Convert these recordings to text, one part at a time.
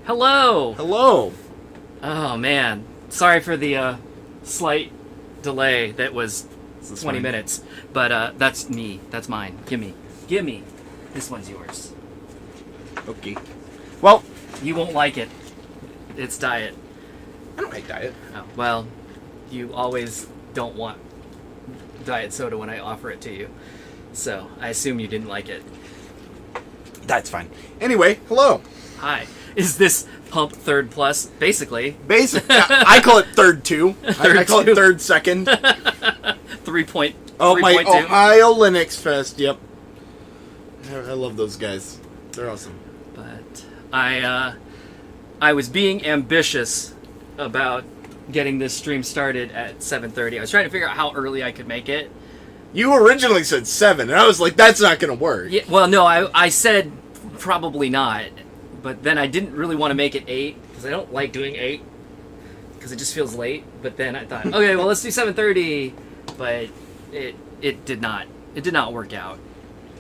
Hello! Hello! Oh, man. Sorry for the slight delay that was 20 minutes. But that's me. That's mine. Gimme. Gimme. This one's yours. Okay. Well, you won't like it. It's diet. I don't like diet. Oh, well, you always don't want diet soda when I offer it to you. So, I assume you didn't like it. That's fine. Anyway, hello. Hi. Is this Pump Third Plus? Basically. I call it Third 2. I call it Third Second. 3.2. Oh, my Ohio Linux Fest, yep. I love those guys. They're awesome. But I was being ambitious about getting this stream started at 7:30. I was trying to figure out how early I could make it. You originally said 7, and I was like, that's not going to work. Yeah, well, no, I said probably not. But then I didn't really want to make it 8, because I don't like doing 8, because it just feels late. But then I thought, okay, well, let's do 7:30. But it did not work out.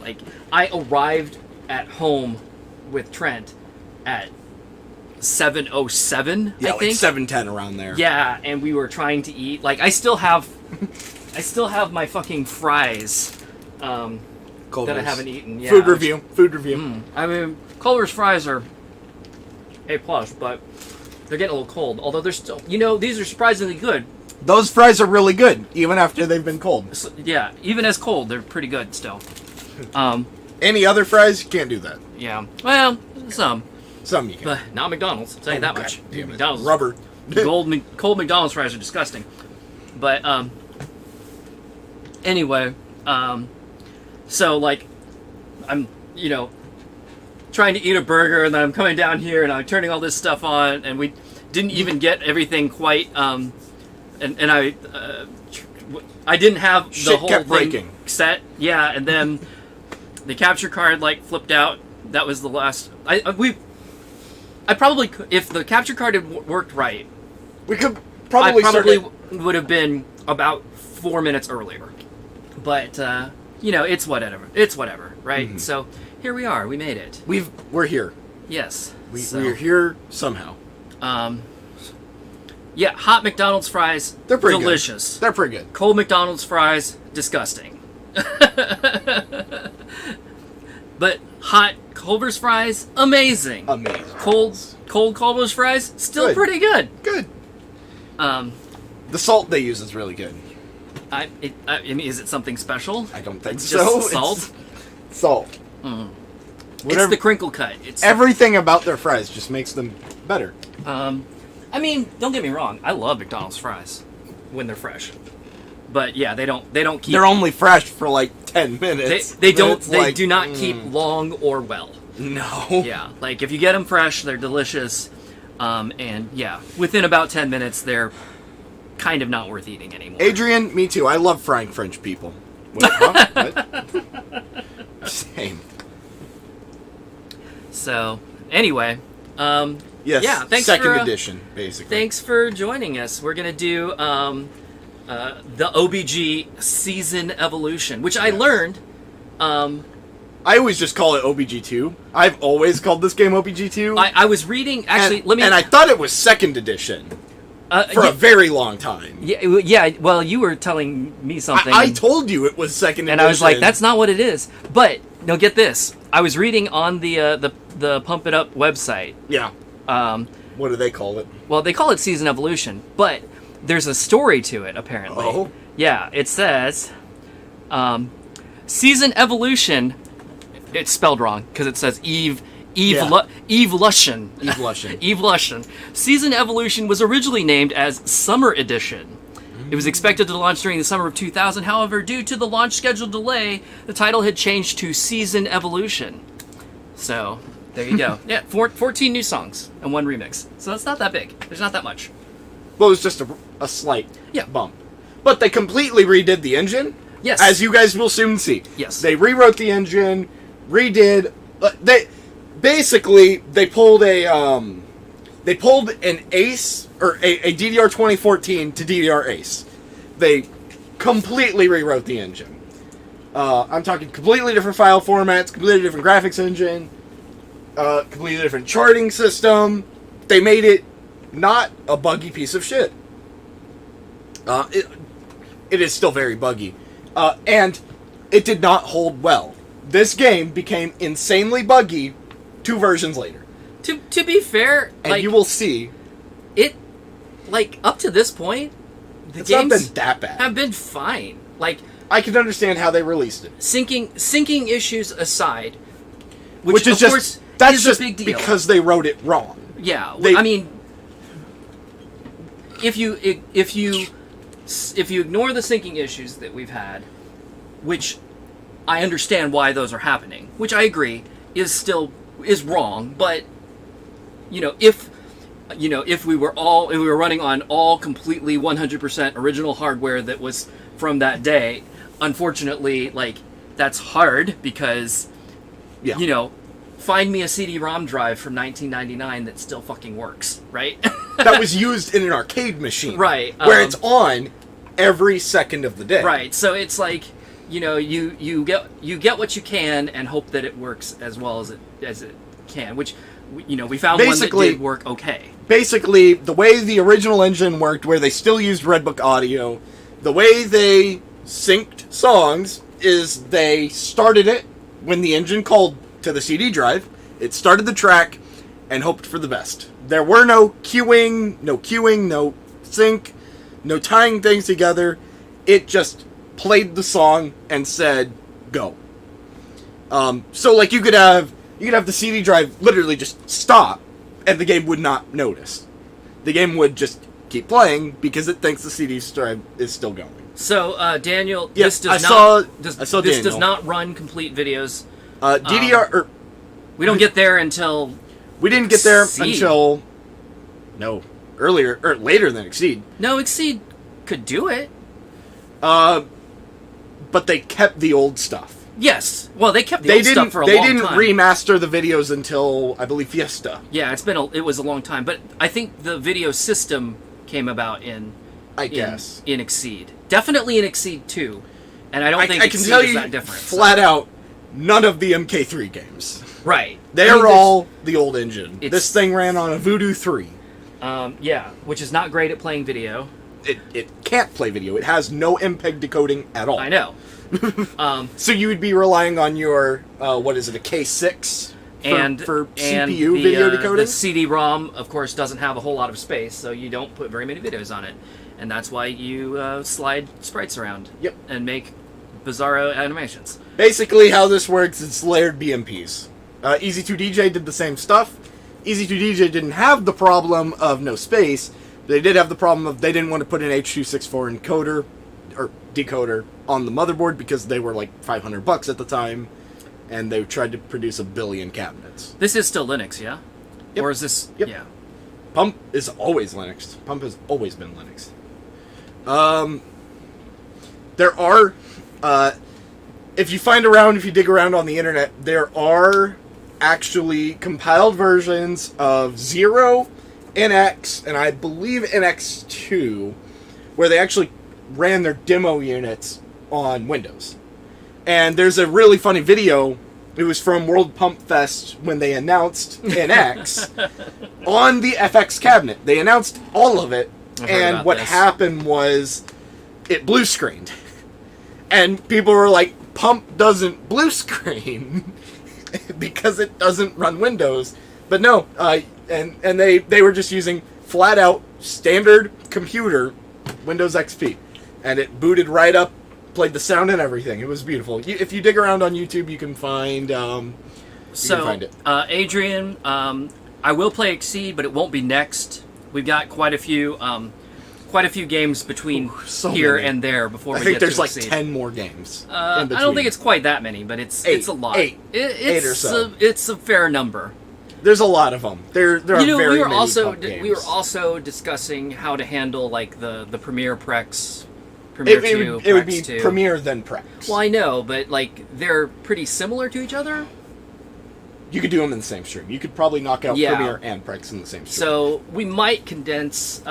Like, I arrived at home with Trent at 7:07, yeah, I think. 7:10 around there. Yeah, and we were trying to eat. Like, I still have my fucking fries that I haven't eaten. Yeah, Food review. I mean, Culver's fries are A+, but they're getting a little cold. Although they're still, these are surprisingly good. Those fries are really good, even after they've been cold. So, yeah, even as cold, they're pretty good still. Any other fries, you can't do that. Yeah, well, some. Some you can. But not McDonald's, I'll tell you that much. Damn it. McDonald's. Rubber. Cold McDonald's fries are disgusting. But, anyway, so, like, I'm, trying to eat a burger, and then I'm coming down here, and I'm turning all this stuff on, and we didn't even get everything quite, and I didn't have the whole thing breaking. set. Yeah, and then the capture card, like, flipped out. That was the last... I probably could... If the capture card had worked right... We could probably would have been about 4 minutes earlier. But, it's whatever. It's whatever, right? Mm-hmm. So, here we are. We made it. We're here. Yes. We're here somehow. Yeah, hot McDonald's fries, they're pretty delicious. Good. They're pretty good. Cold McDonald's fries, disgusting. But hot Culver's fries, amazing. Amazing. Cold Culver's fries, still pretty good. Good. The salt they use is really good. I mean, is it something special? I don't think it's so. Just salt? It's salt. Mm. It's the crinkle cut. It's everything about their fries just makes them better. I mean, don't get me wrong. I love McDonald's fries when they're fresh. But yeah, they don't keep. They're only fresh for like 10 minutes. They do not keep long or well. No. Yeah, like if you get them fresh, they're delicious. And yeah, within about 10 minutes, they're kind of not worth eating anymore. Adrian, me too. I love frying French people. Wait, huh? What? Same. So, anyway, yes. Yeah, thanks second for, edition, basically. Thanks for joining us. We're gonna do the O.B.G. season evolution, which I learned. I always just call it OBG2. I've always called this game OBG2. I was reading, actually, and I thought it was second edition for a very long time. Yeah. Well, you were telling me something. I told you it was second edition. And I was like, that's not what it is. But, no, get this. I was reading on the Pump It Up website. Yeah. What do they call it? Well, they call it Season Evolution, but there's a story to it, apparently. Oh? Yeah, it says, Season Evolution, it's spelled wrong, because it says Evolution. Evolution. Season Evolution was originally named as Summer Edition. It was expected to launch during the summer of 2000. However, due to the launch schedule delay, the title had changed to Season Evolution. So, there you go. Yeah, 14 new songs and 1 remix. So it's not that big. There's not that much. Well, it was just a slight Yeah. bump. But they completely redid the engine. Yes. As you guys will soon see. Yes. They rewrote the engine, redid. They pulled an Ace or a DDR 2014 to DDR Ace. They completely rewrote the engine. I'm talking completely different file formats, completely different graphics engine, completely different charting system. They made it not a buggy piece of shit. It is still very buggy. And it did not hold well. This game became insanely buggy 2 versions later. To be fair, And you will see, it, like, up to this point, the it's not games been that bad. have been fine. Like, I can understand how they released it. syncing issues aside, Which is of just, course that's is just a big deal. because they wrote it wrong. Yeah, They- I mean, if you ignore the syncing issues that we've had, which I understand why those are happening, which I agree is wrong, but if we were running on all completely 100% original hardware that was from that day, unfortunately, like, that's hard because find me a CD-ROM drive from 1999 that still fucking works, right? That was used in an arcade machine. Right. Where it's on every second of the day. Right. So it's like, you get what you can and hope that it works as well as it can, which we found Basically, one that did work okay. Basically, the way the original engine worked, where they still used Redbook audio, the way they synced songs is they started it when the engine called to the CD drive. It started the track and hoped for the best. There were no queuing, no sync, no tying things together. It just played the song and said, go. So like you could have the CD drive literally just stop and the game would not notice. The game would just keep playing because it thinks the CD drive is still going. So Daniel, Yes, this does I not saw this Daniel. does not run complete videos. DDR We don't get there until we didn't get there Exceed. until earlier or later than Exceed. No, Exceed could do it. But they kept the old stuff. Yes. Well, they kept the old stuff for a long time. They didn't remaster the videos until I believe Fiesta. Yeah, it was a long time, but I think the video system came about in Exceed. Definitely in Exceed 2. And I don't think Exceed is that different. Flat out, none of the MK3 games. Right. They're all the old engine. It's- This thing ran on a Voodoo 3. Yeah, which is not great at playing video. It can't play video. It has no MPEG decoding at all. I know. So you would be relying on your, a K6 for CPU video decoding? The CD-ROM, of course, doesn't have a whole lot of space, so you don't put very many videos on it. And that's why you slide sprites around. Yep. And make bizarro animations. Basically, how this works is layered BMPs. Easy2DJ did the same stuff. Easy2DJ didn't have the problem of no space. They did have the problem of they didn't want to put an H.264 encoder or decoder on the motherboard because they were like $500 at the time, and they tried to produce a billion cabinets. This is still Linux, yeah? Yep. Or is this... Yep. Yeah. Pump is always Linux. Pump has always been Linux. There are, if you dig around on the internet, there are actually compiled versions of 0, NX, and I believe NX2, where they actually ran their demo units on Windows. And there's a really funny video. It was from World Pump Fest when they announced NX on the FX cabinet. They announced all of it, and what happened was it blue screened. And people were like, Pump doesn't blue screen because it doesn't run Windows. But no, and they were just using flat out standard computer Windows XP. And it booted right up, played the sound and everything. It was beautiful. If you dig around on YouTube, you can find can find it. Adrian, I will play Exceed, but it won't be next. We've got quite a few games between here and there before we get to I think there's like Exceed. 10 more games. I don't think it's quite that many, but it's a lot. Eight or so. It's a fair number. There's a lot of them. There are very many games. We were also discussing how to handle like the Premiere Prex. Premiere 2, it would be Prex 2. Premiere then Prex. Well, I know, but like they're pretty similar to each other. You could do them in the same stream. You could probably knock out Premiere and Prex in the same stream. So we might condense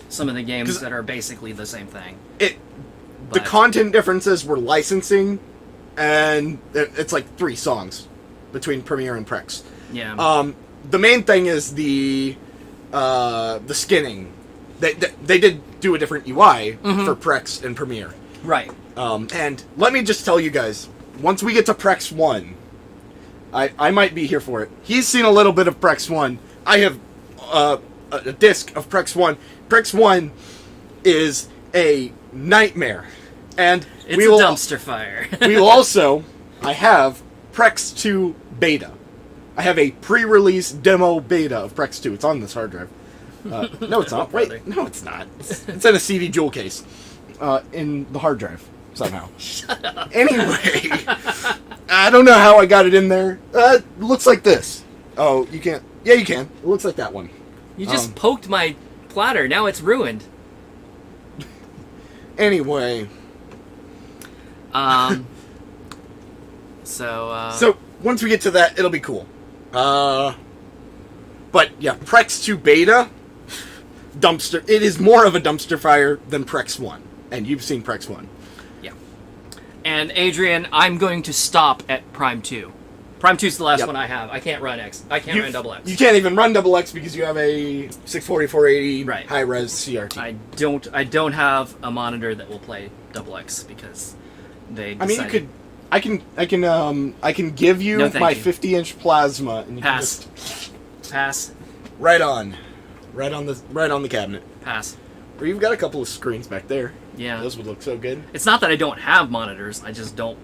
some of the games that are basically the same thing. The content differences were licensing, and it's like 3 songs between Premiere and Prex. Yeah. The main thing is the skinning. They did do a different UI for Prex and Premiere. Right. And let me just tell you guys, once we get to Prex 1, I might be here for it. He's seen a little bit of Prex 1. I have a disc of Prex 1. Prex 1 is a nightmare. And it's a dumpster fire. we will also, I have Prex 2 beta. I have a pre-release demo beta of Prex 2. It's on this hard drive. No, it's not. Wait, no, it's not. It's in a CD jewel case in the hard drive somehow. Shut up. Anyway, I don't know how I got it in there. It looks like this. Oh, you can't. Yeah, you can. It looks like that one. You just poked my platter. Now it's ruined. Anyway. So once we get to that, it'll be cool. But yeah, Prex 2 beta, dumpster. It is more of a dumpster fire than Prex 1, and you've seen Prex 1. Yeah. And Adrian, I'm going to stop at Prime 2. Prime 2 is the last one I have. I can't run X. I can't run double X. You can't even run double X because you have a 640 480 right. high res CRT. I don't have a monitor that will play double X because they decided... I mean, you could. I can give you my 50-inch plasma and you Pass. can just Pass. right on the cabinet. Pass. Or you've got a couple of screens back there. Yeah. Those would look so good. It's not that I don't have monitors, I just don't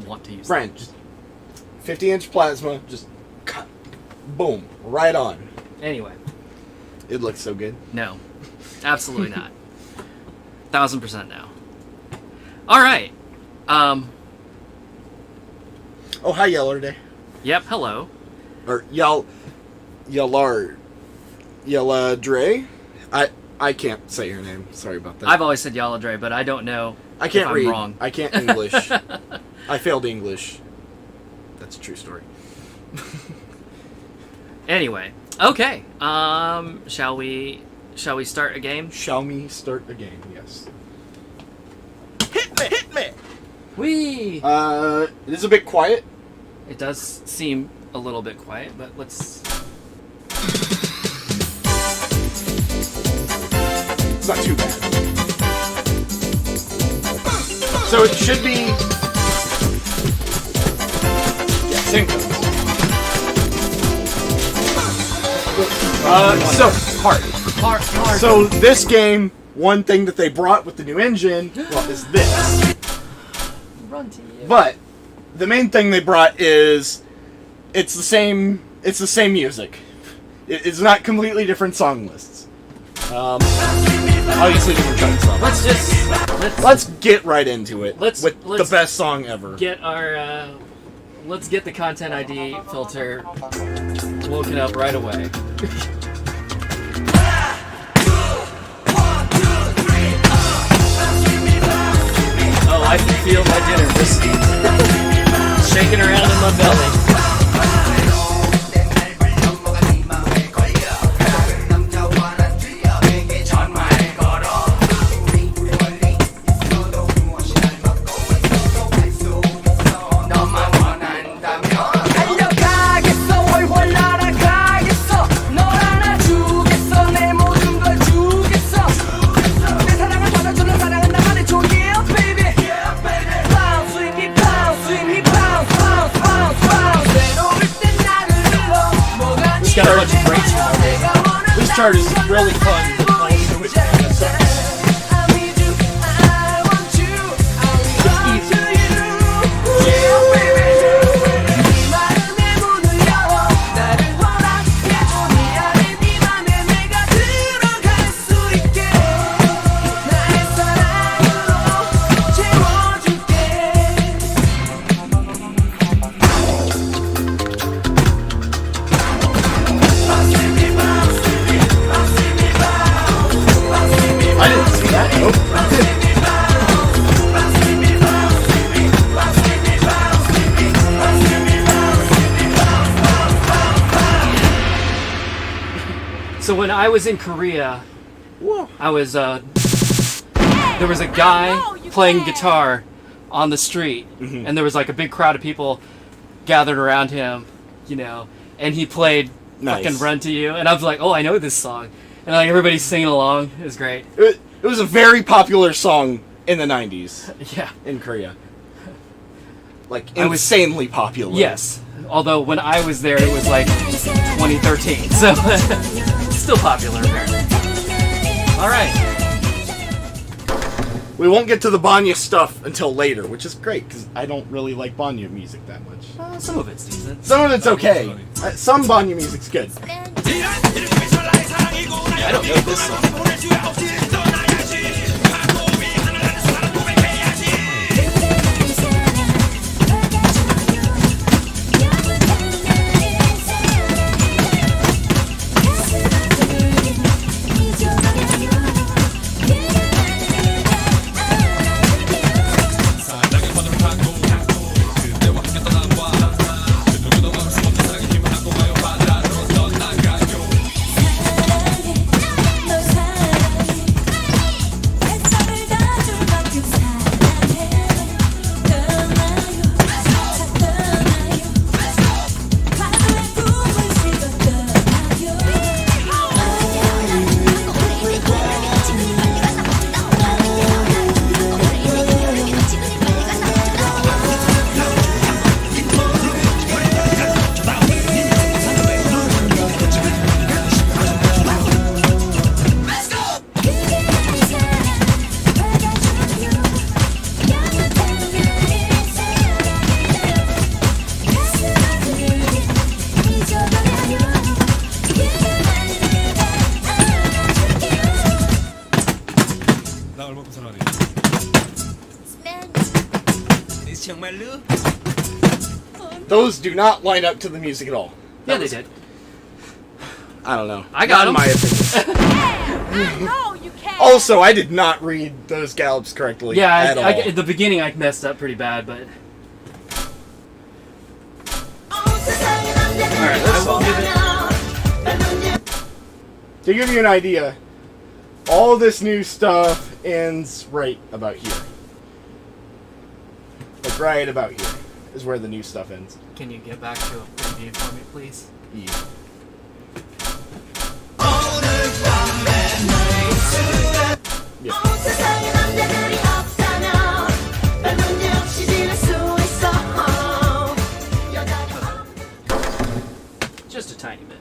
want to use them. Just 50-inch plasma, just cut, boom, right on. Anyway. It looks so good. No. Absolutely not. 1000% no. Alright. Oh, hi, Yeller Day. Yep, hello. Or Yellardre. I can't say her name. Sorry about that. I've always said Yaladre, but I don't know. I can't read. I'm wrong. I can't English. I failed English. That's a true story. Anyway, okay. Shall we start a game? Shall we start a game? Yes. Hit me. Whee! It is a bit quiet. It does seem a little bit quiet, but let's... It's not too bad. So it should be... Yeah, same thing. Hard. So this game, one thing that they brought with the new engine, is this. Run to you. But the main thing they brought is it's the same music. It's not completely different song lists. Obviously different chunks of. Let's get right into it. Let's the best song ever. Get our let's get the content ID filter woken up right away. Oh, I can feel my dinner just shaking around in my belly. Got a bunch of breaks from it. This chart is really fun. So when I was in Korea, Whoa. I was there was a guy playing guitar on the street, and there was like a big crowd of people gathered around him, you know, and he played fucking Run to You, and I was like, oh, I know this song, and like everybody's singing along. It was great. It was a very popular song in the 90s. Yeah, in Korea. Like insanely popular. Yes, although when I was there, it was like 2013, so. Still popular, apparently. Alright. We won't get to the Banya stuff until later, which is great, because I don't really like Banya music that much. Some of it's decent. Some of it's okay. Some Banya music's good. I don't know this song. Those do not line up to the music at all. Yeah, they did. I don't know. I got them. My opinion. No, you can't. Also, I did not read those gallops correctly. Yeah, at all. at the beginning I messed up pretty bad, but... Alright, I will give it... To give you an idea, all this new stuff ends right about here. Like right about here is where the new stuff ends. Can you get back to a preview for me, please? Yeah. Just a tiny bit.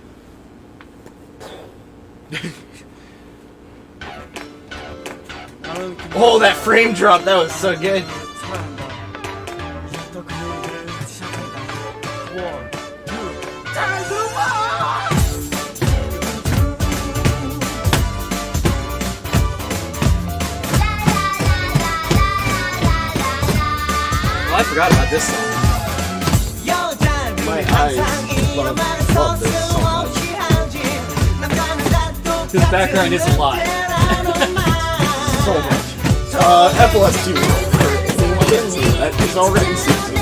Oh, that frame drop, that was so good. this song. My eyes love this so much. This background is a lot. So much. FLS2 for anyone that didn't see that is already seasoned.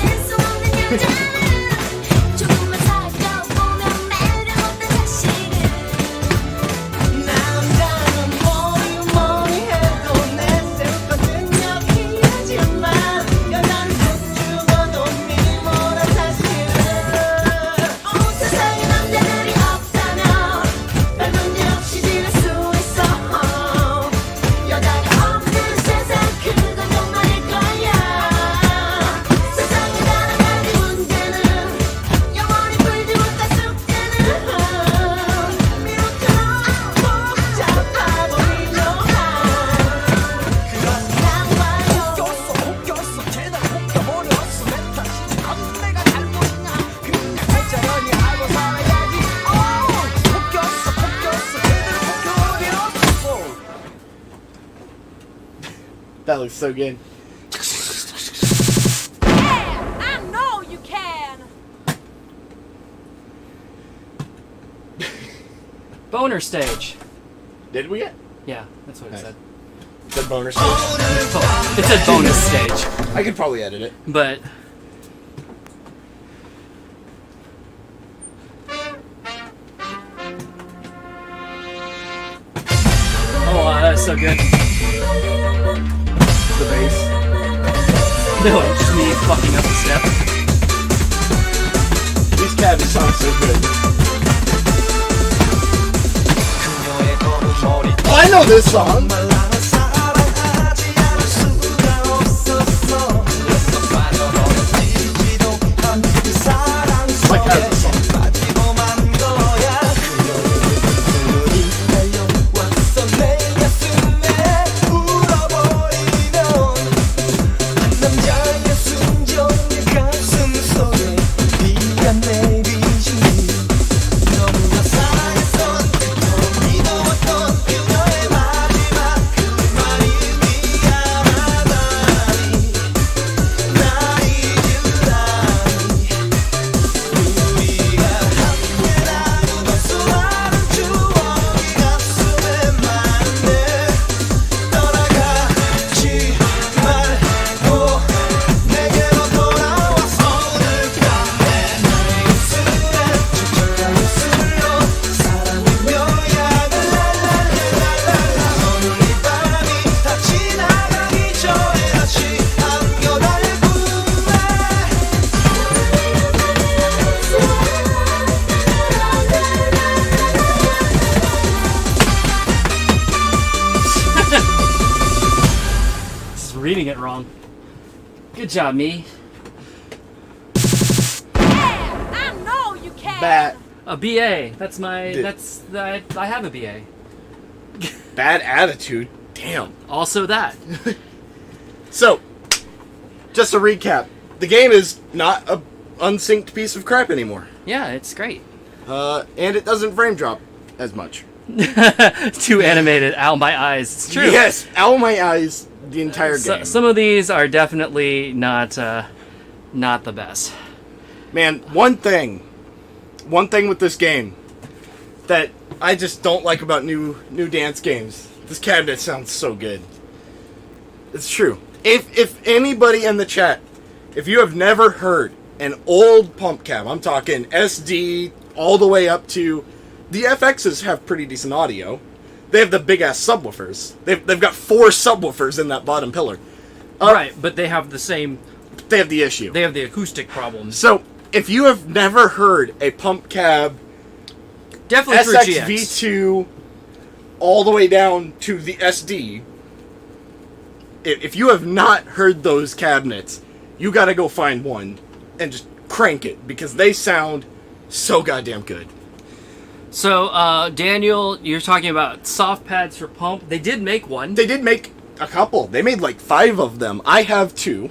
That looks so good. Yeah, I know you can. Boner stage. Did we get? Yeah, that's what it Nice. said. The boner stage. It said bonus stage, I could probably edit it. but that's so good. The bass. No, it's just me fucking up the step. These cabs sound so good. Oh, I know this song. Like out of the song. Reading it wrong. Good job, me. Yeah, I know you can. Bad. A BA. That's my. Dude. I have a BA. Bad attitude. Damn. Also that. So, just to recap, the game is not a unsynced piece of crap anymore. Yeah, it's great. And it doesn't frame drop as much. Too animated. Ow, my eyes. It's true. Yes, ow my eyes the entire game. Some of these are definitely not the best. Man, one thing with this game that I just don't like about new dance games. This cabinet sounds so good. It's true. If anybody in the chat, if you have never heard an old pump cab, I'm talking SD all the way up to the FXs have pretty decent audio. They have the big ass subwoofers. They've got 4 subwoofers in that bottom pillar. Right, but they have the same. They have the issue. They have the acoustic problems. So if you have never heard a pump cab Definitely through GX. SXV2 all the way down to the SD, if you have not heard those cabinets, you gotta go find one and just crank it because they sound so goddamn good. So, Daniel, you're talking about soft pads for pump. They did make one. They did make a couple. They made like 5 of them. I have 2.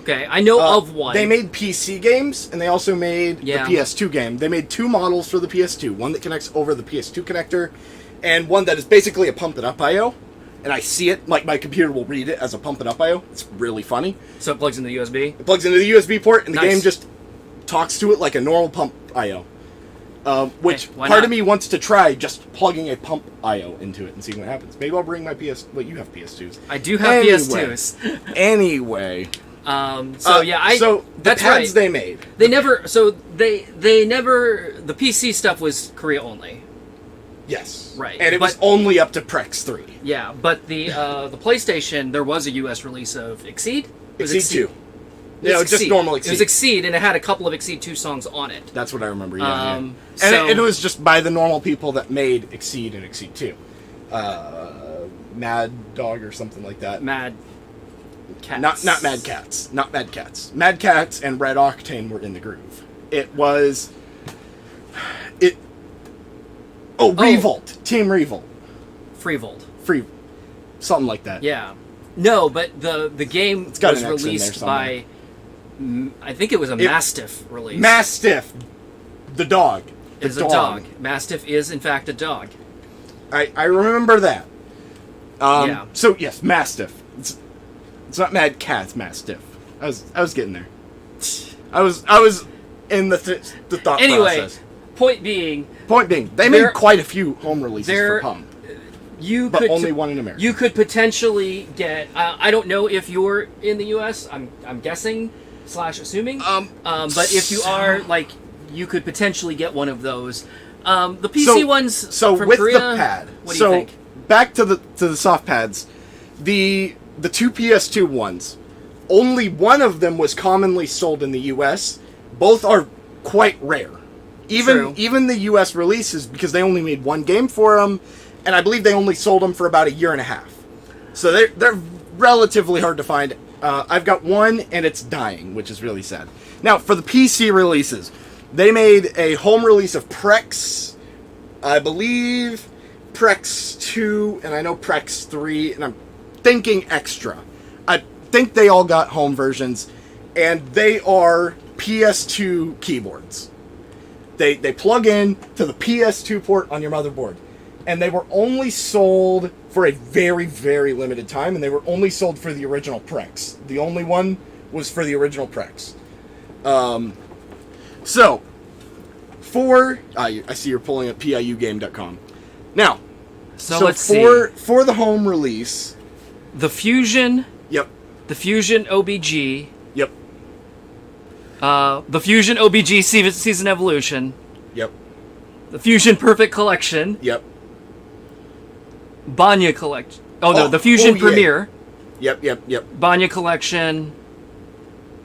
Okay, I know of one. They made PC games, and they also made the PS2 game. They made 2 models for the PS2. One that connects over the PS2 connector, and one that is basically a pump it up I/O. and I see it, like my computer will read it as a pump it up IO. It's really funny. So it plugs into the USB? It plugs into the USB port, and the Nice. game just talks to it like a normal pump IO. Which why part not? of me wants to try just plugging a pump IO into it and seeing what happens. Maybe I'll bring my PS... Well, you have PS2s. I do have Anyway. PS2s. Anyway. So the that's pads right. they made. They never. So they never. The PC stuff was Korea only. Yes. Right, And it was but- only up to Prex 3. Yeah, but the PlayStation, there was a U.S. release of Exceed. It was Exceed 2. It was No, just Exceed. normal It was Exceed. Exceed, and it had a couple of Exceed 2 songs on it. That's what I remember, yeah. Um, And so- it was just by the normal people that made Exceed and Exceed 2. Mad Dog or something like that. Mad Cats. Not Mad Cats. Not Mad Cats. Mad Cats and Red Octane were in the groove. It was... Revolt. Team Revolt. Freevolt. Free... Something like that. Yeah. No, but the game got was an X in there released somewhere. by... I think it was a Mastiff release. Mastiff. The dog. The is a dog. Mastiff is, in fact, a dog. I remember that. Yeah. So yes, Mastiff. It's not Mad Cat, it's Mastiff. I was getting there. I was in the thought Anyway, process. point being, Point being, they there- made quite a few home releases there- for Pump, you but could only one in America. You could potentially get. I don't know if you're in the U.S. I'm guessing / assuming. But if you are, like, you could potentially get one of those. The PC ones. So from with Korea, the pad. What do you think? Back to the soft pads, the two PS2 ones. Only one of them was commonly sold in the U.S. Both are quite rare. True. Even the U.S. releases, because they only made one game for them, and I believe they only sold them for about a year and a half. So they're relatively hard to find. I've got one, and it's dying, which is really sad. Now, for the PC releases, they made a home release of Prex, I believe Prex 2, and I know Prex 3, and I'm thinking Extra. I think they all got home versions, and they are PS2 keyboards. They plug in to the PS2 port on your motherboard. And they were only sold for a very, very limited time, and they were only sold for the original Prex. The only one was for the original Prex. So, I see you're pulling up piugame.com. Now, So let's for the home release, the Fusion, yep, the Fusion OBG, yep, the Fusion OBG Season Evolution, yep, the Fusion Perfect Collection, yep, Banya Collection. Oh no, the Fusion yeah. Premiere, yep, Banya Collection,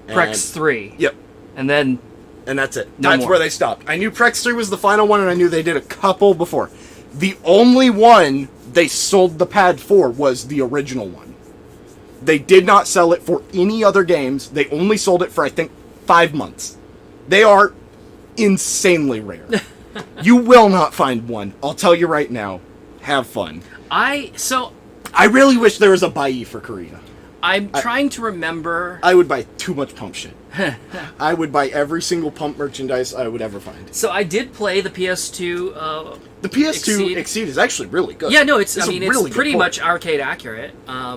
Prex 3, yep. and then And that's it. No That's more. where they stopped. I knew Prex 3 was the final one, and I knew they did a couple before. The only one they sold the pad for was the original one. They did not sell it for any other games. They only sold it for, I think, 5 months. They are insanely rare. You will not find one. I'll tell you right now. Have fun. I really wish there was a Bai for Korea. I'm trying to remember. I would buy too much Pump shit. I would buy every single Pump merchandise I would ever find. So I did play the PS2. The PS2 Exceed is actually really good. Yeah, no, it's a really it's good pretty port. much arcade accurate. I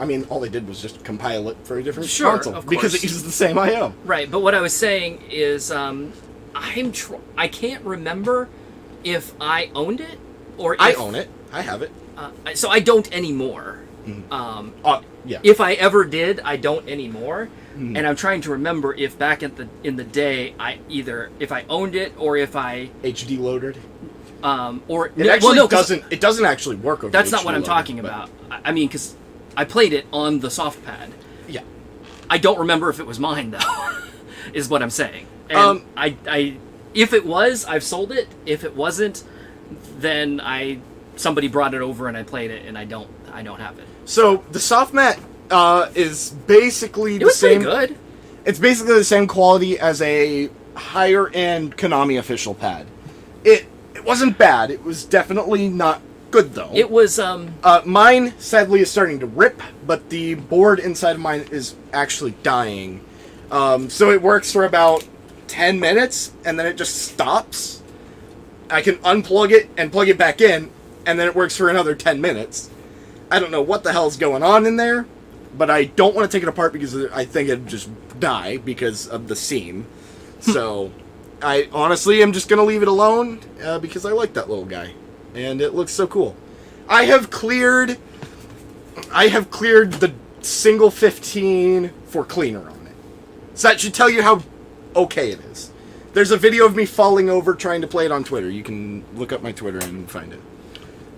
mean, all they did was just compile it for a different Sure, console of because course. it uses the same I/O. Right, but what I was saying is, I can't remember if I owned it or if, I own it. I have it. So I don't anymore. Yeah. If I ever did, I don't anymore. And I'm trying to remember if back in the day if I owned it or if I HD loaded. or It actually 'cause It doesn't actually work over. that's not HD what I'm loaded, talking but- about. I mean, because I played it on the soft pad. Yeah. I don't remember if it was mine though. Is what I'm saying. And if it was, I've sold it. If it wasn't, then somebody brought it over and I played it, and I don't have it. So the soft mat is basically It the was same. pretty good. It's basically the same quality as a higher end Konami official pad. It wasn't bad. It was definitely not good though. It was Mine sadly is starting to rip, but the board inside of mine is actually dying. So it works for about 10 minutes and then it just stops. I can unplug it and plug it back in, and then it works for another 10 minutes. I don't know what the hell's going on in there, but I don't want to take it apart because I think it'd just die because of the seam. So, I honestly am just going to leave it alone because I like that little guy. And it looks so cool. I have cleared the single 15 for cleaner on it. So that should tell you how okay it is. There's a video of me falling over trying to play it on Twitter. You can look up my Twitter and find it.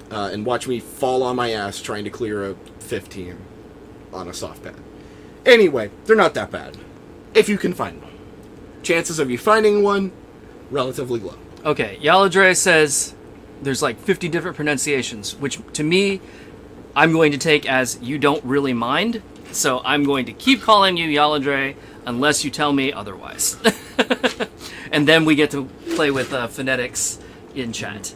And watch me fall on my ass trying to clear a 15 on a soft pad. Anyway, they're not that bad. If you can find one. Chances of you finding one, relatively low. Okay, Yaladre says there's like 50 different pronunciations, which to me, I'm going to take as you don't really mind. So I'm going to keep calling you Yaladre unless you tell me otherwise. And then we get to play with phonetics in chat.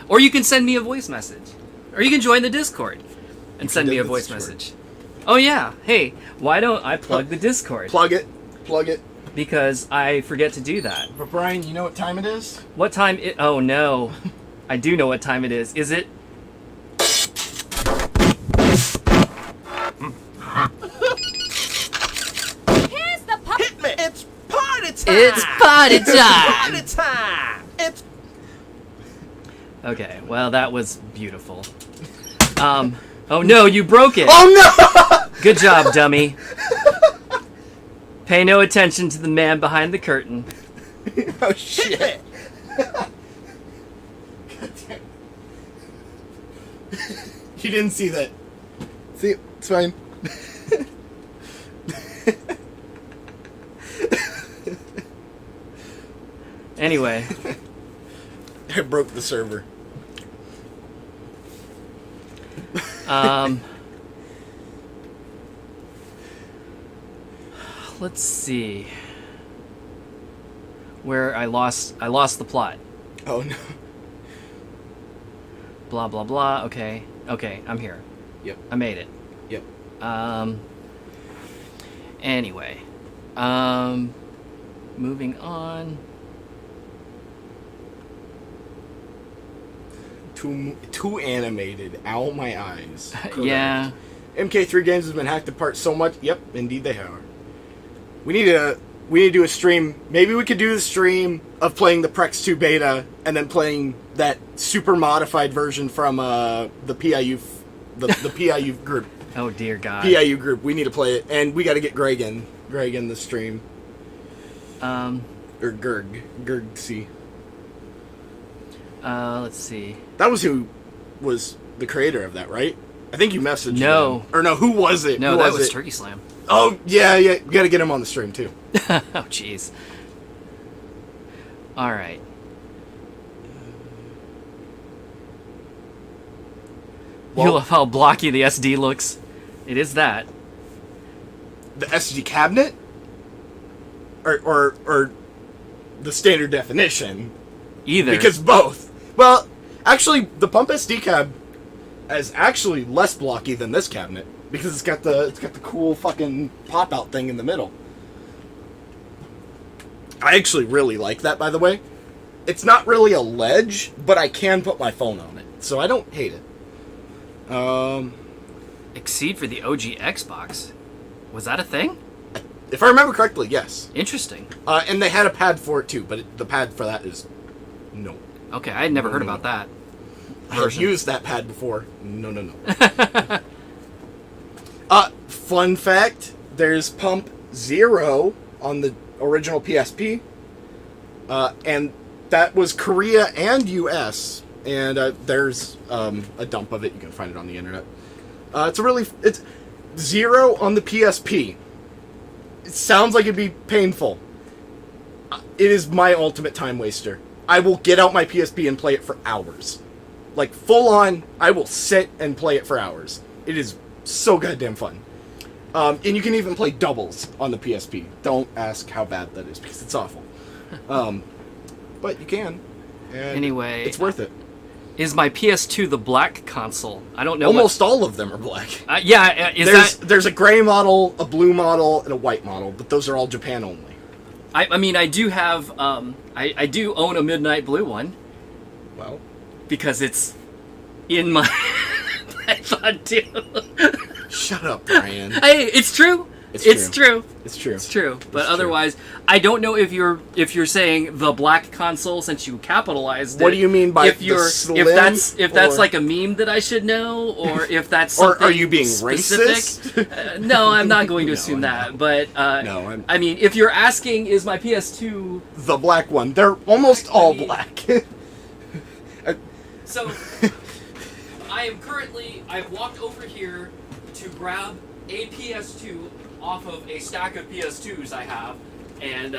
Or you can send me a voice message. Or you can join the Discord and send me a voice message. Oh yeah, hey, why don't I plug the Discord? Plug it. Because I forget to do that. But Brian, you know what time it is? What time it... Oh no. I do know what time it is. Is it... Here's the pop. Hit me! It's party time! It's party time! Party time! It's... Okay, well that was beautiful. Oh no, you broke it! Oh no! Good job, dummy. Pay no attention to the man behind the curtain. Oh shit! You didn't see that. See, it's fine. Anyway. I broke the server. Let's see. Where I lost the plot. Oh no. Blah blah blah. Okay, I'm here. Yep. I made it. Yep. Anyway. Moving on. Too animated. Ow, my eyes. Yeah. MK3 Games has been hacked apart so much. Yep, indeed they have. We need to do a stream. Maybe we could do the stream of playing the Prex 2 beta and then playing that super modified version from the PIU the PIU group. Oh dear God. PIU group. We need to play it, and we got to get Greg in the stream. Or Gerg C. Let's see. That was who was the creator of that, right? I think you messaged No. him. Or no, who was it? No, Who that was it? Turkey Slam. Oh, yeah. We got to get him on the stream, too. Oh, jeez. All right. Well- You love how blocky the SD looks. It is that. The SD cabinet? Or the standard definition? Either. Because both. Well, actually, the Pump SD cab is actually less blocky than this cabinet. Because it's got the cool fucking pop-out thing in the middle. I actually really like that, by the way. It's not really a ledge, but I can put my phone on it. So I don't hate it. Exceed for the OG Xbox. Was that a thing? If I remember correctly, yes. Interesting. And they had a pad for it too, but the pad for that is no. Okay, I had never heard about that. I have used that pad before. No. Fun fact, there's Pump 0 on the original PSP. And that was Korea and US. And there's a dump of it. You can find it on the internet. It's 0 on the PSP. It sounds like it'd be painful. It is my ultimate time waster. I will get out my PSP and play it for hours. Like, full on, I will sit and play it for hours. It is so goddamn fun. And you can even play doubles on the PSP. Don't ask how bad that is, because it's awful. But you can. And Anyway, it's worth it. Is my PS2 the black console? I don't know. Almost all of them are black. There's a gray model, a blue model, and a white model, but those are all Japan only. I mean, I do have. I do own a midnight blue one. Well, Because it's in my I thought too. Shut up, Brian. Hey, it's true. It's true. It's true. It's true. But It's otherwise, I don't know if you're saying the black console since you capitalized it. What do you mean by if the you're slim? if that's or- like a meme that I should know, or if that's Or something are you being specific? racist? No, I'm not going to assume no. that. But No, I mean, if you're asking, is my PS2 The black one. They're almost all mean- black. so? I've walked over here to grab a PS2 off of a stack of PS2s I have, and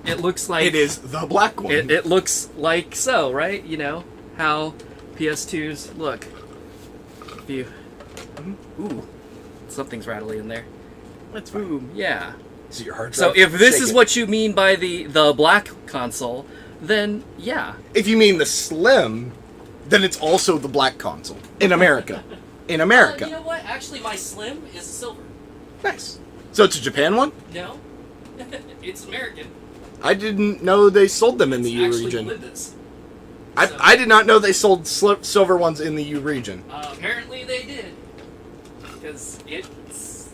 it looks like It is the black one. It looks like so, right? You know how PS2s look. If you, ooh, something's rattling in there. That's fine. Boom, yeah. Is it your hard So drive? if this Shake is it. what you mean by the black console, then yeah. If you mean the slim, then it's also the black console in America. In America. You know what? Actually, my Slim is silver. Nice. So it's a Japan one? No, it's American. I didn't know they sold them in the U Actually, region. Linda's. I did not know they sold silver ones in the U region. Apparently they did, because it's.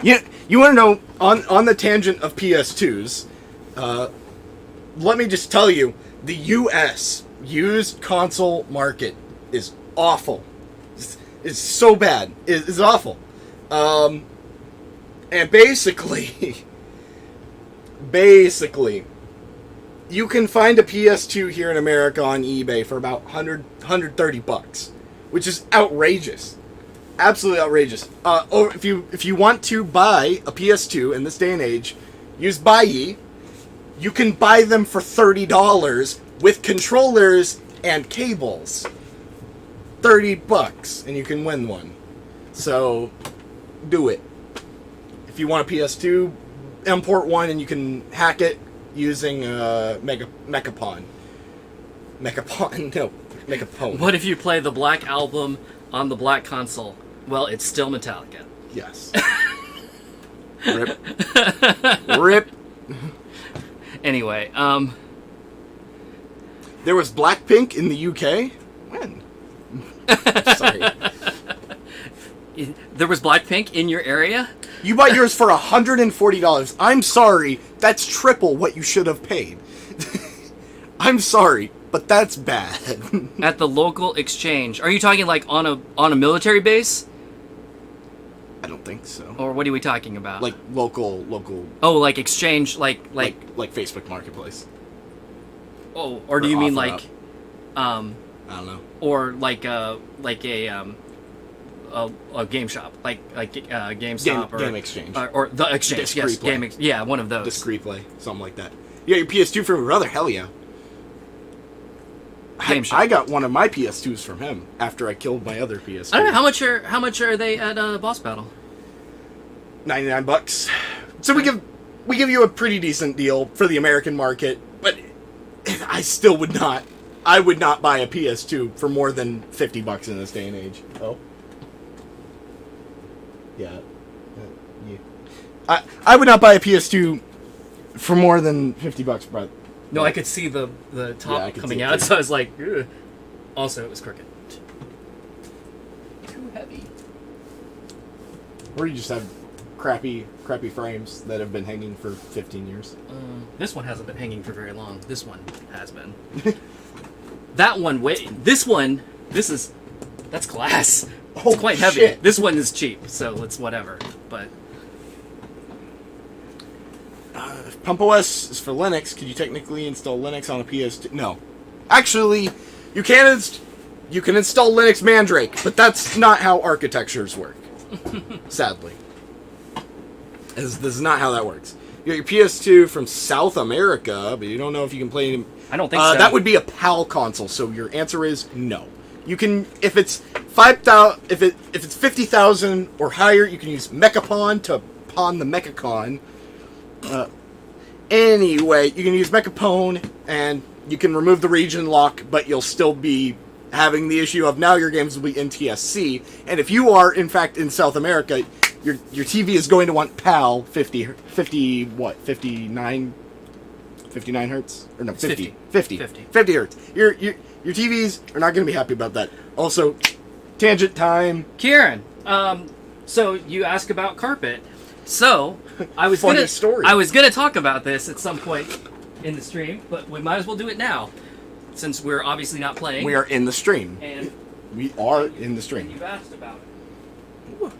Yeah, you want to know, on the tangent of PS2s, let me just tell you, the U.S. used console market is awful. It's so bad. It's awful. And basically, you can find a PS2 here in America on eBay for about $130, which is outrageous. Absolutely outrageous. Or if you want to buy a PS2 in this day and age, use Buyee. You can buy them for $30 with controllers and cables. $30, and you can win one. So, do it. If you want a PS2, import one, and you can hack it using Mechapon. Mechapone. What if you play the Black Album on the Black console? Well, it's still Metallica. Yes. Rip. Anyway, There was Blackpink in the UK? When? Sorry. there was Blackpink in your area? You bought yours for $140. I'm sorry, that's triple what you should have paid. I'm sorry, but that's bad. At the local exchange. Are you talking like on a military base? I don't think so. Or what are we talking about? Like local. Oh, like exchange, like Facebook Marketplace. oh, or do you mean offer like, I don't know. or like a game shop, like GameStop Game Exchange. or the exchange. Disc Yes, Replay. yeah, one of those. Discreet Play, something like that. Yeah, your PS2 from your brother. Hell yeah. Game shop. I got one of my PS2s from him after I killed my other PS2. I don't know how much are they at Boss Battle? $99. So we give you a pretty decent deal for the American market, but I still would not. I would not buy a PS2 for more than $50 in this day and age. Oh. Yeah. I would not buy a PS2 for more than $50, bro. No, I could see the top I could coming see it out, too. so I was like, ugh. Also, it was crooked. Too heavy. Or you just have crappy frames that have been hanging for 15 years. This one hasn't been hanging for very long. This one has been. That one, that's glass. Oh, It's quite heavy. shit. This one is cheap, so it's whatever. But Pump OS is for Linux. Could you technically install Linux on a PS2? No. Actually, you can install Linux Mandrake, but that's not how architectures work. Sadly. This is not how that works. You got your PS2 from South America, but you don't know if you can play it. I don't think so. That would be a PAL console, so your answer is no. You can, if it's 5,000, if it's 50,000 or higher, you can use Mechapon to pawn the Mechacon. Anyway, you can use Mechapone, and you can remove the region lock, but you'll still be having the issue of now your games will be NTSC, and if you are, in fact, in South America, your TV is going to want PAL 59 59 hertz? Or no, 50. 50. 50 hertz. Your TVs are not going to be happy about that. Also, tangent time. Kieran, so you ask about carpet. So I was Funny gonna story. I was gonna talk about this at some point in the stream, but we might as well do it now, since we're obviously not playing. We are in the stream. And We are in the stream. you've asked about it.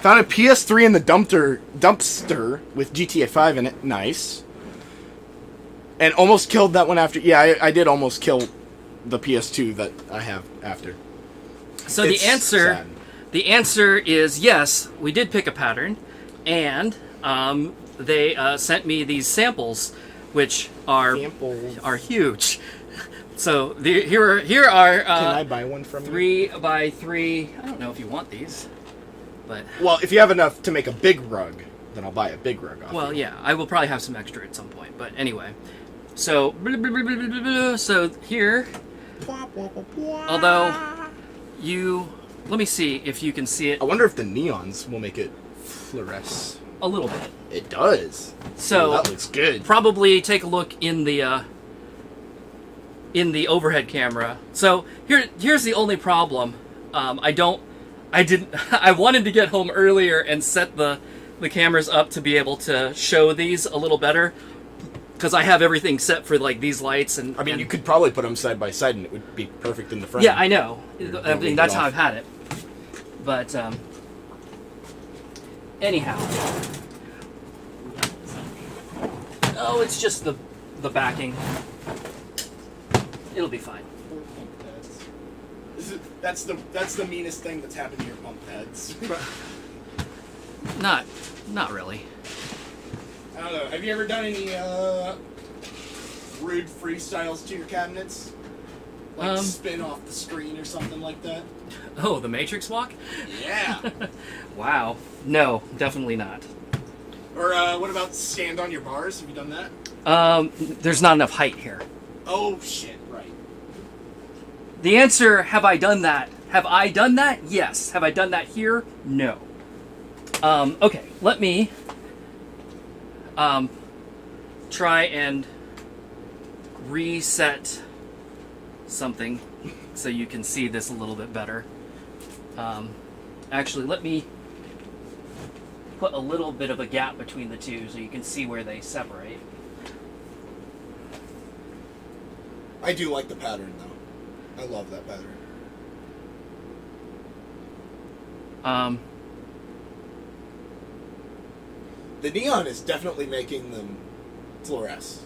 Found a PS3 in the dumpster with GTA 5 in it. Nice. And almost killed that one after. Yeah, I did almost kill the PS2 that I have after. So It's sad. the answer is yes. We did pick a pattern, and they sent me these samples, which are Samples. huge. So here are Can I buy one from you? 3x3. I don't know if you want these, but Well, if you have enough to make a big rug, then I'll buy a big rug off well, you. yeah, I will probably have some extra at some point. But anyway, so so here, although let me see if you can see it I wonder if the neons will make it fluoresce. a little bit. It does. So Ooh, that looks good. probably take a look in the overhead camera. So here's the only problem. I wanted to get home earlier and set the cameras up to be able to show these a little better, because I have everything set for like these lights and. I mean, and- you could probably put them side by side and it would be perfect in the front. Yeah, I know. I leave mean, it that's off. how I've had it. But anyhow. Oh, it's just the backing. It'll be fine. That's the meanest thing that's happened to your pump pads. Not really. I don't know. Have you ever done any rude freestyles to your cabinets? Like spin off the screen or something like that? Oh, the Matrix walk? Yeah. Wow. No, definitely not. Or what about stand on your bars? Have you done that? There's not enough height here. Oh shit! Right. The answer, have I done that? Have I done that? Yes. Have I done that here? No. Okay, let me try and reset something so you can see this a little bit better. Actually, let me put a little bit of a gap between the two so you can see where they separate. I do like the pattern though. I love that pattern. The neon is definitely making them fluoresce.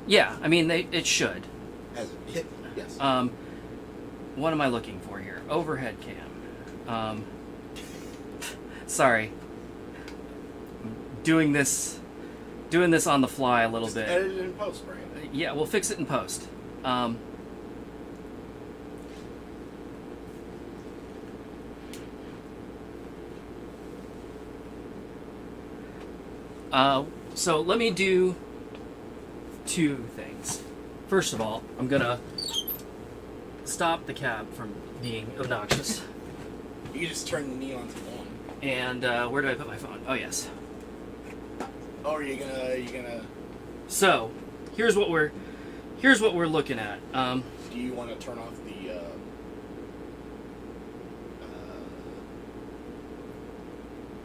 Yeah, I mean, it should. As it hit, yes. What am I looking for here? Overhead cam. Sorry. Doing this on the fly a little Just bit. edit it in post, right? Yeah, we'll fix it in post. So let me do two things. First of all, I'm gonna stop the cab from being obnoxious. You can just turn the neons on. And where do I put my phone? Oh yes. Oh, are you gonna? So here's what we're looking at. Do you want to turn off the?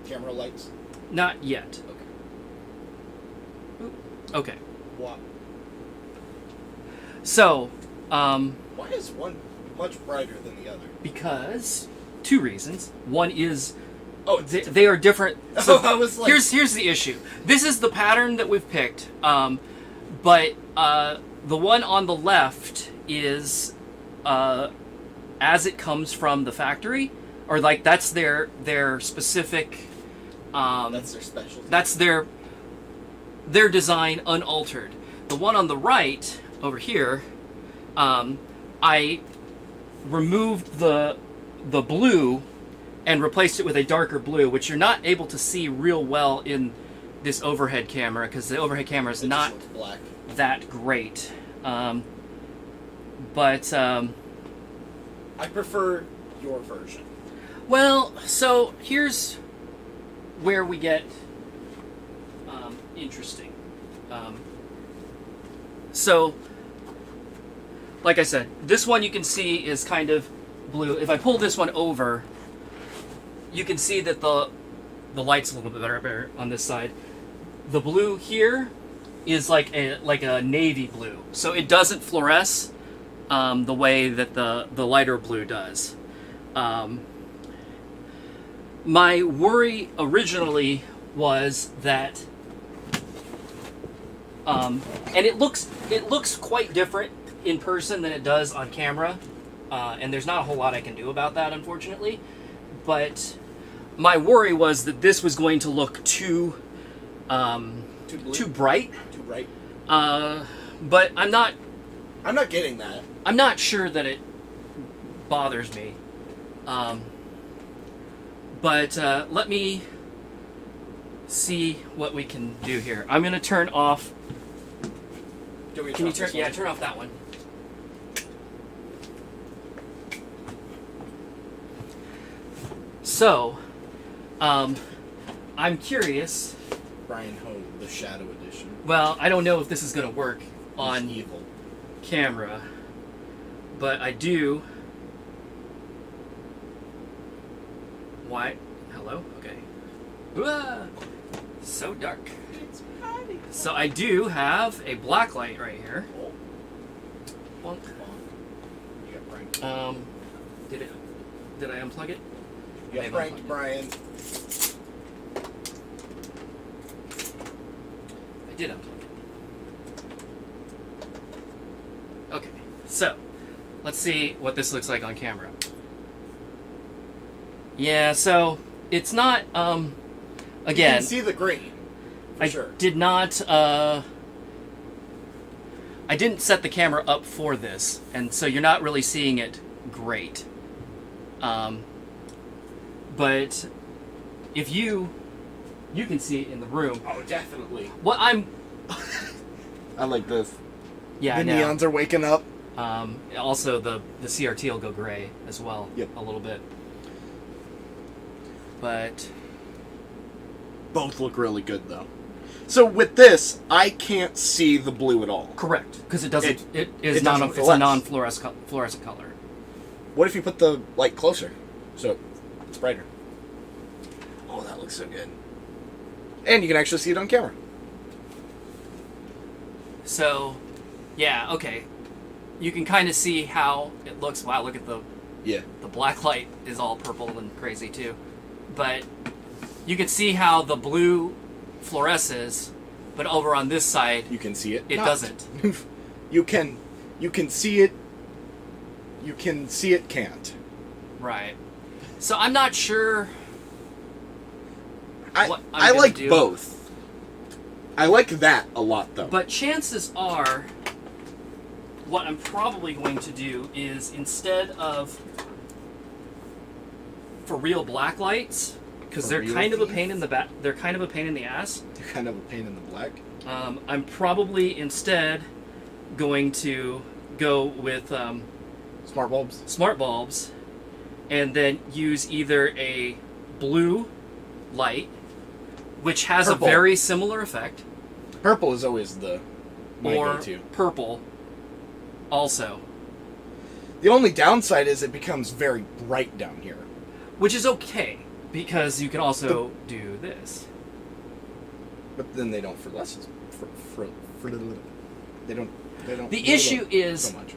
Camera lights. Not yet. Okay. Okay. What? So, Why is one much brighter than the other? because two reasons. One is Oh, they are different. So I was like, here's the issue. This is the pattern that we've picked, but the one on the left is as it comes from the factory, or like that's their specific. that's their specialty. That's their design unaltered. The one on the right over here, I removed the blue and replaced it with a darker blue, which you're not able to see real well in this overhead camera because the overhead camera is It not just looks black. that great. But I prefer your version. well, so here's where we get interesting. So, like I said, this one you can see is kind of blue. If I pull this one over, you can see that the light's a little bit better on this side. The blue here is like a navy blue, so it doesn't fluoresce the way that the lighter blue does. My worry originally was that, and it looks quite different in person than it does on camera, and there's not a whole lot I can do about that, unfortunately. But my worry was that this was going to look too bright. Too bright. But I'm not getting that. I'm not sure that it bothers me. But let me see what we can do here. I'm going to turn off. Can you turn? Yeah, turn off that one. So, I'm curious. Brian Ho, the Shadow Edition. Well, I don't know if this is going to work on evil camera, but I do. Why? Hello? Okay. Ah, so dark. So I do have a blacklight right here. Bonk. You got pranked. Did I unplug it? You got pranked, Brian. I did unplug it. Okay, so let's see what this looks like on camera. Yeah, so it's not. Again, you can see the green. For sure. Did not. I didn't set the camera up for this, and so you're not really seeing it great. But if you can see it in the room. Oh, definitely. What I'm. I like this. Yeah, the I know. neons are waking up. Also, the CRT will go gray as well. Yep. A little bit. But both look really good, though. So with this, I can't see the blue at all. correct, because it doesn't. It is it non. doesn't It's a fluoresce. fluorescent color. What if you put the light closer, so it's brighter? Oh, that looks so good. And you can actually see it on camera. So, yeah, okay. You can kind of see how it looks. Wow, look at the black light is all purple and crazy too. But you can see how the blue fluoresces, but over on this side, You can see it. it not. doesn't. You can see it. You can see it can't. Right. So I'm not sure what I'm I gonna like do. both. I like that a lot, though. But chances are, what I'm probably going to do is instead of for real black lights, because For they're real kind of a things? pain in the back. They're kind of a pain in the ass. They're kind of a pain in the black. I'm probably instead going to go with Smart bulbs. smart bulbs, and then use either a blue light, which has Purple. a very similar effect, Purple is always my or go-to. purple also, The only downside is it becomes very bright down here. which is okay because you can also do this. But then they don't fluoresce. They don't. The issue is so much.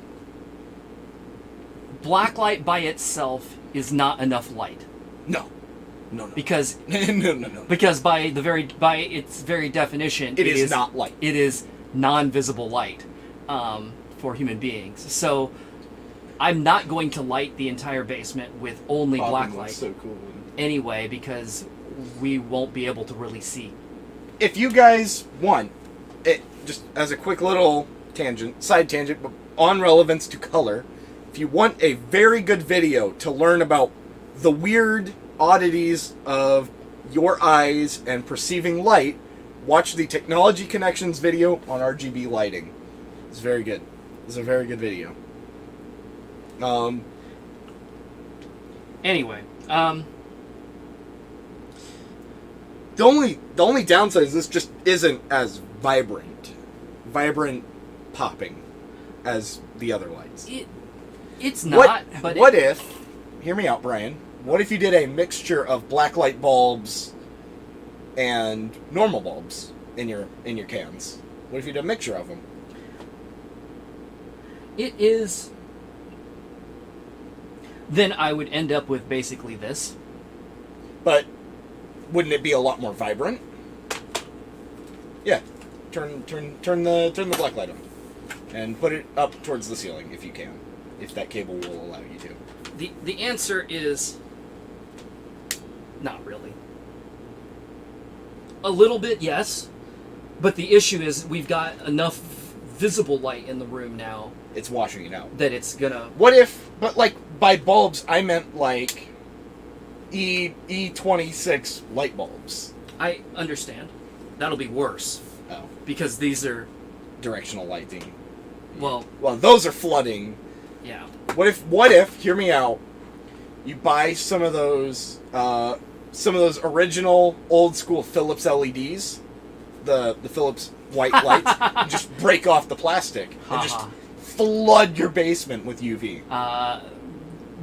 blacklight by itself is not enough light No. because no. because by its very definition, It is not light. It is non-visible light for human beings. So I'm not going to light the entire basement with only blacklight So cool. anyway, because we won't be able to really see. If you guys want it, just as a quick little side tangent, but on relevance to color, if you want a very good video to learn about the weird oddities of your eyes and perceiving light, watch the Technology Connections video on RGB lighting. It's very good. It's a very good video. Anyway, the only downside is this just isn't as vibrant popping as the other lights. It's not. What if? Hear me out, Brian. What if you did a mixture of blacklight bulbs and normal bulbs in your cans? What if you did a mixture of them? It is. Then I would end up with basically this. But wouldn't it be a lot more vibrant? Yeah. Turn the black light on. And put it up towards the ceiling if you can. If that cable will allow you to. The answer is not really. A little bit, yes. But the issue is we've got enough visible light in the room now It's washing it out. that it's gonna. What if, but like by bulbs, I meant like E26 light bulbs. I understand. That'll be worse Oh, because these are. directional lighting. Well, Well, those are flooding. yeah. What if? Hear me out. You buy some of those original old school Philips LEDs, the Philips white lights. And just break off the plastic and just flood your basement with UV.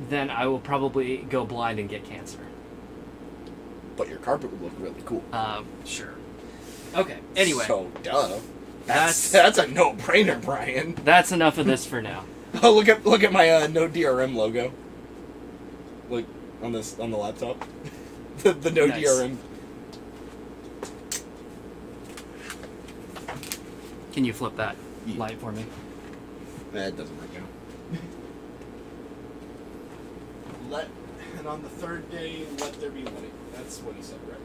Then I will probably go blind and get cancer. But your carpet would look really cool. Sure. Okay. Anyway, So duh. That's a no-brainer, Brian. that's enough of this for now. Oh, look at my no DRM logo. Look on the laptop. the no Nice. DRM. Can you flip that Yeah. light for me? It doesn't work out. And on the third day, let there be light. That's what he said, right?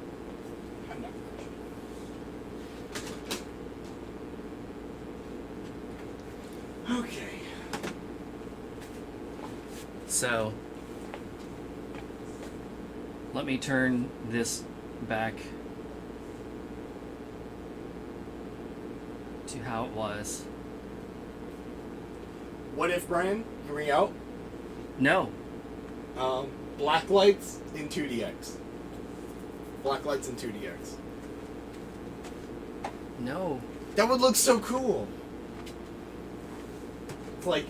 I'm not sure. Okay. So, let me turn this back to how it was. What if, Brian? Hear me out. No. Black lights in 2DX. Black lights in 2DX. No. That would look so cool. It's like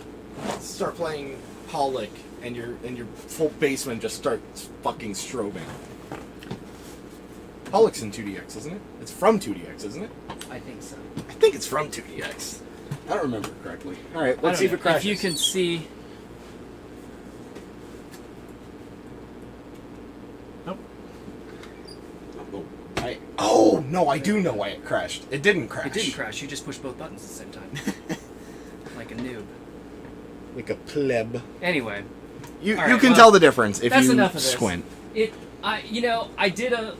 start playing Pollock and your full basement just starts fucking strobing. Pollock's in 2DX, isn't it? It's from 2DX, isn't it? I think so. I think it's from 2DX. I don't remember correctly. All right, I let's see don't if it know. crashes. If you can see. Nope. Oh no, I do know why it crashed. It didn't crash. It didn't crash. You just pushed both buttons at the same time. Like a noob. Like a pleb. Anyway. You All right, can well, tell the difference if that's you enough of this. squint. I did a.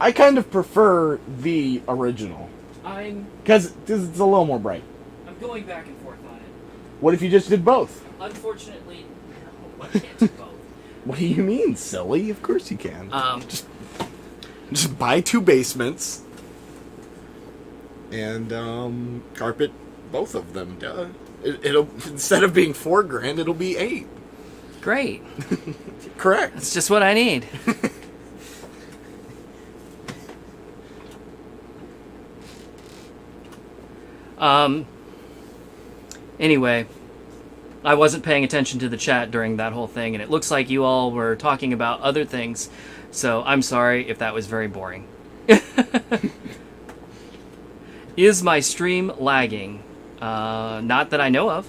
I kind of prefer the original I'm because it's a little more bright. going back and forth on it. What if you just did both? Unfortunately, no, I can't do both. What do you mean, silly? Of course you can. Just Just buy 2 basements and carpet both of them. Duh. It'll instead of being $4,000, it'll be 8. great. Correct. That's just what I need. Anyway, I wasn't paying attention to the chat during that whole thing, and it looks like you all were talking about other things, so I'm sorry if that was very boring. Is my stream lagging? Not that I know of.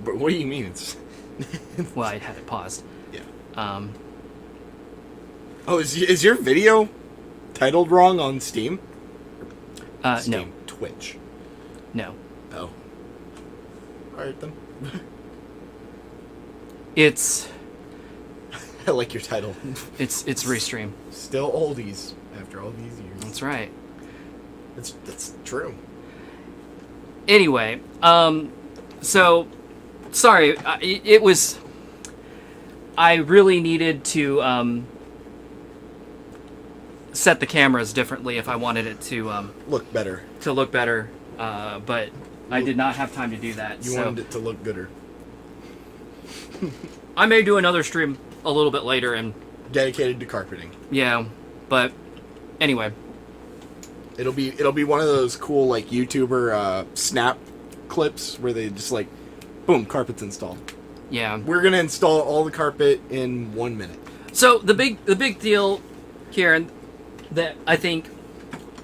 What do you mean? It's Well, I had it paused. yeah. Oh, is your video titled wrong on Steam? No, Steam, Twitch. no. Oh. All right then. It's I like your title. it's restream. Still oldies after all these years. That's right. That's true. Anyway, so sorry. It was. I really needed to set the cameras differently if I wanted it to Look better. look better, but I did not have time to do that. You so wanted it to look gooder. I may do another stream a little bit later, and Dedicated to carpeting. yeah, but anyway, It'll be one of those cool like YouTuber snap clips where they just like, boom, carpet's installed. Yeah. We're gonna install all the carpet in 1 minute. So the big deal, Kieran, that I think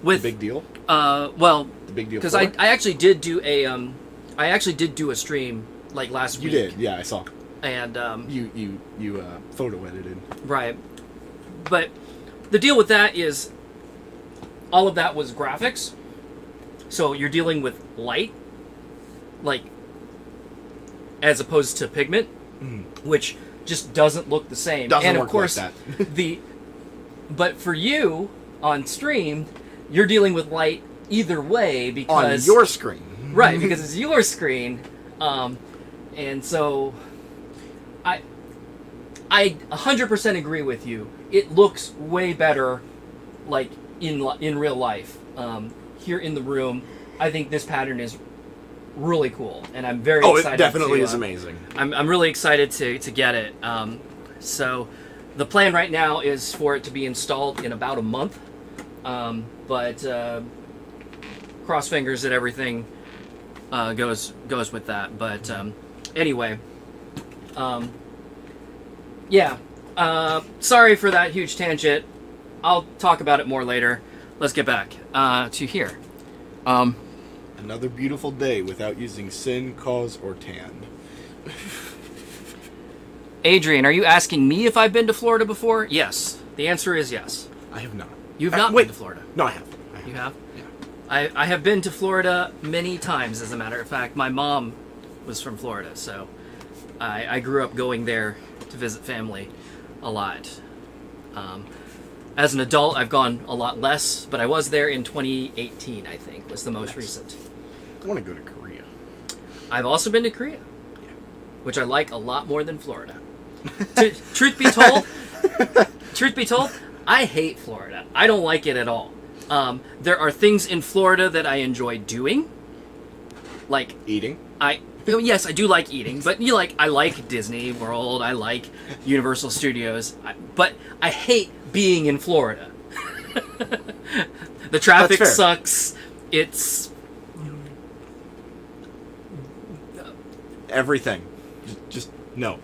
with The big deal. Well, The big deal. because I actually did do a stream like last You week. did, yeah, I saw. And You photo edited. right, but the deal with that is all of that was graphics, so you're dealing with light, like as opposed to pigment, which just doesn't look the same. Doesn't and of work course, like that. but for you on stream, you're dealing with light either way On because your screen. right, because it's your screen, and so I 100% agree with you. It looks way better, like in real life. Here in the room, I think this pattern is really cool, and I'm very excited. It definitely to, is amazing. I'm really excited to get it. So the plan right now is for it to be installed in about a month, but cross fingers that everything goes with that. But anyway, yeah. Sorry for that huge tangent. I'll talk about it more later. Let's get back to here. Another beautiful day without using sin, cause, or tan. Adrian, are you asking me if I've been to Florida before? Yes. The answer is yes. I have not. You've not wait. been to Florida. No, I have. You have? Yeah. I have been to Florida many times, as a matter of fact. My mom was from Florida, so I grew up going there to visit family a lot. As an adult, I've gone a lot less, but I was there in 2018, I think, was the most recent. I want to go to Korea. I've also been to Korea, Yeah. which I like a lot more than Florida. Truth be told, I hate Florida. I don't like it at all. There are things in Florida that I enjoy doing, like Eating. yes, I do like eating, but I like Disney World, I like Universal Studios, but I hate being in Florida. The traffic That's fair. sucks. It's Everything. Just no.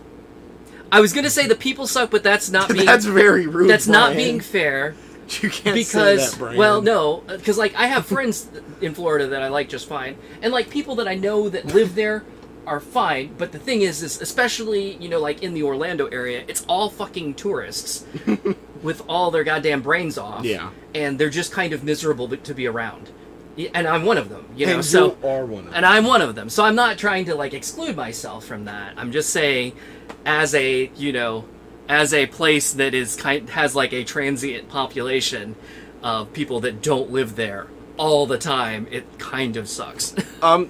I was gonna say the people suck, but that's not being That's very rude. that's not Brian. being fair. You can't Because say that, Brian. well, no, because I have friends in Florida that I like just fine, and people that I know that live there are fine. But the thing is especially in the Orlando area, it's all fucking tourists with all their goddamn brains off. Yeah. And they're just kind of miserable to be around. And I'm one of them, And So you are one of them. and I'm one of them. So I'm not trying to exclude myself from that. I'm just saying, as a place that has a transient population of people that don't live there all the time, it kind of sucks.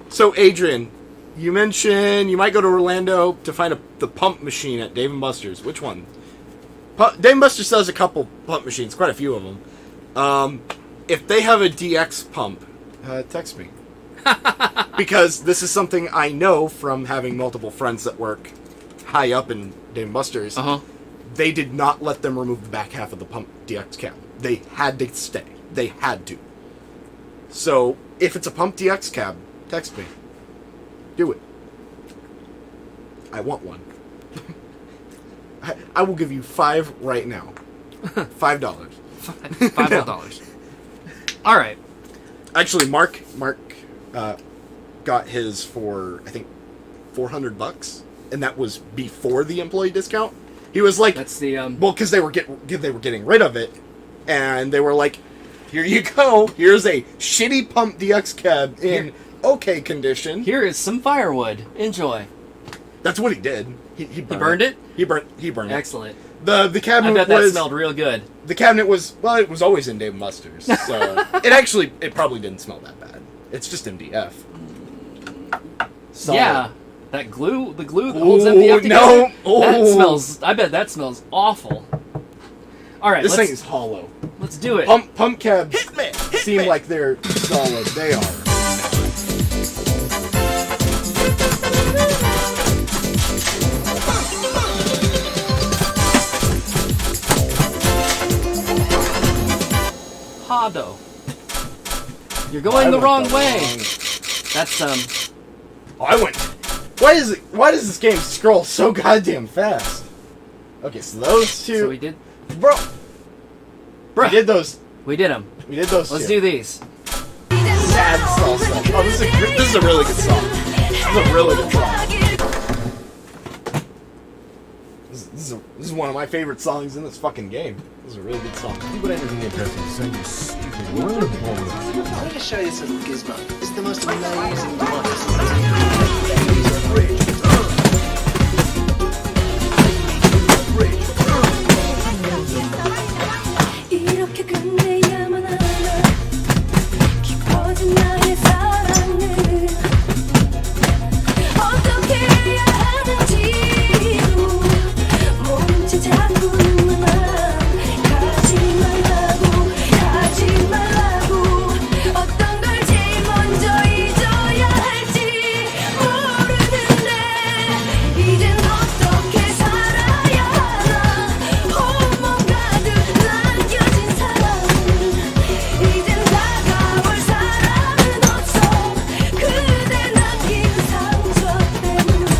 So Adrian, you mentioned you might go to Orlando to find the pump machine at Dave & Buster's. Which one? Dave & Buster's sells a couple pump machines, quite a few of them. If they have a DX pump, text me. Because this is something I know from having multiple friends that work high up in Dave & Buster's. They did not let them remove the back half of the pump DX cab. They had to stay. They had to. So, if it's a pump DX cab, text me. Do it. I want one. I will give you 5 right now. $5. $5. All right. Actually, Mark got his for, I think, $400, and that was before the employee discount. He was like, That's the well, because they were getting rid of it, and they were like, here you go. Here's a shitty pump DX cab in okay condition. Here is some firewood. Enjoy. That's what he did. He burned it? He burned it. Excellent. The cabinet I bet that was smelled real good. the cabinet was it was always in Dave & Buster's, so it probably didn't smell that bad. It's just MDF. Solid. Yeah. The glue that holds MDF together. No. That Ooh. smells. I bet that smells awful. All right, This thing is hollow. let's do it. Pump cabs seem like they're solid. They are. Hado. You're going the went wrong the way. wrong- That's I went. Why does this game scroll so goddamn fast? Okay, so those two. So we did. Bro. Bruh. We did those. We did them. We did those. Let's two. do these. Sad song. Oh, this is a really good song. This is a really good song. This is one of my favorite songs in this fucking game. This is a really good song. I'm going to show you this little gizmo. It's the most amazing device. 이렇게 끝내야만 하나 깊어진 나의 사랑을 어떻게 해야 하는지도 모른 채 자꾸만 가지 말라고 어떤 걸 제일 먼저 잊어야 할지 모르는데 이젠 어떻게 살아야 하나 온몸 가득 남겨진 사랑은 이젠 다가올 사람은 없어 그대 남긴 상처 때문에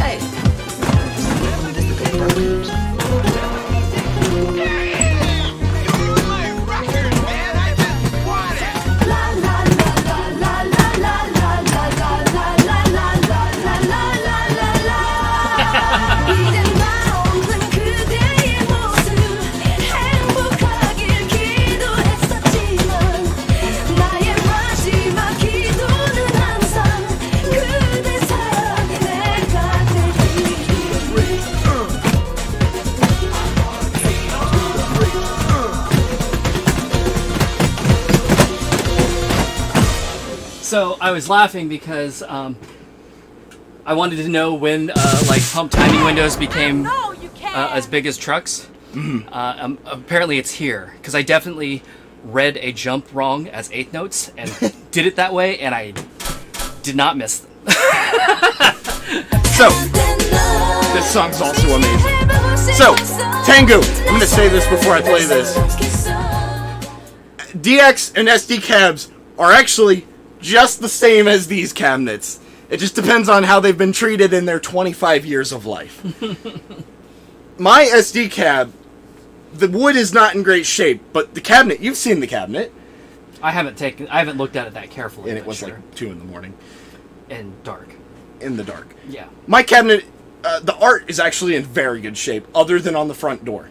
Hey. 이젠 나 없는 그대의 모습 행복하길 기도했었지만 나의 마지막 기도는 항상 그대 사랑 내가 되길 So I was laughing because I wanted to know when like pump timing windows became No, you can't. as big as trucks. Apparently it's here because I definitely read a jump wrong as eighth notes and did it that way, and I did not miss them. So, this song's also amazing. So, Tengu, I'm gonna say this before I play this. DX and SD cabs are actually just the same as these cabinets. It just depends on how they've been treated in their 25 years of life. My SD cab, the wood is not in great shape, but the cabinet, you've seen the cabinet, I haven't looked at it that carefully. and it but was sure. like 2 in the morning, And dark. in the dark. Yeah. My cabinet, the art is actually in very good shape, other than on the front door.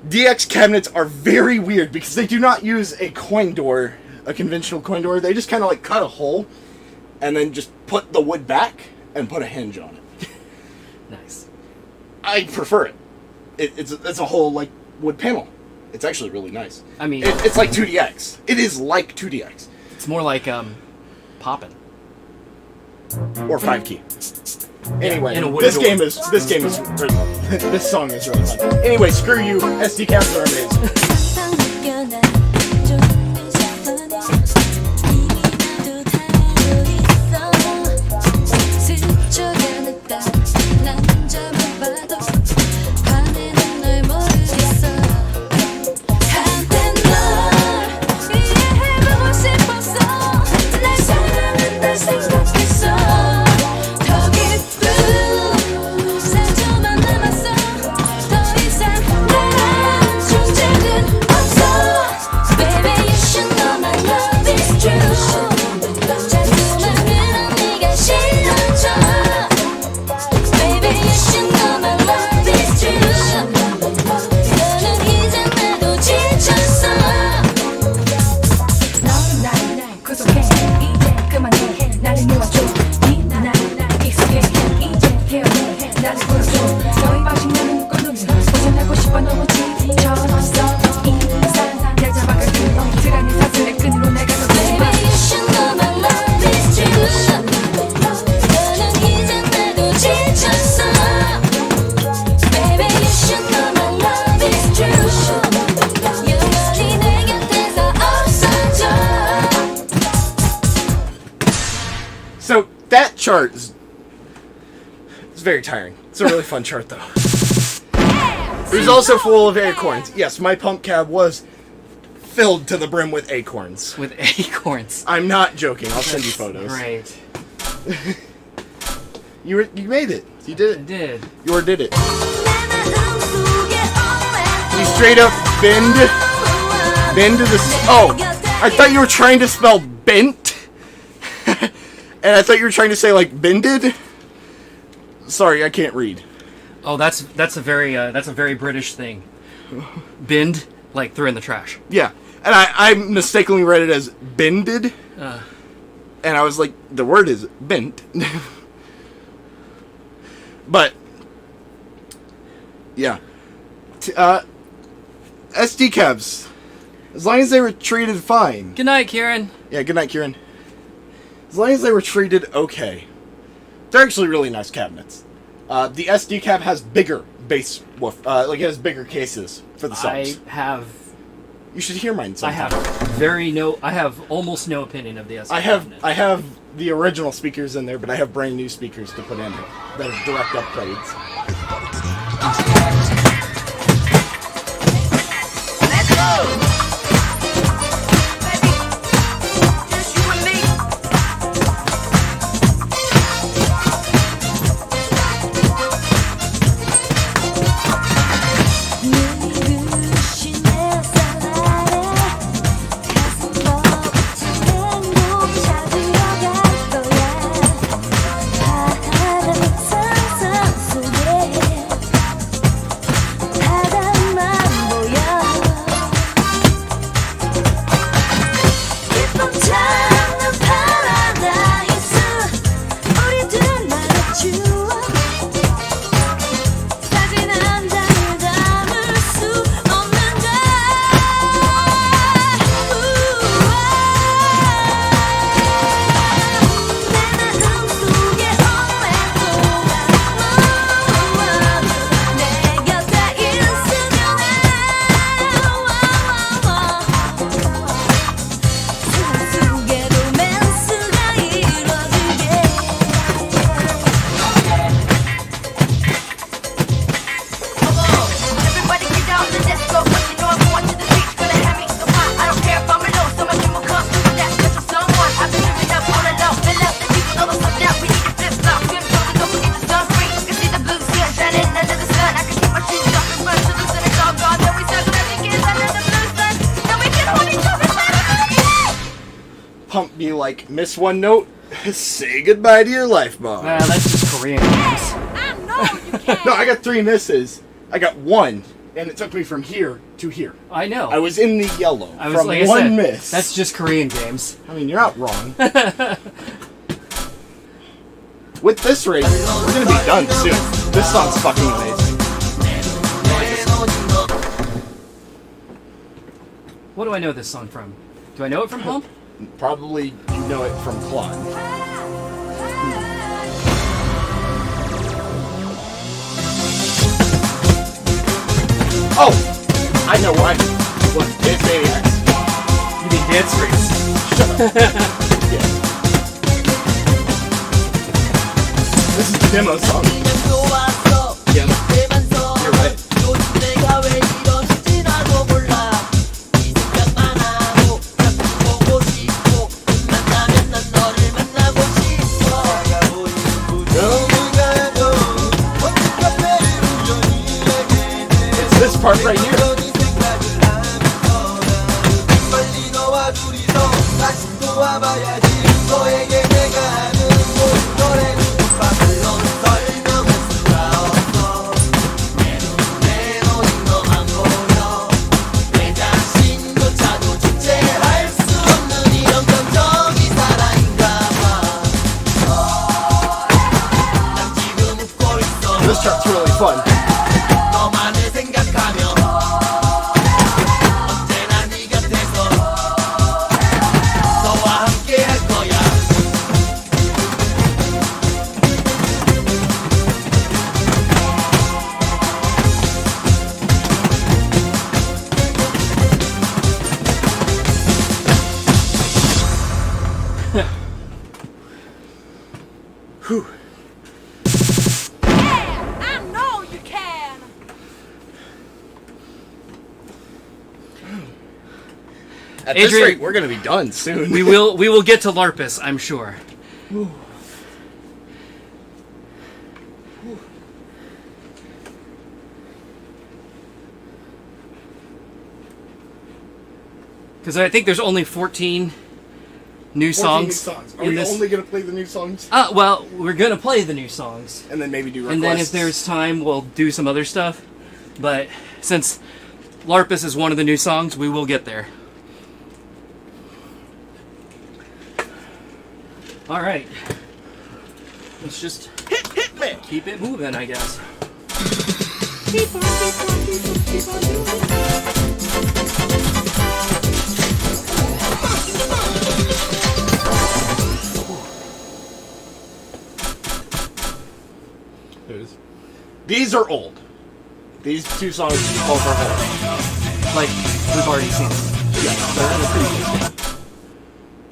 DX cabinets are very weird because they do not use a coin door, a conventional coin door. They just kind of like cut a hole and then just put the wood back and put a hinge on it. Nice. I prefer it. It's a whole like wood panel. It's actually really nice. I mean, It's like 2DX. It is like 2DX it's more like poppin'. or 5 key. Anyway, in a wood this door. game is this song is really fun. Anyway, screw you. SD cabs are amazing. So that chart is it's very tiring. It's a really fun chart though. It was also full of acorns. Yes, my pump cab was filled to the brim with acorns. With acorns. I'm not joking. I'll send you photos. Great. You made it. You did I it. did. You did it. You straight up bend to the. Oh, I thought you were trying to spell bent, and I thought you were trying to say like bended. Sorry, I can't read. Oh, that's a very British thing. Binned, like threw in the trash. Yeah, and I mistakenly read it as bended, and I was like, the word is bent. But yeah, SD cabs, as long as they were treated fine. Good night, Kieran. Yeah, good night, Kieran. As long as they were treated okay. They're actually really nice cabinets. The SD cab has bigger bass woof, like it has bigger cases for the subs. You should hear mine sometime. I have almost no opinion of the SD I cabinet. have the original speakers in there, but I have brand new speakers to put in it that are direct upgrades. Let's go! Just you and me. Pump me like, miss one note, say goodbye to your life bar. Nah, that's just Korean games. No, I got 3 misses. I got 1, and it took me from here to here. I know. I was in the yellow I was from like I 1 said, miss. That's just Korean games. I mean, you're not wrong. With this race, we're gonna be done soon. This song's fucking amazing. What do I know this song from? Do I know it from Pump? Probably you know it from Claude. Oh! I know why. What? It's Maniacs. You mean Dance Streets? Shut up. Yeah. This is the demo song. Yep. You're right. It's this part right here. This track's really fun. Whew. I know you can. At this Adrian, rate, we're gonna be done soon. we will get to Larpus, I'm sure. Because I think there's only 14 new 14 songs. new songs. Are in we this. only gonna play the new songs? Well, we're gonna play the new songs, And then maybe do requests? and then if there's time, we'll do some other stuff. But since Larpus is one of the new songs, we will get there. All right. Let's just hit me! keep it moving, I guess. Keep on doing it. These are old. These two songs both are old. Like we've already seen. Yeah, they're in the previous game.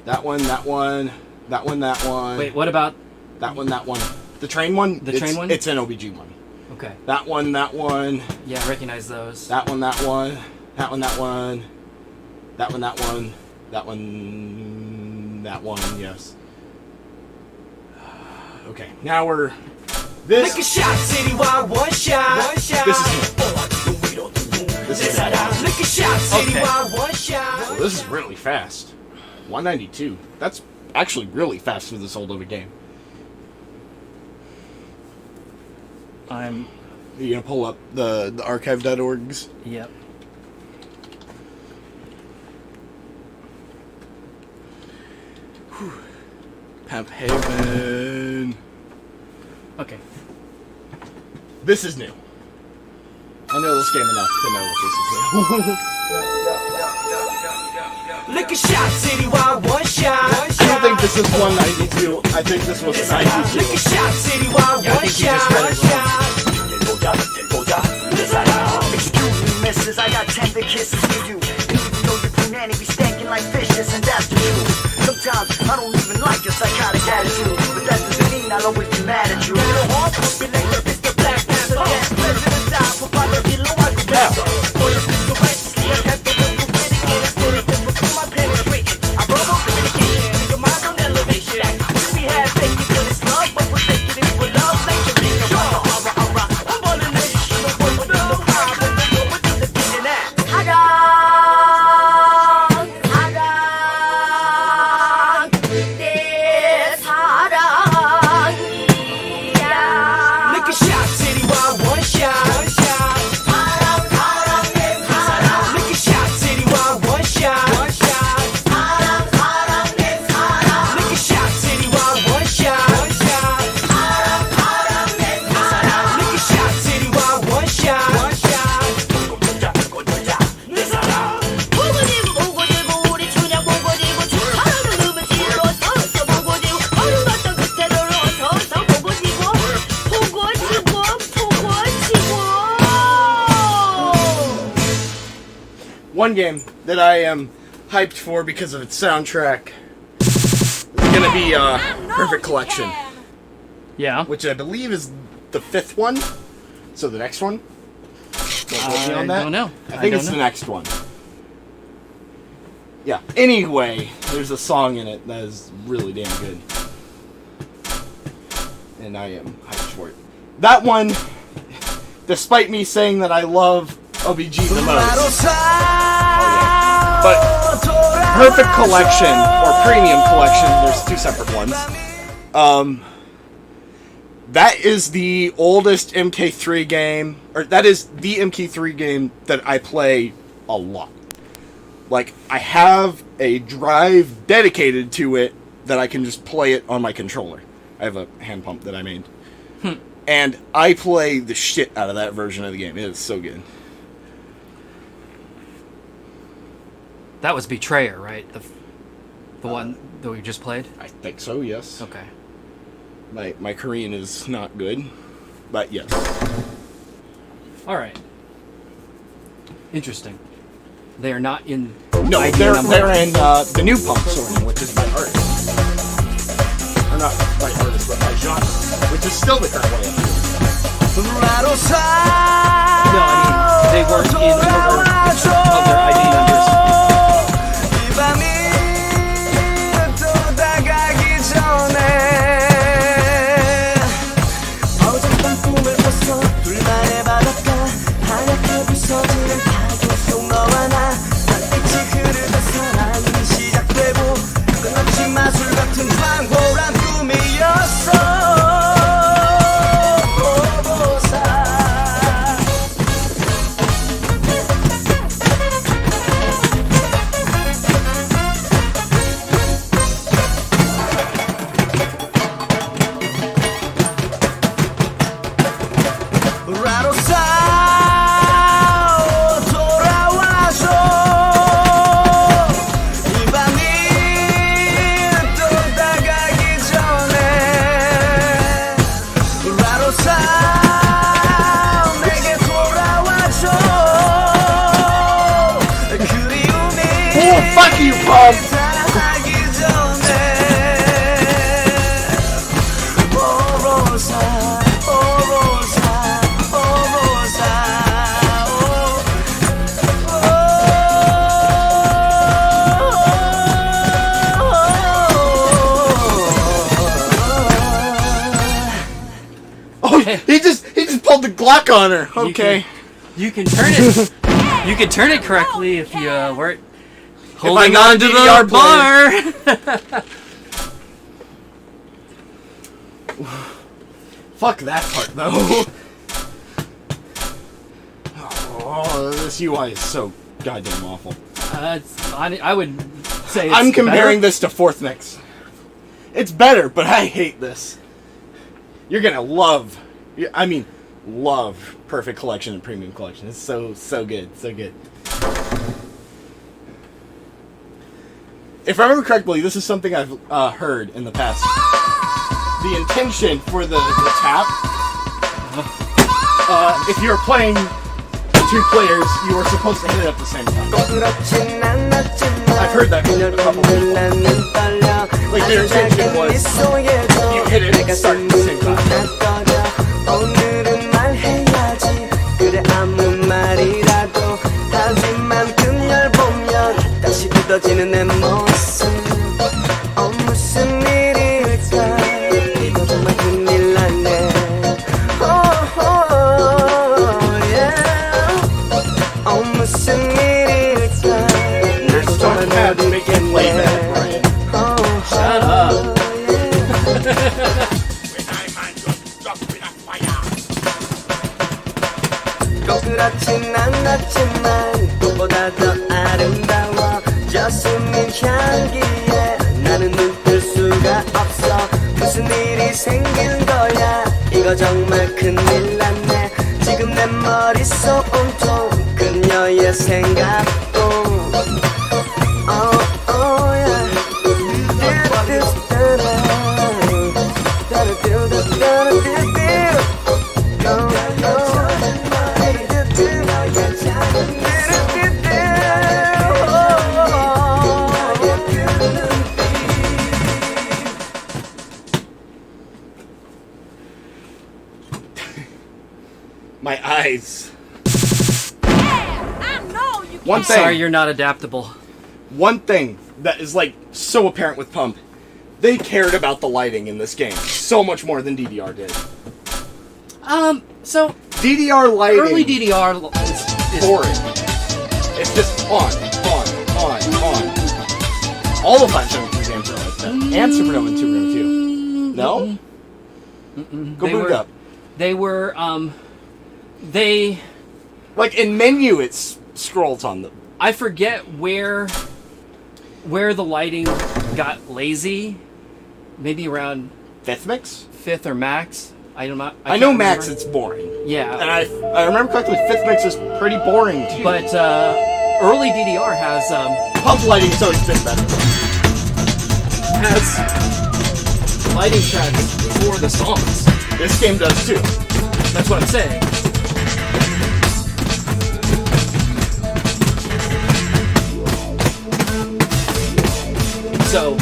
That one, that one, that one, that one. Wait, what about That one, that one. The train one? The train one? It's an OBG one. Okay. That one, that one. Yeah, I recognize those. That one, that one. That one, that one. That one, that one. That one, that one, yes. Okay, now we're... Lick a shot, citywide, one shot. This is... This is... Lick a shot, citywide, one shot. Well, this is really fast. 192. That's actually really fast for this old of a game. I'm... You gonna pull up the archive.orgs? Yep. Pimp Haven. Okay. This is new. I know this game enough to know that this is new. Lick a shot, citywide, one shot. I don't think this is 192. I think this was 92. Lick a shot, citywide, one shot. Excuse me, missus, I got tender kisses for you. Even though your punani be stankin' like fishes, and that's the truth. Sometimes I don't even like your psychotic attitude, but that doesn't mean I'll always be mad at you. One game that I am hyped for because of its soundtrack is gonna be Perfect Collection, Yeah. which I believe is the 5th one. So the next one. Don't quote me on that. I don't know. I think it's the next one. Yeah. Anyway, there's a song in it that is really damn good, and I am hyped for it. That one, despite me saying that I love OBG the most. But Perfect Collection or Premium Collection, there's two separate ones. That is the oldest MK3 game, or that is the MK3 game that I play a lot. Like, I have a drive dedicated to it that I can just play it on my controller. I have a hand pump that I made. And I play the shit out of that version of the game. It is so good. That was Betrayer, right? The one that we just played? I think so, yes. Okay. My Korean is not good, but yes. Alright. Interesting. They are not in... No, ID they're number. in the new pump sorting, which is my artist. Or not my artist, but my genre, which is still the current way. No, I mean, they weren't in order of their ID numbers. Fuck you, Pump! 사랑하기 전에 오로사 오로사 오로사 Oh, he just pulled the Glock on her. Okay. You can turn it. You can turn it correctly if you weren't holding not on to a the DDR bar. Fuck that part, though. Oh, this UI is so goddamn awful. I would say it's I'm comparing better. this to Fourth Mix. It's better, but I hate this. You're gonna love, love Perfect Collection and Premium Collection. It's so good, so good. If I remember correctly, this is something I've heard in the past. The intention for the tap, if you're playing 2 players, you are supposed to hit it at the same time. I've heard that a couple people. Like their intention was, you hit it and start at the same time. 오늘은 말해야지 그래 아무 말이라도 하지만 그녀를 보면 다시 굳어지는 내 모습 무슨 일일까 이거 정말 큰일 났네 무슨 일일까 There's so much bad to make it play bad, Brian. Shut up. 꼭 그렇진 않았지만 꽃보다 더 아름다워 저수민 향기에 나는 눈뜰 수가 없어 무슨 일이 생긴 거야 이거 정말 큰일 났네 지금 내 머릿속 온통 그녀의 생각뿐 My eyes. I'm sorry you're not adaptable. One thing that is like so apparent with Pump, they cared about the lighting in this game so much more than DDR did. So DDR lighting, early DDR is boring. It's just on. All of 573 games are like that, and Supernova and 2 Room 2. No? Go boot it up. They were they. Like in menu, it scrolls on them. I forget where the lighting got lazy. Maybe around 5th Mix? 5th or Max. I don't know. I know Max, it's boring. Yeah. And I remember correctly, 5th Mix is pretty boring too. But early DDR has Pump lighting's always been better. has lighting tracks for the songs. This game does too. That's what I'm saying. So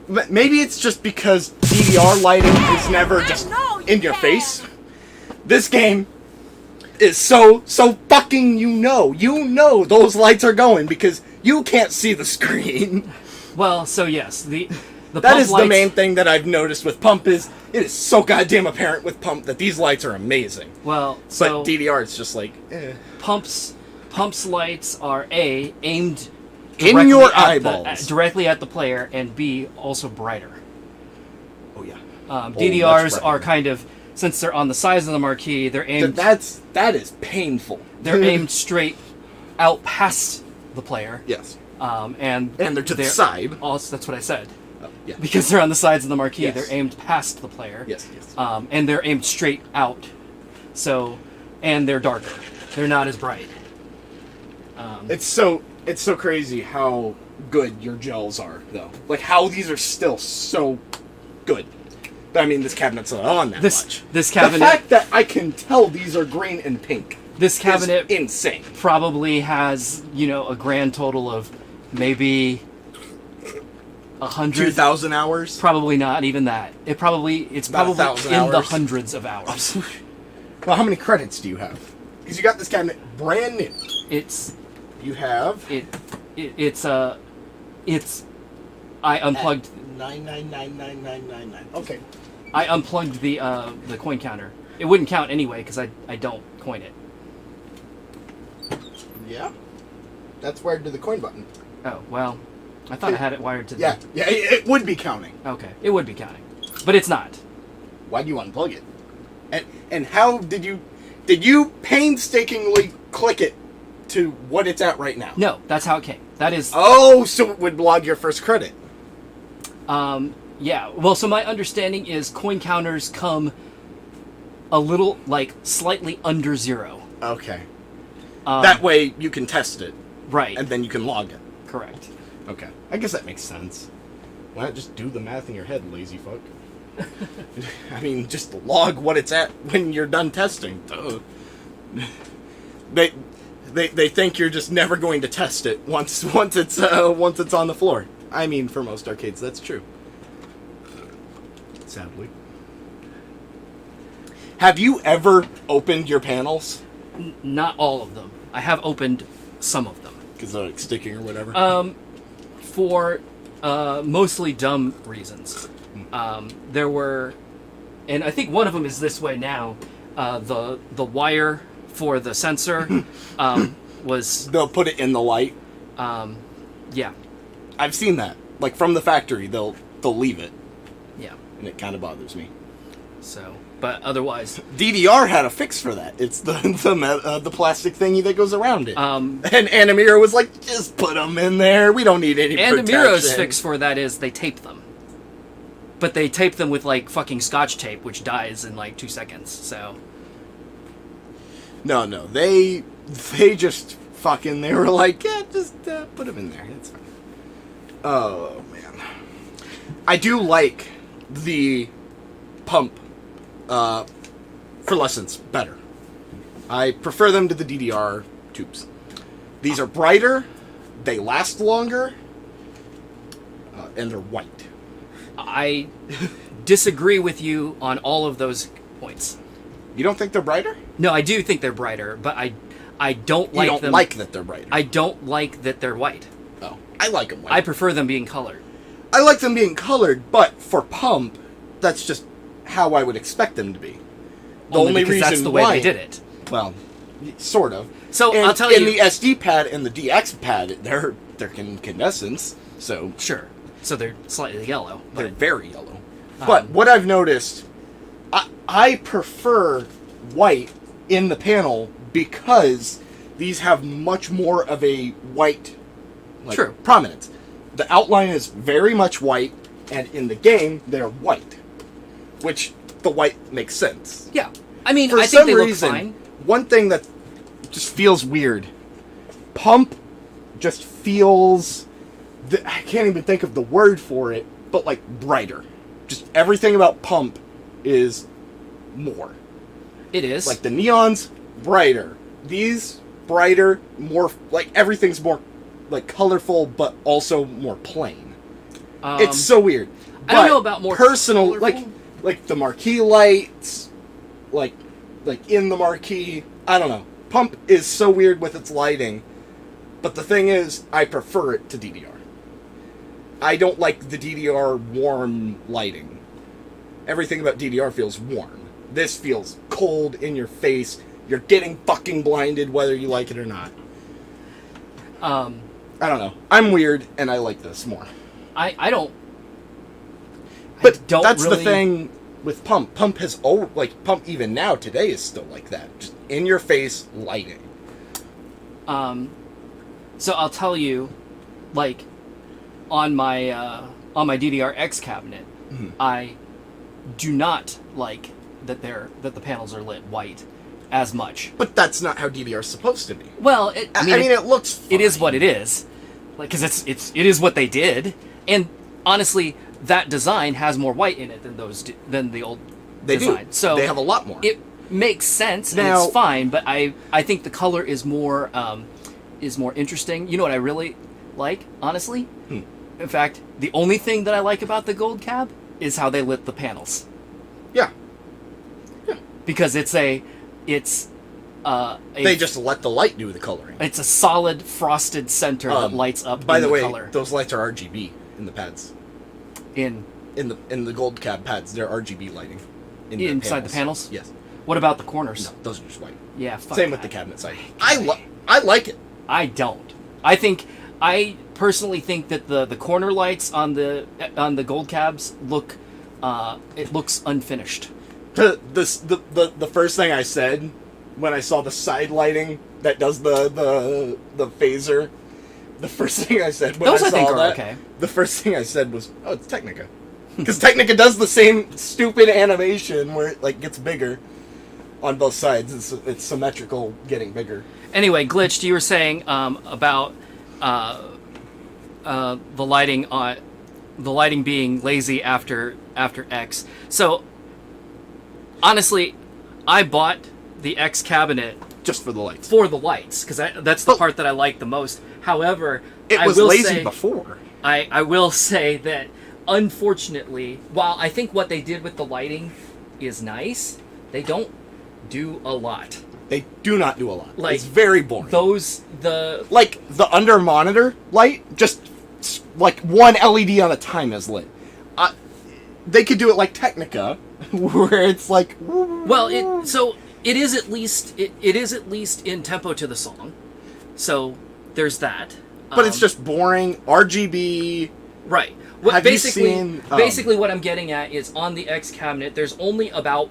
Maybe it's just because DDR lighting is never just in your face. This game is so fucking you know those lights are going because you can't see the screen. Well, so yes, the That pump is the lights, main thing that I've noticed with Pump is it is so goddamn apparent with Pump that these lights are amazing. Well, But so DDR is just like Pump's lights are aimed in directly your at eyeballs. directly at the player, and B, also brighter. Oh yeah. DDRs much are brighter. kind of, since they're on the sides of the marquee, they're aimed That is painful. they're aimed straight out past the player. Yes. And And they're to the side. Also, that's what I said. Oh, yeah. Because they're on the sides of the marquee, Yes. they're aimed past the player. Yes. Yes. And they're aimed straight out. So, and they're darker. They're not as bright. It's so crazy how good your gels are, though. Like how these are still so good. I mean, this cabinet's not on that much. This The cabinet fact that I can tell these are green and pink. This cabinet is insane. probably has, a grand total of maybe 100. 2,000 hours. Probably not even that. It's About probably 1,000 in the hours. hundreds of hours. Well, how many credits do you have? Because you got this cabinet brand new. It's You have I unplugged 9999999. Okay. I unplugged the coin counter. It wouldn't count anyway because I don't coin it. Yeah. That's wired to the coin button. Oh well, I thought I had it wired to the. Yeah. Yeah. It would be counting. Okay, it would be counting, but it's not. Why do you unplug it? And how did you painstakingly click it to what it's at right now? No, that's how it came. That is. Oh, so it would log your first credit. Yeah. Well, so my understanding is coin counters come a little slightly under 0. Okay. That way you can test it, Right. and then you can log it. Correct. Okay. I guess that makes sense. Why not just do the math in your head, lazy fuck? I mean, just log what it's at when you're done testing. Duh. They think you're just never going to test it once it's on the floor. I mean, for most arcades, that's true. Sadly. Have you ever opened your panels? Not all of them. I have opened some of them. Because they're like sticking or whatever? For mostly dumb reasons. There were, and I think one of them is this way now. The wire for the sensor was They'll put it in the light. yeah. I've seen that. Like from the factory, they'll leave it, Yeah. and it kind of bothers me. So, but otherwise, DDR had a fix for that. It's the plastic thingy that goes around it. and And Animira was like, just put them in there. We don't need any protection. Miro's fix for that is they tape them. But they tape them with fucking scotch tape, which dies in 2 seconds. So No, they just fucking, they were like, yeah, just put them in there. It's fine. Oh, man. I do like the pump fluorescents better. I prefer them to the DDR tubes. These are brighter, they last longer, and they're white. I disagree with you on all of those points. You don't think they're brighter? No, I do think they're brighter, but I don't like You don't them. like that they're brighter. I don't like that they're white. Oh, I like them white. I prefer them being colored. I like them being colored, but for pump, that's just how I would expect them to be. The only because reason that's the way why they did it. Well, sort of. So, And I'll tell in you- the SD pad and the DX pad, they're incandescents, so Sure. So they're slightly yellow. they're But very yellow. But what I've noticed, I prefer white in the panel because these have much more of a white True. prominence. The outline is very much white, and in the game, they're white. Which, the white makes sense. yeah. I mean, For I some think they look reason, fine. one thing that just feels weird, pump just feels, I can't even think of the word for it, but brighter. Just everything about pump is more. It is. Like the neon's brighter. These brighter, more everything's more colorful, but also more plain. It's so weird. I don't But know about more personal, colorful. like the marquee lights, like in the marquee. I don't know. Pump is so weird with its lighting, but the thing is, I prefer it to DDR. I don't like the DDR warm lighting. Everything about DDR feels warm. This feels cold in your face. You're getting fucking blinded whether you like it or not. I don't know. I'm weird, and I like this more. I don't. But I don't that's really... the thing with Pump. Pump has Pump even now today is still like that, just in your face lighting. So I'll tell you, like, on my DDR-X cabinet, I do not like that the panels are lit white as much. But that's not how DDR is supposed to be. Well, I mean, it looks fine. It is what it is, like, because it is what they did, and honestly, that design has more white in it than the old design. Do. So they have a lot more. It makes sense and Now- it's fine, but I think the color is more interesting. You know what I really like, honestly? In fact, the only thing that I like about the gold cab is how they lit the panels, Yeah. because they just let the light do the coloring. it's a solid frosted center that lights up. By in the way, color. those lights are RGB in the pads. in In the gold cab pads, they're RGB lighting. inside the panels. Yes. What about the corners? No, those are just white. Yeah, fuck Same with that. the cabinet side. I like it. I don't. I personally think that the corner lights on the gold cabs looks unfinished. The first thing I said when I saw the side lighting that does the phaser, the first thing I said when Those I I saw think are that, okay. the first thing I said was, "Oh, it's Technica," because Technica does the same stupid animation where it like gets bigger on both sides. It's symmetrical, getting bigger. Anyway, Glitched, you were saying about the lighting being lazy after X. So honestly, I bought the X cabinet Just for the lights. for the lights because that's the part that I like the most. However, It I was will lazy say, before. I will say that unfortunately, while I think what they did with the lighting is nice, they don't do a lot. They do not do a lot. Like, it's very boring. Like the under monitor light, just like one LED on a time is lit. They could do it like Technica, where it's like. Well, it is at least in tempo to the song, so there's that. But it's just boring RGB. Right. Have you seen, basically what I'm getting at is on the X cabinet, there's only about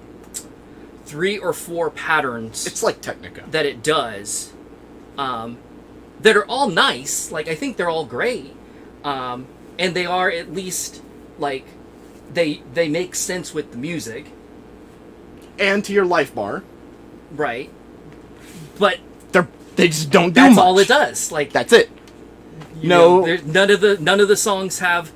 3 or 4 patterns. It's like Technica that it does, that are all nice. Like, I think they're all great, and they are at least like they make sense with the music. And to your life bar, right? But they just don't do that's much. all it does. Like, that's it. No, none of the songs have,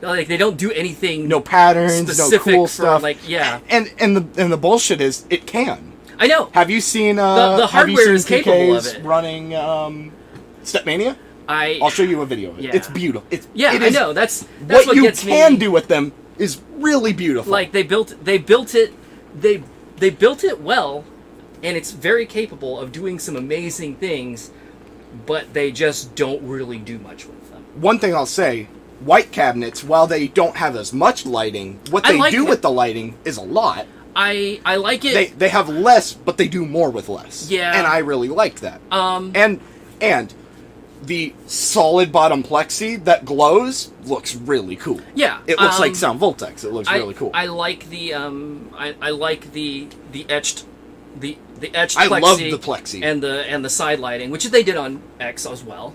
like, they don't do anything. No patterns, specific no cool for, stuff. like, yeah. And the bullshit is it can. I know. Have you seen the hardware is capable of it running Stepmania? I'll show you a video of it. Yeah. It's beautiful. I know. That's what you gets can me. do with them is really beautiful. Like, they built it well, and it's very capable of doing some amazing things, but they just don't really do much with them. One thing I'll say, white cabinets, while they don't have as much lighting, what they do with the lighting is a lot. I like it. They have less, but they do more with less. Yeah. And I really like that. And the solid bottom plexi that glows looks really cool. Yeah. It looks like Sound Voltex. It looks really cool. I like the I like the etched plexi. I love the plexi and the side lighting, which they did on X as well.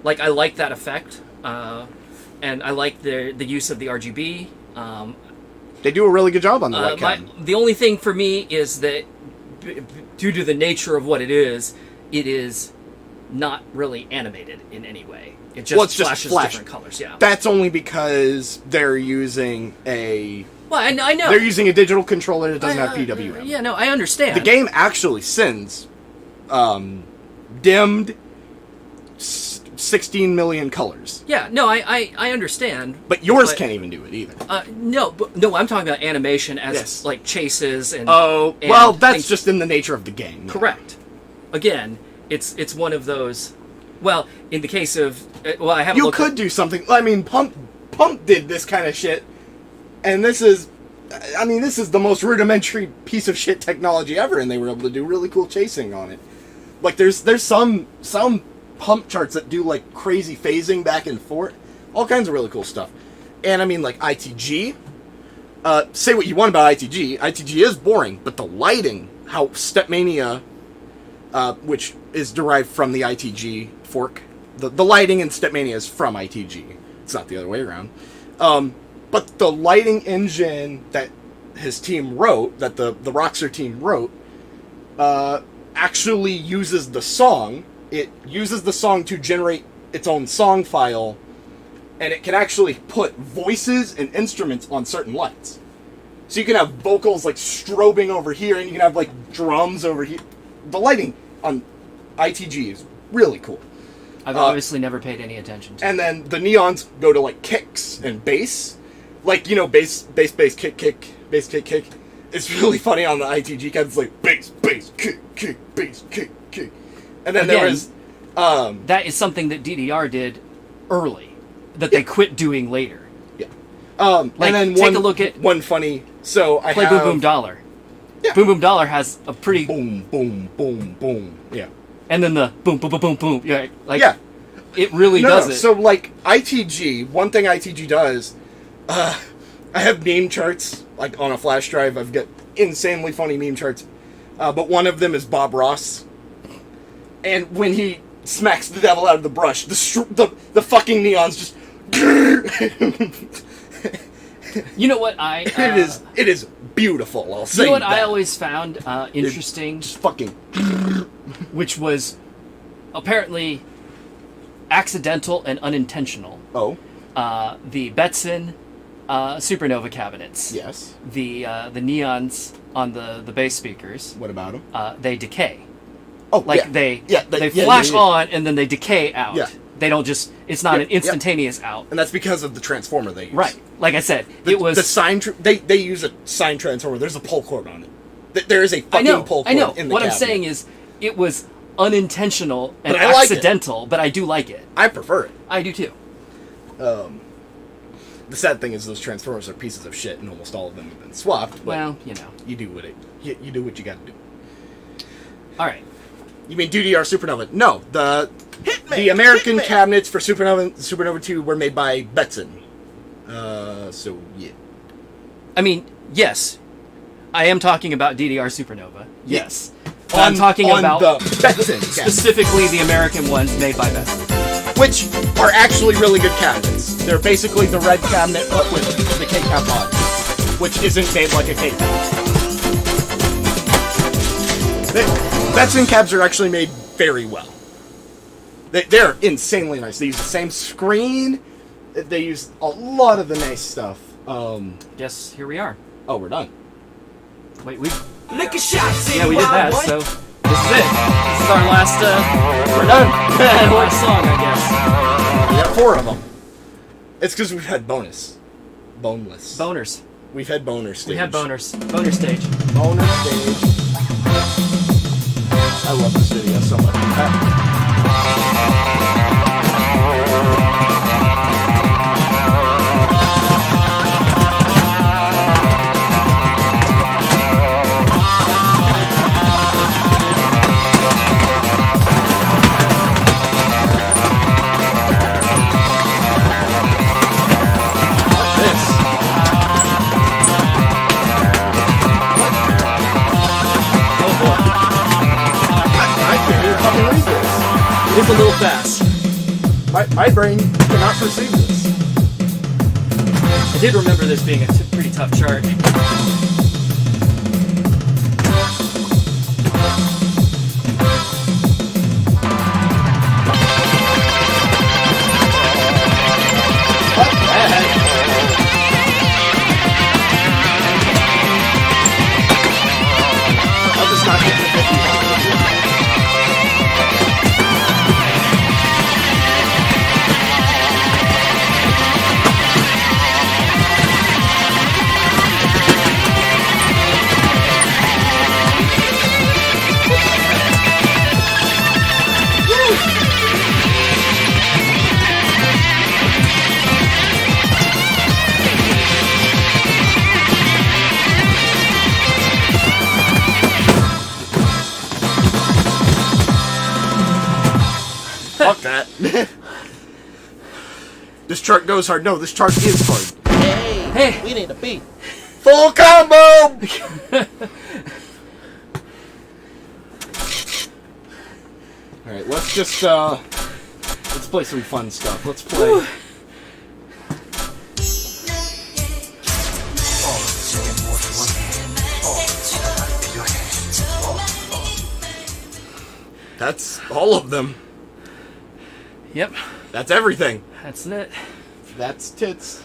Like, I like that effect, and I like the use of the RGB. They do a really good job on the white cabinet. The only thing for me is that due to the nature of what it is not really animated in any way. It just flashes different colors. Yeah, that's only because they're using a. Well, I know they're using a digital controller that doesn't have PWM. Yeah, no, I understand. The game actually sends dimmed, 16 million colors. Yeah, no, I understand. But yours can't even do it either. No, I'm talking about animation as Yes. like chases and. Oh, and well, that's things. just in the nature of the game. Correct. Again, it's one of those. Well, in the case of I haven't. You looked could do something. I mean, Pump did this kind of shit, and this is the most rudimentary piece of shit technology ever, and they were able to do really cool chasing on it. Like there's some Pump charts that do like crazy phasing back and forth, all kinds of really cool stuff. And I mean, like ITG. Say what you want about ITG. ITG is boring, but the lighting, how Stepmania, which is derived from the ITG fork, the lighting in Stepmania is from ITG. It's not the other way around. But the lighting engine that his team wrote, that the Rockstar team wrote, actually uses the song. It uses the song to generate its own song file, and it can actually put voices and instruments on certain lights. So you can have vocals like strobing over here, and you can have like drums over here. The lighting on ITG is really cool. I've obviously never paid any attention to. And then the neons go to like kicks and bass. Like, you know, bass, kick, bass, kick. It's really funny on the ITG card. It's like bass, kick, bass, kick. And then there was... that is something that DDR did early, that they quit doing later. Yeah. And then take a look at... One funny... So I Play have... Boom Boom Dollar. Yeah. Boom Boom Dollar has a pretty... Boom, boom, boom, boom. Yeah. And then the boom, boom, boom, boom, boom. Yeah, like... Yeah. It really does it. So, like, ITG, one thing ITG does... I have meme charts, like, on a flash drive. I've got insanely funny meme charts. But one of them is Bob Ross. And when he smacks the devil out of the brush, the fucking neons just... You know what it is beautiful, I'll say. You know what that. I always found interesting? Just fucking... Which was apparently accidental and unintentional. Oh? The Betson Supernova cabinets. Yes. The neons on the bass speakers. What about them? They decay. Oh, Like yeah. they flash on and then they decay out. Yeah. They don't just. It's not Yeah, an instantaneous out. And that's because of the transformer they use. Right. Like I said, The, it was the sine. They use a sine transformer. There's a pull cord on it. There is a fucking pull cord. I know. In the What I'm cabinet. saying is, it was unintentional and But I like it. accidental, but I do like it. I prefer it. I do too. The sad thing is those transformers are pieces of shit, and almost all of them have been swapped. But Well, you know. you do what you do what you got to do. All right. You mean DDR Supernova? No, the American cabinets for Supernova 2 were made by Betson. So yeah. I mean, yes, I am talking about DDR Supernova. Yes. But I'm On- talking on about the Betson cabinets, specifically the American ones made by Betson. which are actually really good cabinets. They're basically the red cabinet, but with the K-cap on, which isn't made like a K-cap. Betson cabs are actually made very well. They're insanely nice. They use the same screen. They use a lot of the nice stuff. Yes, here we are. Oh, we're done. Wait, we Lick a shot, city yeah we did that. wild So one. this is it. This is our last We're done. last song, I guess. We got 4 of them. It's because we've had boneless. Boners. We've had boner stage. We had boners. Boner stage. Boner stage. I love this video so much. It is a little fast. My brain cannot perceive this. I did remember this being a pretty tough chart. I'll just not get the 50. Fuck that. This chart goes hard. No, this chart is hard. Hey. We need a beat. Full combo! Alright, let's just, let's play some fun stuff. Let's play... That's all of them. Yep. That's everything. That's it. That's tits.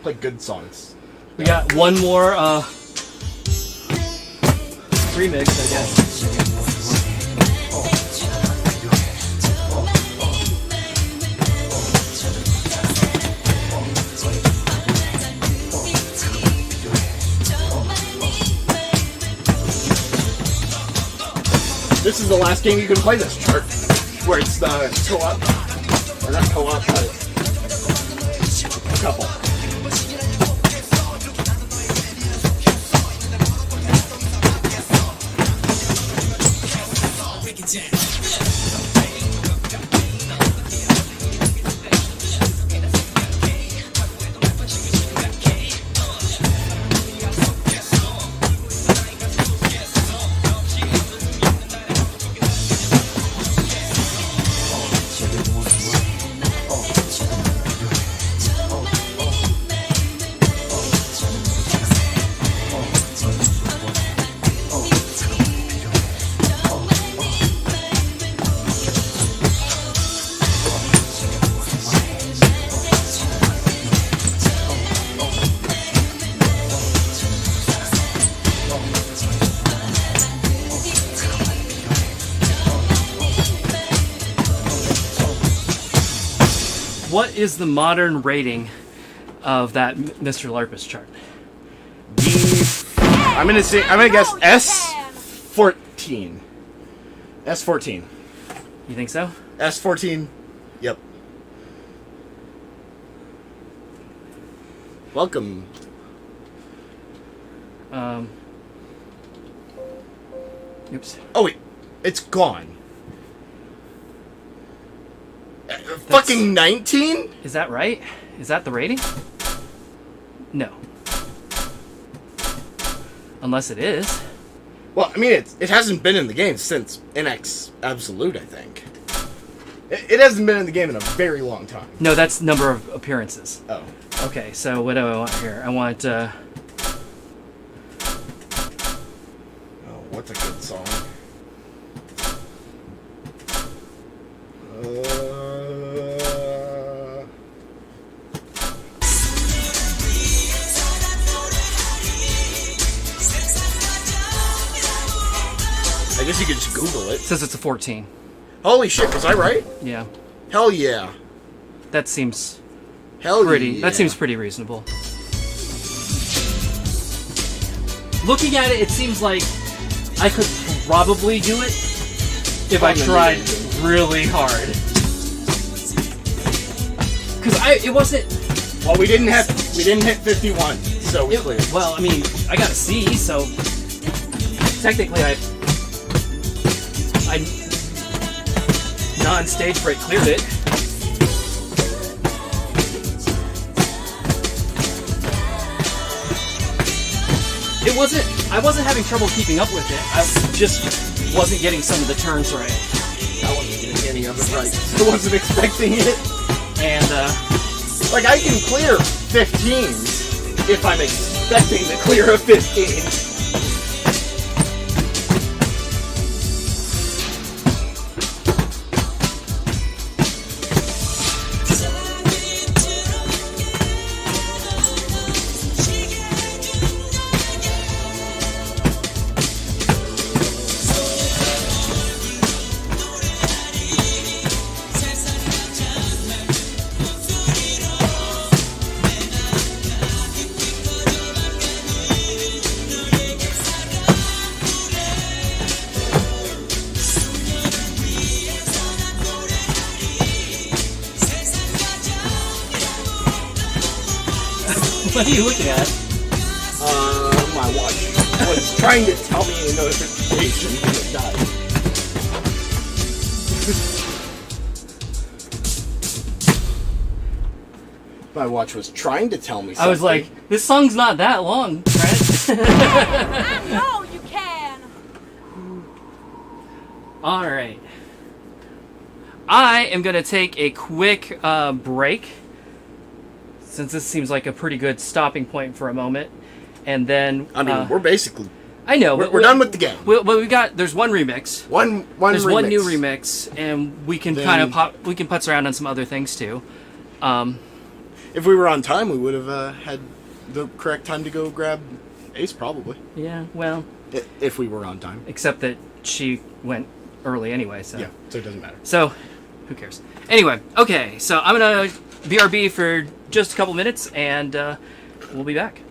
Play good songs. We got one more remix, I guess. This is the last game you can play this chart, where it's the co-op, or not co-op, but couple. What is the modern rating of that Mr. Larpus chart? I'm gonna guess S14. S14. You think so? S14. Yep. Welcome. Oops. Oh wait, it's gone. Fucking 19? Is that right? Is that the rating? No. Unless it is. Well, I mean, it hasn't been in the game since NX Absolute, I think. It hasn't been in the game in a very long time. No, that's number of appearances. Oh. Okay, so what do I want here? I want, Oh, what's a good song? I guess you could just Google it. says it's a 14. Holy shit, was I right? Yeah. Hell yeah. That seems Hell pretty. yeah. That seems pretty reasonable. Looking at it, it seems like I could probably do it if I tried really hard. Because it wasn't. Well, we didn't hit 51, so we cleared. Well, I mean, I got a C, so technically I non-stage break cleared it. I wasn't having trouble keeping up with it. I just wasn't getting some of the turns right. I wasn't getting any of it right. I wasn't expecting it. And like, I can clear 15s if I'm expecting to clear a 15. what are you looking at? My watch. trying to tell me a notification when it died. My watch was trying to tell me something. I was like, this song's not that long, Trent. I know you can. All right. I am going to take a quick break, since this seems like a pretty good stopping point for a moment. And then... I mean, we're basically... I know. We're done with the game. There's one remix. There's remix. one new remix, and we can kind of putz around on some other things too. If we were on time, we would have had the correct time to go grab Ace, probably. Yeah, well... If we were on time. Except that she went early anyway, so... Yeah, so it doesn't matter. So, who cares? Anyway, okay, so I'm going to BRB for just a couple minutes, and we'll be back.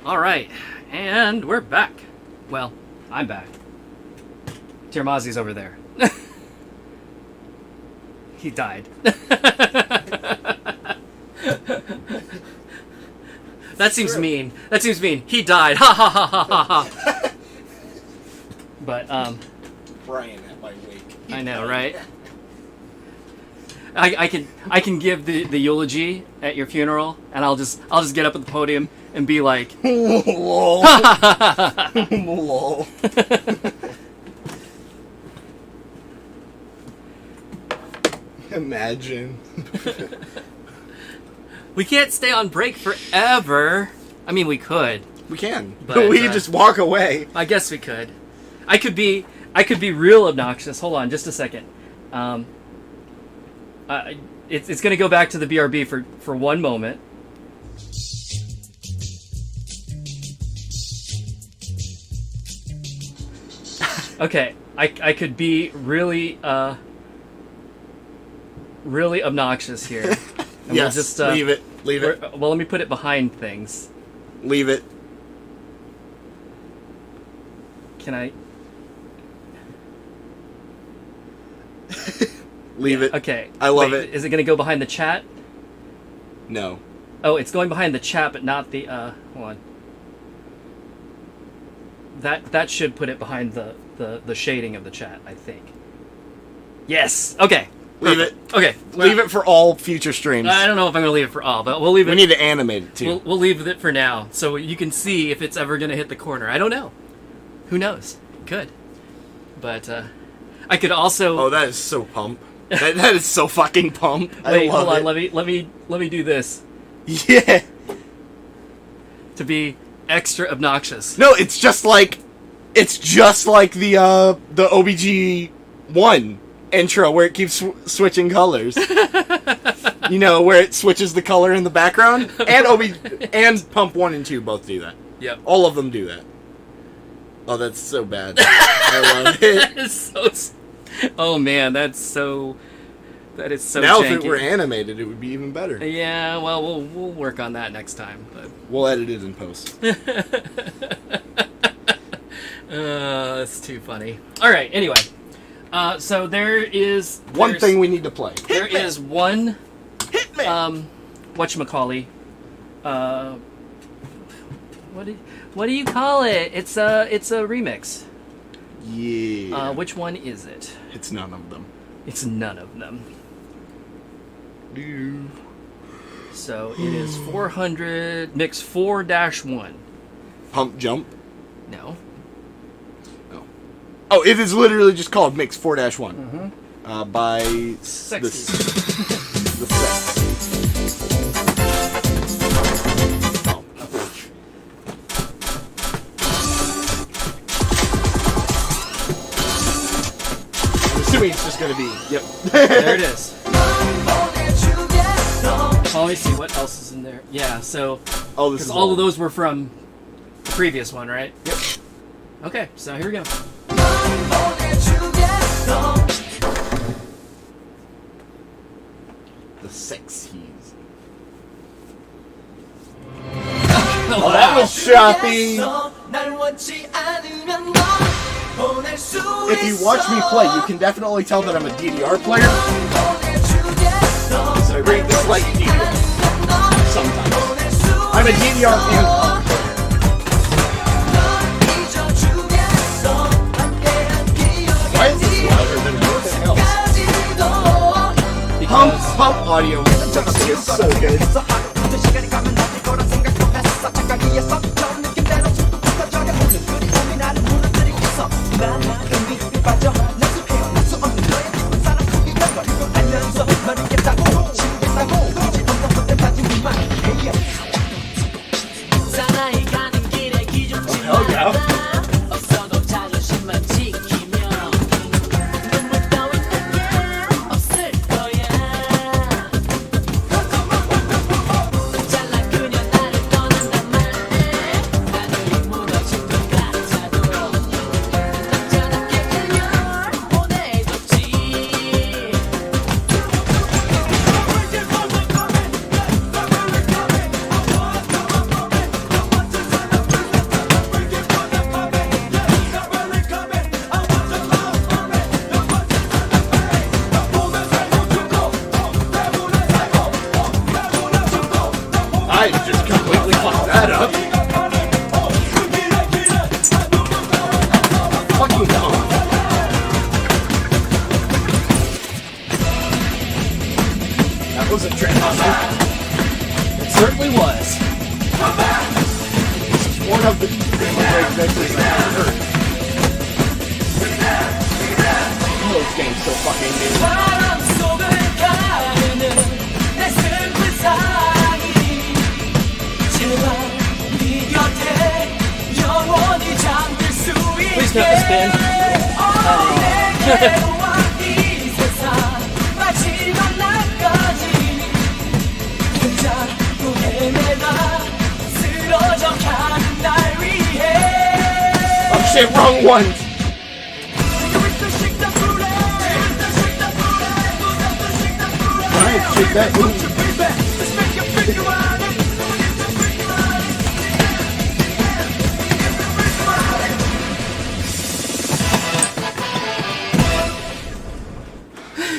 All right, and we're back. Well, I'm back. Trmazi's over there. He died. That seems mean. That seems mean. He died. Ha ha ha ha ha ha. But Brian at my wake. I know, right? I can give the eulogy at your funeral, and I'll just get up at the podium and be like, Lol. Lol. Imagine. we can't stay on break forever. I mean, we could. We can. But, we can just walk away. I guess we could. I could be real obnoxious. Hold on, just a second. It's going to go back to the BRB for one moment. Okay, I could be really really obnoxious here. And Yes, we'll just, leave it. Leave it. Well, let me put it behind things. Leave it. Can I? Leave it. Okay. I love Wait, it. Is it going to go behind the chat? No. Oh, it's going behind the chat, but not the. Hold on. That should put it behind the shading of the chat, I think. Yes. Okay. Leave it. Okay. Leave it for all future streams. I don't know if I'm going to leave it for all, but we'll leave it. We need to animate it too. We'll leave it for now, so you can see if it's ever going to hit the corner. I don't know. Who knows? Could. But I could also. Oh, that is so pump. that is so fucking pump. Wait, I love hold on. it. Let me do this Yeah. to be extra obnoxious. No, it's just like the O.B.G. 1 intro where it keeps switching colors. You know, where it switches the color in the background. And and Pump 1 and 2 both do that. Yep. All of them do that. Oh, that's so bad. I love it. That is so. Oh man, that is so. Now, janky. if it were animated, it would be even better. Yeah, well, we'll work on that next time. But We'll edit it in post. that's too funny. All right. Anyway, so there's One thing we need to play. There is one. Hitman. Whatchamacallit. What do you call it? It's a remix. Yeah. Which one is it? It's none of them. It's none of them. So it is 400 mix 4-1. Pump Jump. No. Oh, it is literally just called Mix 4-1. Mm-hmm. By Sexy. the Sex. Oh, I'm assuming it's just gonna be. Yep. There it is. Oh, let me see what else is in there. Yeah, so Oh, this because is all of those were from the previous one, right? Yep. Okay, so here we go. The Sexies. Oh, That was shoppy. If you watch me play, you can definitely tell that I'm a DDR player. So I rate this like DDR. Sometimes. I'm a DDR fan. Why is this louder than everything else? Pump audio is so good. Oh yeah. I just completely fucked that up. Fucking dumb. That wasn't Trmazi. It certainly was. It's one of the executives I ever heard. Those games so fucking new. Please not this band. Oh shit, wrong one! Alright, shake that move.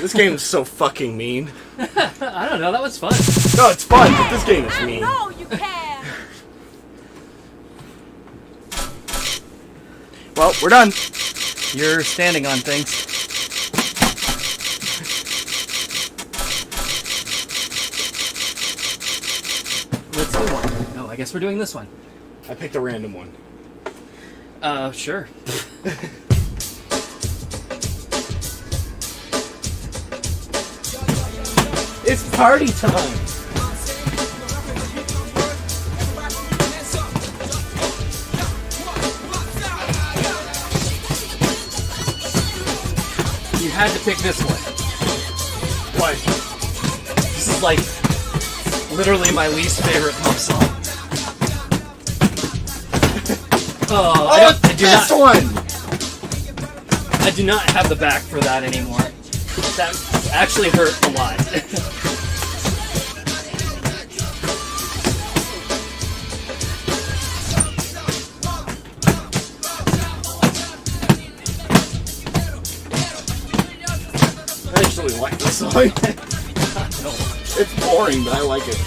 This game is so fucking mean. I don't know, that was fun. No, it's fun, but this game is mean. No, you can. Well, we're done. You're standing on things. Let's do one. No, I guess we're doing this one. I picked a random one. Sure. It's party time! You had to pick this one. What? This is like literally my least favorite pop song. Oh, I do this not. one! I do not have the back for that anymore. That actually hurt a lot. I actually like this song. It's boring, but I like it.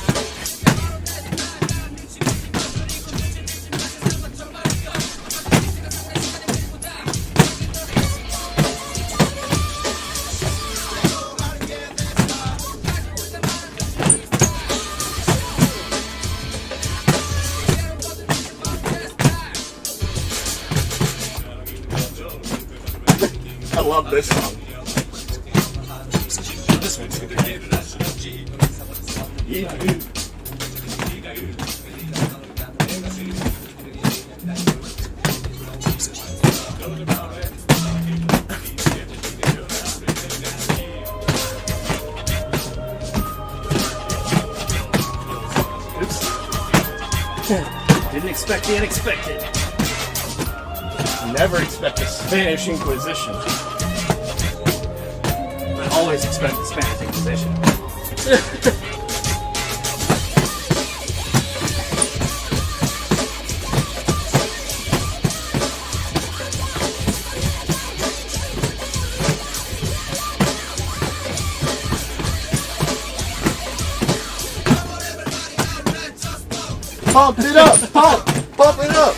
I love this song. This one's good. Didn't expect the unexpected. Never expect a Spanish Inquisition. But always expect the Spanish Inquisition. Pump it up! Pump it up!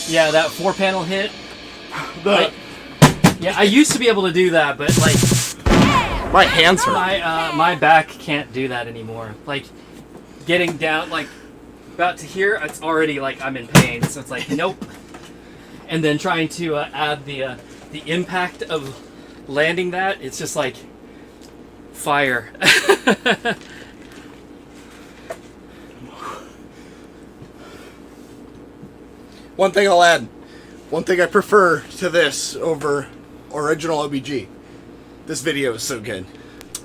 Yeah, that 4-panel hit. The, I used to be able to do that, but like my hands hurt. my back can't do that anymore. Like getting down, like about to here, it's already like I'm in pain. So it's like nope. And then trying to add the impact of landing that, it's just like fire. One thing I'll add. One thing I prefer to this over original OBG. This video is so good.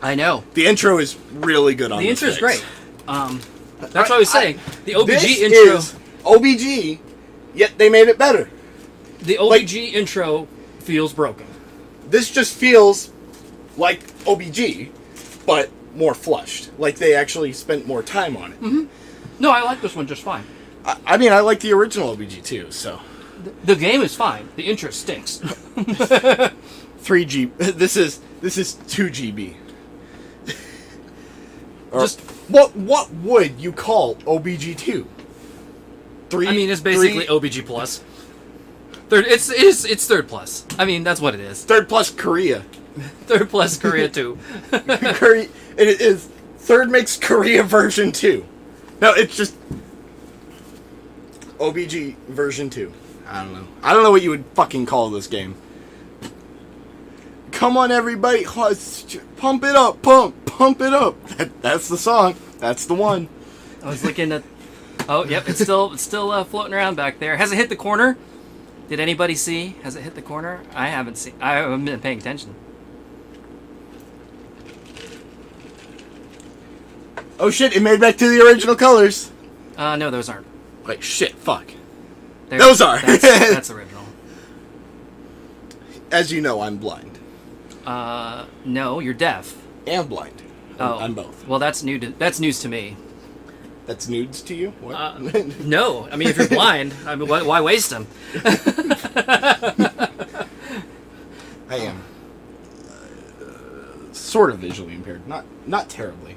I know. The intro is really good on The intro is mix. great. That's what I was saying. The OBG This intro. is OBG, yet they made it better. The OBG intro feels broken. This just feels like OBG, but more flushed. Like they actually spent more time on it. Mm-hmm. No, I like this one just fine. I mean, I like the original OBG too. So The game is fine. The intro stinks. 3G. This is 2 GB. Just what would you call OBG 2? I mean, it's basically OBG plus. Third, it's third plus. I mean, that's what it is. Third plus Korea. Third plus Korea 2. Korea. It is third makes Korea version 2. No, it's just OBG version 2. I don't know. I don't know what you would fucking call this game. Come on, everybody, pump it up, pump it up. That's the song. That's the one. I was looking at. Oh, yep, it's still floating around back there. Has it hit the corner? Did anybody see? Has it hit the corner? I haven't seen. I haven't been paying attention. Oh shit! It made back to the original colors. No, those aren't. Wait, shit, fuck. Those are. That's original. As you know, I'm blind. No, you're deaf. And blind. Oh, I'm both. Well, that's news to me. That's nudes to you? What? No, I mean if you're blind, I mean why waste them? I am sort of visually impaired, not terribly.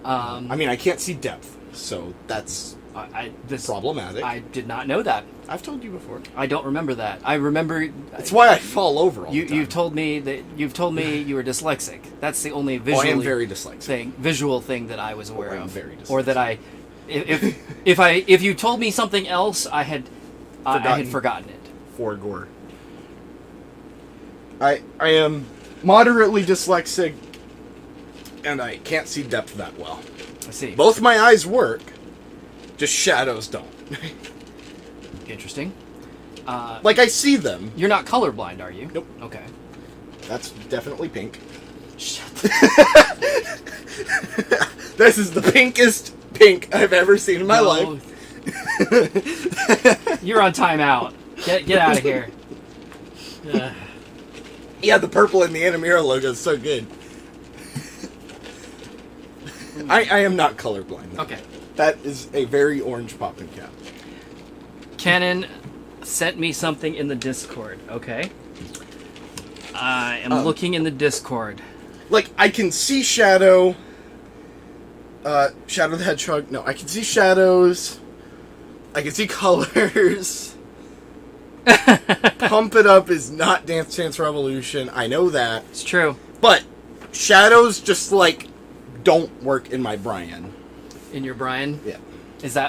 I mean, I can't see depth, so that's problematic. I did not know that. I've told you before. I don't remember that. I remember. That's why I fall over all the time. You've told me you were dyslexic. That's the only I am very dyslexic. visual thing that I was aware I am of. very dyslexic. Or that if you told me something else, I had forgotten it. For gore. I am moderately dyslexic, and I can't see depth that well. I see. Both my eyes work, just shadows don't. Interesting. Like, I see them. You're not colorblind, are you? Nope. Okay. That's definitely pink. Shut This is the pinkest pink I've ever seen in my life. You're on timeout. Get out of here. Yeah, the purple in the Animira logo is so good. I am not colorblind, though. Okay. That is a very orange popping cap. Canon sent me something in the Discord, okay? I am looking in the Discord. Like, I can see Shadow. Shadow the Hedgehog. No, I can see shadows. I can see colors. Pump It Up is not Dance Dance Revolution. I know that. It's true. But shadows just, like, don't work in my Brian. In your Brian? Yeah.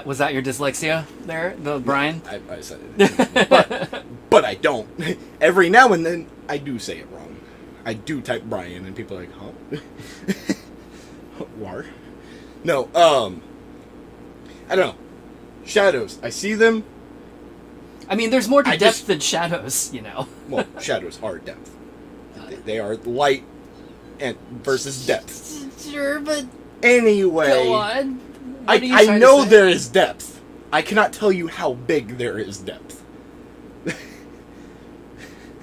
Was that your dyslexia there, the Brian? I said it. but I don't. Every now and then, I do say it wrong. I do type Brian, and people are like, huh? War? No, I don't know. Shadows. I see them. I mean, there's more to depth than shadows, you know. Well, shadows are depth. They are light and versus depth. Sure, but Anyway. go on. I know there is depth. I cannot tell you how big there is depth.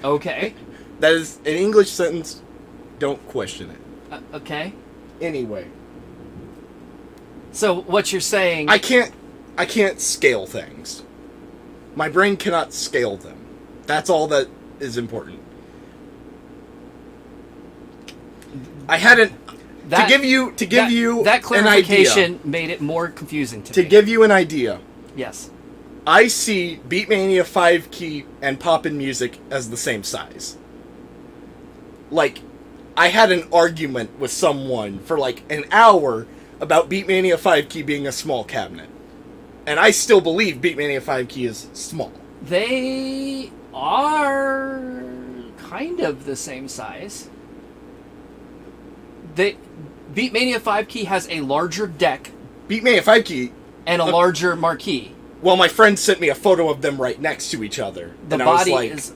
Okay. That is an English sentence. Don't question it. Okay. Anyway. So what you're saying? I can't scale things. My brain cannot scale them. That's all that is important. I hadn't to give you that clarification an idea, made it more confusing to me. to give you an idea. Yes. I see Beatmania 5 key and Poppin' Music as the same size. Like, I had an argument with someone for like an hour about Beatmania 5 key being a small cabinet. And I still believe Beatmania 5 key is small. They are kind of the same size. Beatmania 5 key has a larger deck Beatmania 5 key and a larger marquee. Well, my friend sent me a photo of them right next to each other. The and body I was like, is.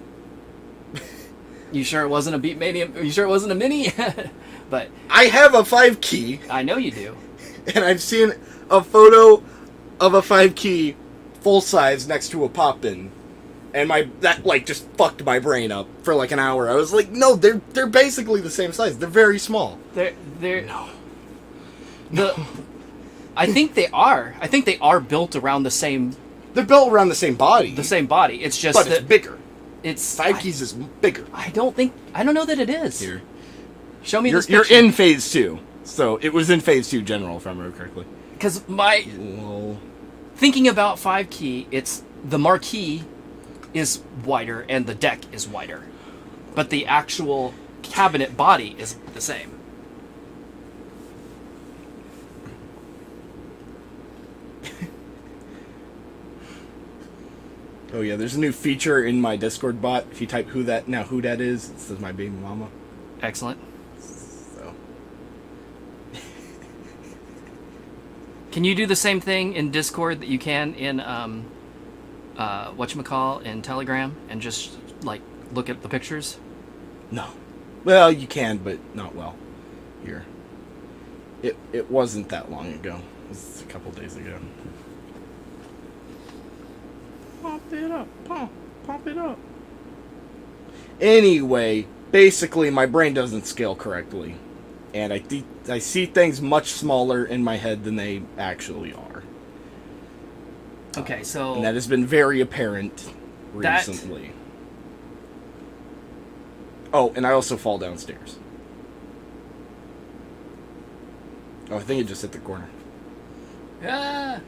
You sure it wasn't a Beatmania? Are you sure it wasn't a mini? But I have a 5 key, I know you do. and I've seen a photo of a 5 key full size next to a Poppin', And that like just fucked my brain up for like an hour. I was like, no, they're basically the same size. They're very small. They're I think they are. I think they are built around the same. They're built around the same body. The same body. It's just but that it's bigger. It's 5Ks is bigger. I don't know that it is. Here. Show me this You're picture. in phase 2. So it was in phase 2 general, if I remember correctly. Because Whoa. thinking about 5-key, it's the marquee is wider and the deck is wider, but the actual cabinet body is the same. Oh yeah, there's a new feature in my Discord bot. If you type who that is, it says my baby mama. Excellent. So Can you do the same thing in Discord that you can in whatchamacall in Telegram and just like look at the pictures? no. Well, you can, but not well. Here. It wasn't that long ago. It was a couple days ago. Pop it up. Pop it up. Anyway, basically my brain doesn't scale correctly. And I see things much smaller in my head than they actually are. Okay, so And that has been very apparent recently. Oh, and I also fall downstairs. Oh, I think it just hit the corner. Ah,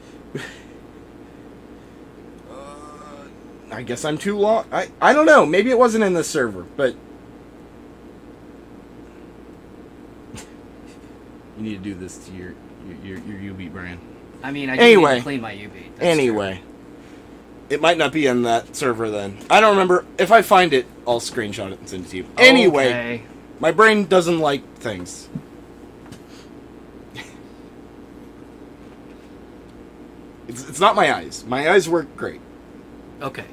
I guess I'm too long. I don't know. Maybe it wasn't in the server, but you need to do this to your U-Beat brand. I mean, I do Anyway. need to clean my U-Beat. That's Anyway, it might not be in that server then. I don't remember. If I find it, I'll screenshot it and send it to you. true. Anyway, Okay. my brain doesn't like things. It's not my eyes. My eyes work great. Okay.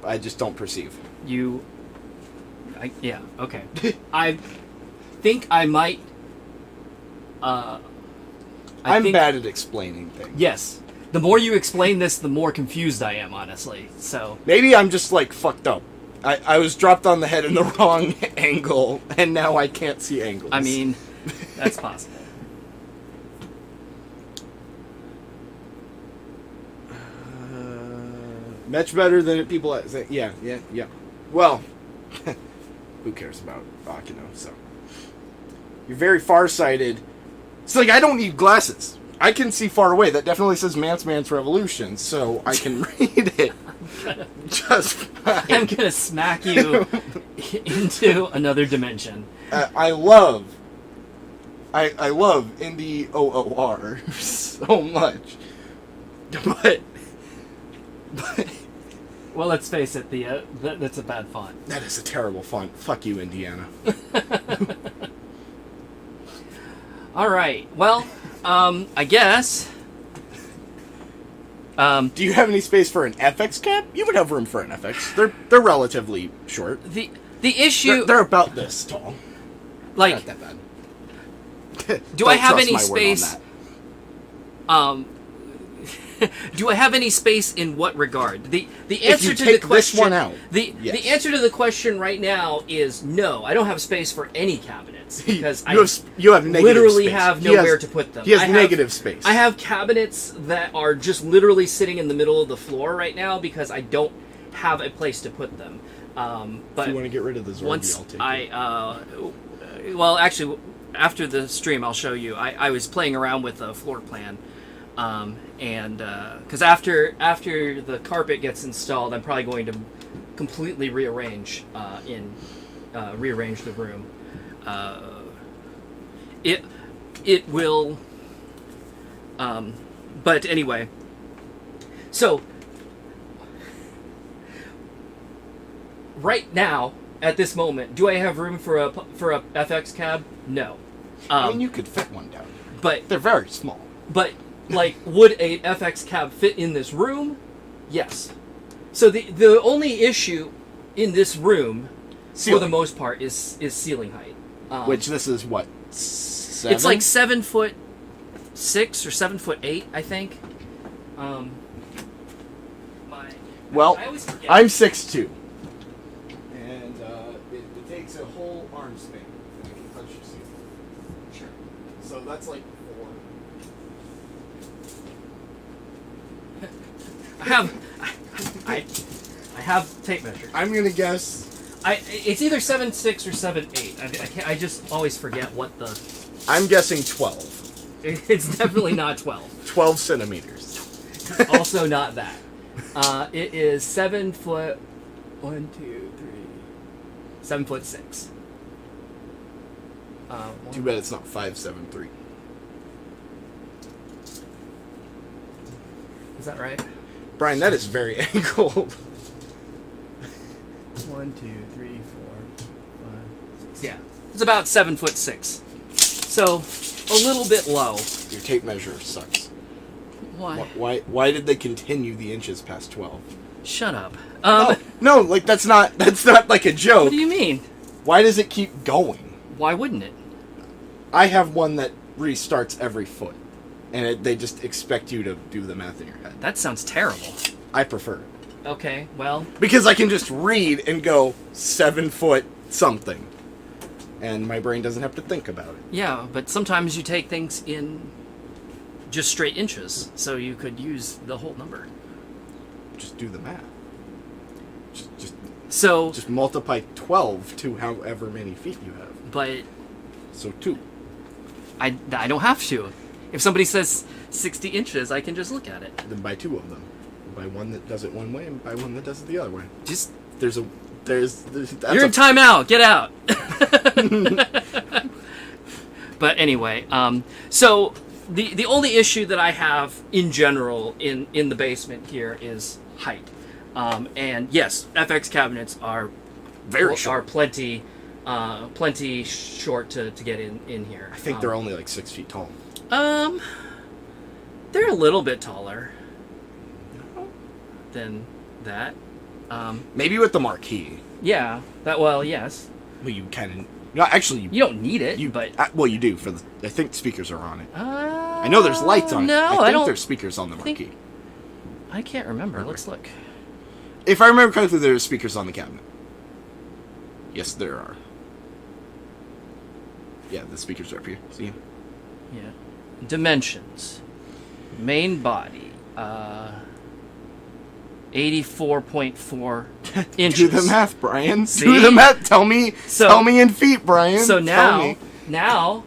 I just don't perceive. Yeah, okay. I think I might. I'm bad at explaining things. Yes. The more you explain this, the more confused I am, honestly. So. Maybe I'm just like fucked up. I was dropped on the head in the wrong angle, and now I can't see angles. I mean, that's possible. Much better than people say. Yeah. Well, who cares about Akino? So you're very farsighted. It's like I don't need glasses. I can see far away. That definitely says Man's Revolution, so I can read it just fine. I'm gonna smack you into another dimension. I love indie OOR so much, but Well, let's face it, that's a bad font. that is a terrible font. Fuck you, Indiana. All right. Well, I guess. Do you have any space for an FX cap? You would have room for an FX. They're relatively short. The issue, They're about this tall. like, Not that bad. do I Don't have trust any my word on space? that. Do I have any space in what regard? The If answer you to take the question. this one out, the yes. answer to the question right now is no. I don't have space for any cabinets because you have negative literally space. have He has- nowhere to put them. He has I have- negative space. I have cabinets that are just literally sitting in the middle of the floor right now because I don't have a place to put them. But if you want to get rid of the Zorby, once I'll take it. well, actually, after the stream, I'll show you. I was playing around with a floor plan, and because after the carpet gets installed, I'm probably going to completely rearrange rearrange the room. It will. But anyway, so right now, at this moment, do I have room for a FX cab? No. I mean, you could fit one down. But They're very small. But, like, would a FX cab fit in this room? Yes. So the only issue in this room, for Ceiling. the most part, is ceiling height. Which this is what? 7? It's like 7'6" or 7'8", I think. Well, I always forget. I'm 6'2". And it takes a whole arm span. And I can touch your ceiling. Sure. So that's like 4. I have tape measure. I'm gonna guess. It's either 7.6 or 7.8. I just always forget what the. I'm guessing 12. It's definitely not 12. 12 centimeters. Also not that. It is 7 foot. 1, 2, 3. 7 foot 6. Too bad it's not 5'7" Is that right? Brian, that is very angled. 1, 2, 3, 4, 5, 6. Yeah, it's about 7 foot 6. So a little bit low. Your tape measure sucks. Why? Why did they continue the inches past 12? Shut up. No, like that's not like a joke. What do you mean? Why does it keep going? Why wouldn't it? I have one that restarts every foot, and they just expect you to do the math in your head. That sounds terrible. I prefer it. Okay, well, Because I can just read and go 7 foot something. And my brain doesn't have to think about it. yeah, but sometimes you take things in just straight inches, so you could use the whole number. Just do the math. So, Just multiply 12 to however many feet you have. but So 2. I don't have to. If somebody says 60 inches, I can just look at it. Then buy 2 of them. Buy one that does it one way and buy one that does it the other way. Just There's that's you're in timeout. Get out. But anyway, so the only issue that I have in general in the basement here is height. And yes, FX cabinets are very are short. plenty short to get in here. I think they're only like 6 feet tall. They're a little bit taller than that. Maybe with the marquee. Yeah. Well, yes. Well, you kind of. No, actually, You don't need it, you but well, you do for the. I think speakers are on it. I know there's lights on it. No, I think I don't. there's speakers on the think- marquee. I can't remember. Let's look. If I remember correctly, there's speakers on the cabinet. Yes, there are. Yeah, the speakers are up here. See? Yeah. Dimensions. Main body. 84.4 inches. Do the math, Brian. See? Do the math. Tell me in feet, Brian. So Tell me. now,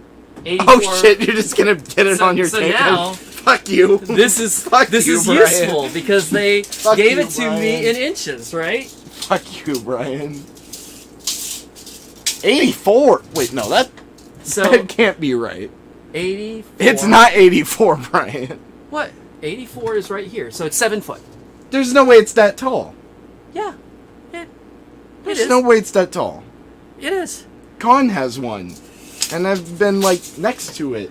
84. Oh shit! You're just gonna get it on your so tape. now- Fuck you. This is Fuck this you, is Brian. useful because they Fuck gave you, it to me Brian. in inches, right? Fuck you, Brian. 84. Wait, no, that So can't be right. 84. It's not 84, Brian. What? 84 is right here, so it's 7 foot. There's no way it's that tall. Yeah. It There's is. no way it's that tall. It is. Con has one, and I've been like next to it.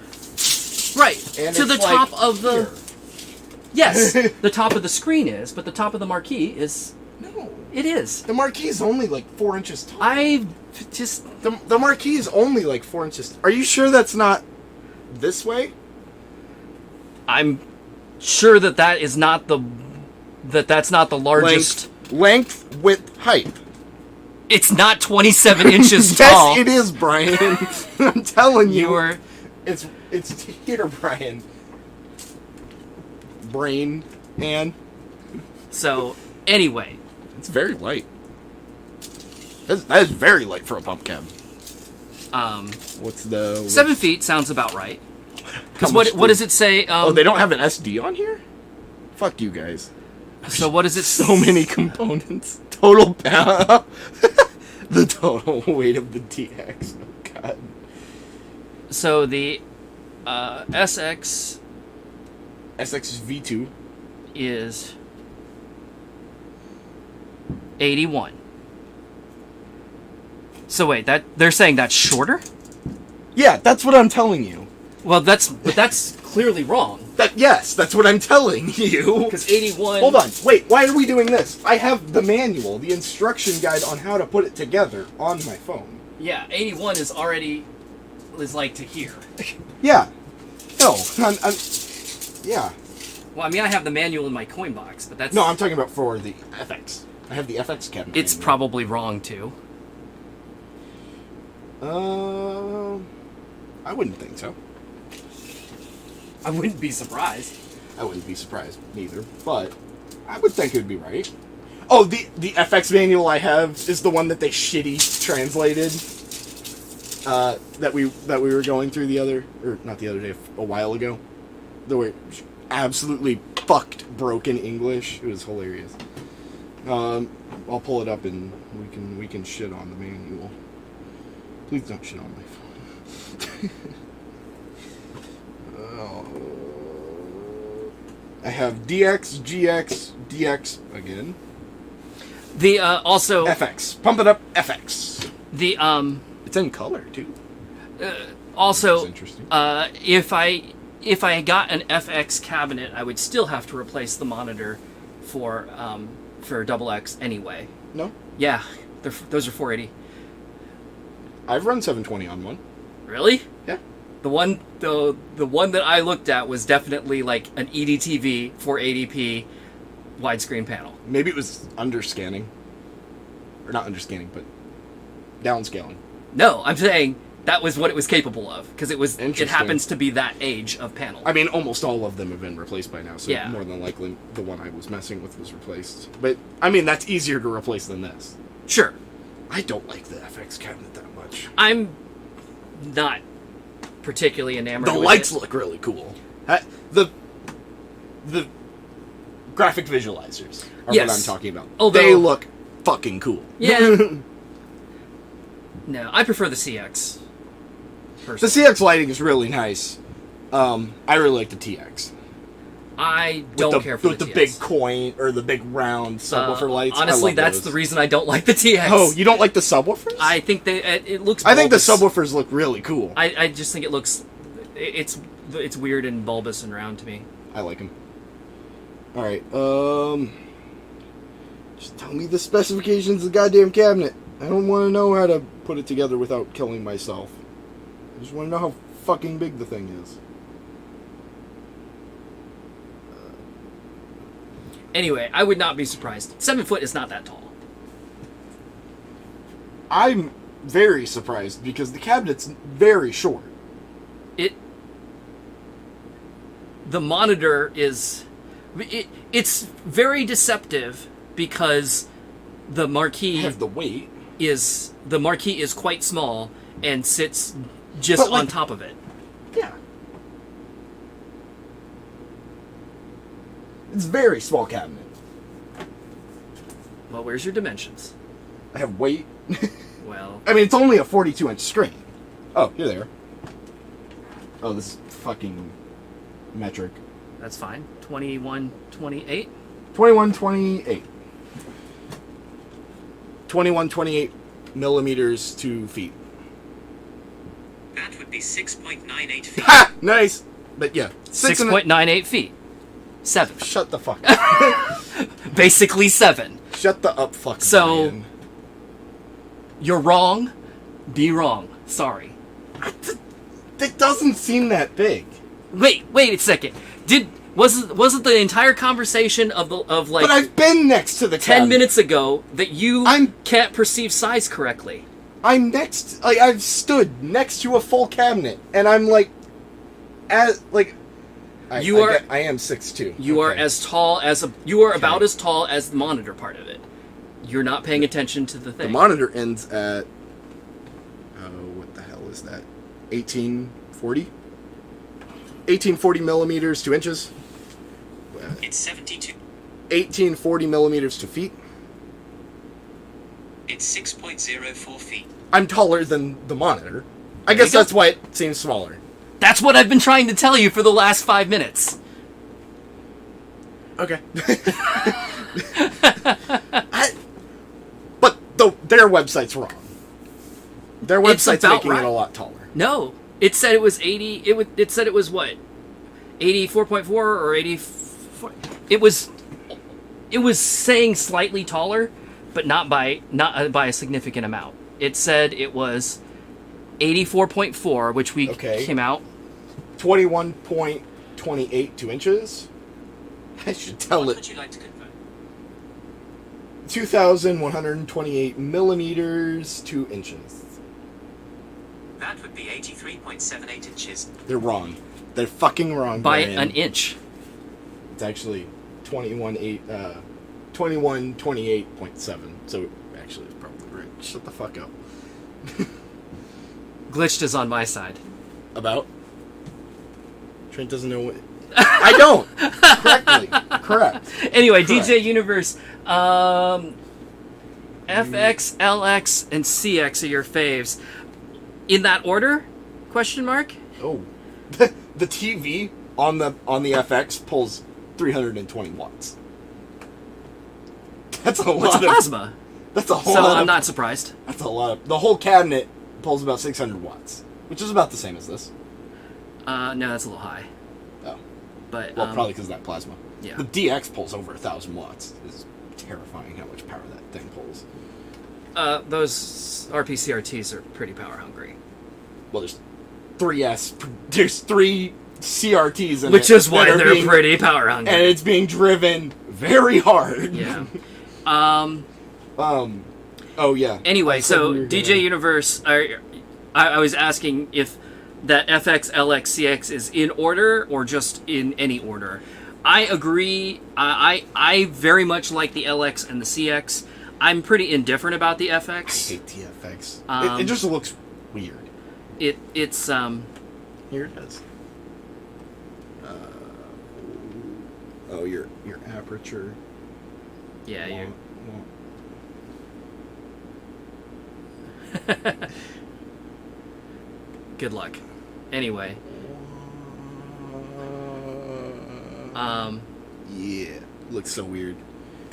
Right. And To the it's, top like, of the. here. Yes, the top of the screen is, but the top of the marquee is. No, It is. the marquee is only like 4 inches tall. I just. The marquee is only like 4 inches. Are you sure that's not this way? I'm sure that is not the. That's not the largest. Length, width, height. It's not 27 inches Yes, tall. it is, Brian. I'm telling you. You were. It's here, Brian. Brain, hand. So, anyway. It's very light. That is very light for a pump cab. What's the 7 feet sounds about right. Because How much what does it say? Oh, they don't have an SD on here? Fuck you guys. So what does it? So many components. Total power. The total weight of the TX. Oh god. So the SX SX V2 is 81. So wait, they're saying that's shorter? Yeah, that's what I'm telling you. Well, that's clearly wrong. Yes, that's what I'm telling you. Because 81. Hold on. Wait, why are we doing this? I have the manual, the instruction guide on how to put it together on my phone. Yeah, 81 is like to here. Yeah. No, yeah. Well, I mean, I have the manual in my coin box, but that's... No, I'm talking about for the FX. I have the FX cabinet. It's manual. probably wrong, too. I wouldn't think so. I wouldn't be surprised. I wouldn't be surprised neither, but I would think it would be right. Oh, the FX manual I have is the one that they shitty translated. That we were going through not the other day, a while ago. The way absolutely fucked broken English. It was hilarious. I'll pull it up and we can shit on the manual. Please don't shit on my phone. I have DX, GX, DX again. The, also... FX. Pump it up, FX. The, It's in color, too. Also, That's interesting. if I got an FX cabinet, I would still have to replace the monitor for XX anyway. No? Yeah, those are 480. I've run 720 on one. Really? Yeah. The one that I looked at was definitely like an EDTV 480p widescreen panel. Maybe it was underscanning. Or not underscanning, but downscaling. No, I'm saying that was what it was capable of, because it Interesting. happens to be that age of panel. I mean, almost all of them have been replaced by now, so Yeah. more than likely the one I was messing with was replaced. But, I mean, that's easier to replace than this. Sure. I don't like the FX cabinet that much. I'm not particularly enamored The with lights it. look really cool. The graphic visualizers are Yes. what I'm talking about. Although- They look fucking cool. Yeah. No, I prefer the CX. The Personally. CX lighting is really nice. I really like the TX. I don't care for with the the TX. big coin or the big round subwoofer lights. I Honestly, love that's those. the reason I don't like the TX. Oh, you don't like the subwoofers? I think it looks. I think the bulbous. subwoofers look really cool. I just think it looks. It's weird and bulbous and round to me. I like them. All right. Just tell me the specifications of the goddamn cabinet. I don't want to know how to put it together without killing myself. I just want to know how fucking big the thing is. Anyway, I would not be surprised. 7 foot is not that tall. I'm very surprised because the cabinet's very short. The monitor is. It's very deceptive because the marquee I have the weight. is quite small and sits just But, like- on top of it. Yeah. It's a very small cabinet. Well, where's your dimensions? I have weight. Well, I mean, it's only a 42-inch screen. Oh, you're there. Oh, this is fucking metric. that's fine. 2128. 2128. 2128 millimeters to feet. That would be 6.98 feet. Ha! Nice! But yeah. 6.98 feet. 7. Shut the fuck up. Basically 7. Shut the up fuck. So- Brian. You're wrong. Be wrong. Sorry. It doesn't seem that big. Wait a second. Wasn't the entire conversation of like But I've been next to the 10 cabinet. minutes ago that you I'm- can't perceive size correctly? I'm next. Like, I've stood next to a full cabinet, and I'm like, I am 6'2". You are Okay. as tall as about as tall as the monitor part of it. You're not paying attention to the thing. The monitor ends at. What the hell is that? 1840. 1840 millimeters to inches. It's 72. 1840 millimeters to feet. It's 6.04 feet. I'm taller than the monitor. I There guess you go. that's why it seems smaller. That's what I've been trying to tell you for the last 5 minutes. Okay. But their website's wrong. Their It's website's about making right. it a lot taller. No, it said it was 80. It said it was what, 84.4 or 84. It was saying slightly taller, but not by a significant amount. It said it was 84.4, which we Okay. came out. 21.28 2 inches. I should tell What it. would you like to convert? 2,128 millimeters to inches. That would be 83.78 inches. They're wrong. They're fucking wrong. By Brian. an inch. It's actually 2128.7. So actually, it's probably right. Shut the fuck up. Glitched is on my side. About? Trent doesn't know what. I don't. Correctly. Correct. Anyway, Correct. DJ Universe, FX, LX, and CX are your faves. In that order? Question mark? Oh, the TV on the FX pulls 320 watts. That's a What's lot of. plasma? That's a whole So lot. I'm of, not surprised. That's a lot of. The whole cabinet pulls about 600 watts, which is about the same as this. No, that's a little high. Oh, But well, probably because of that plasma. yeah. The DX pulls over 1,000 watts. It's terrifying how much power that thing pulls. Those RPCRTs are pretty power hungry. Well, there's 3 CRTs in Which it is why that are they're being- pretty power hungry. and it's being driven very hard. Yeah. Oh yeah. Anyway, I said so we were DJ gonna- Universe, I was asking if that FX, LX, CX is in order or just in any order. I agree. I very much like the LX and the CX. I'm pretty indifferent about the I FX. hate the FX. Um, it just looks weird. It's Here it is. Oh, your aperture. yeah, you. Good luck. Anyway, Yeah, looks so weird.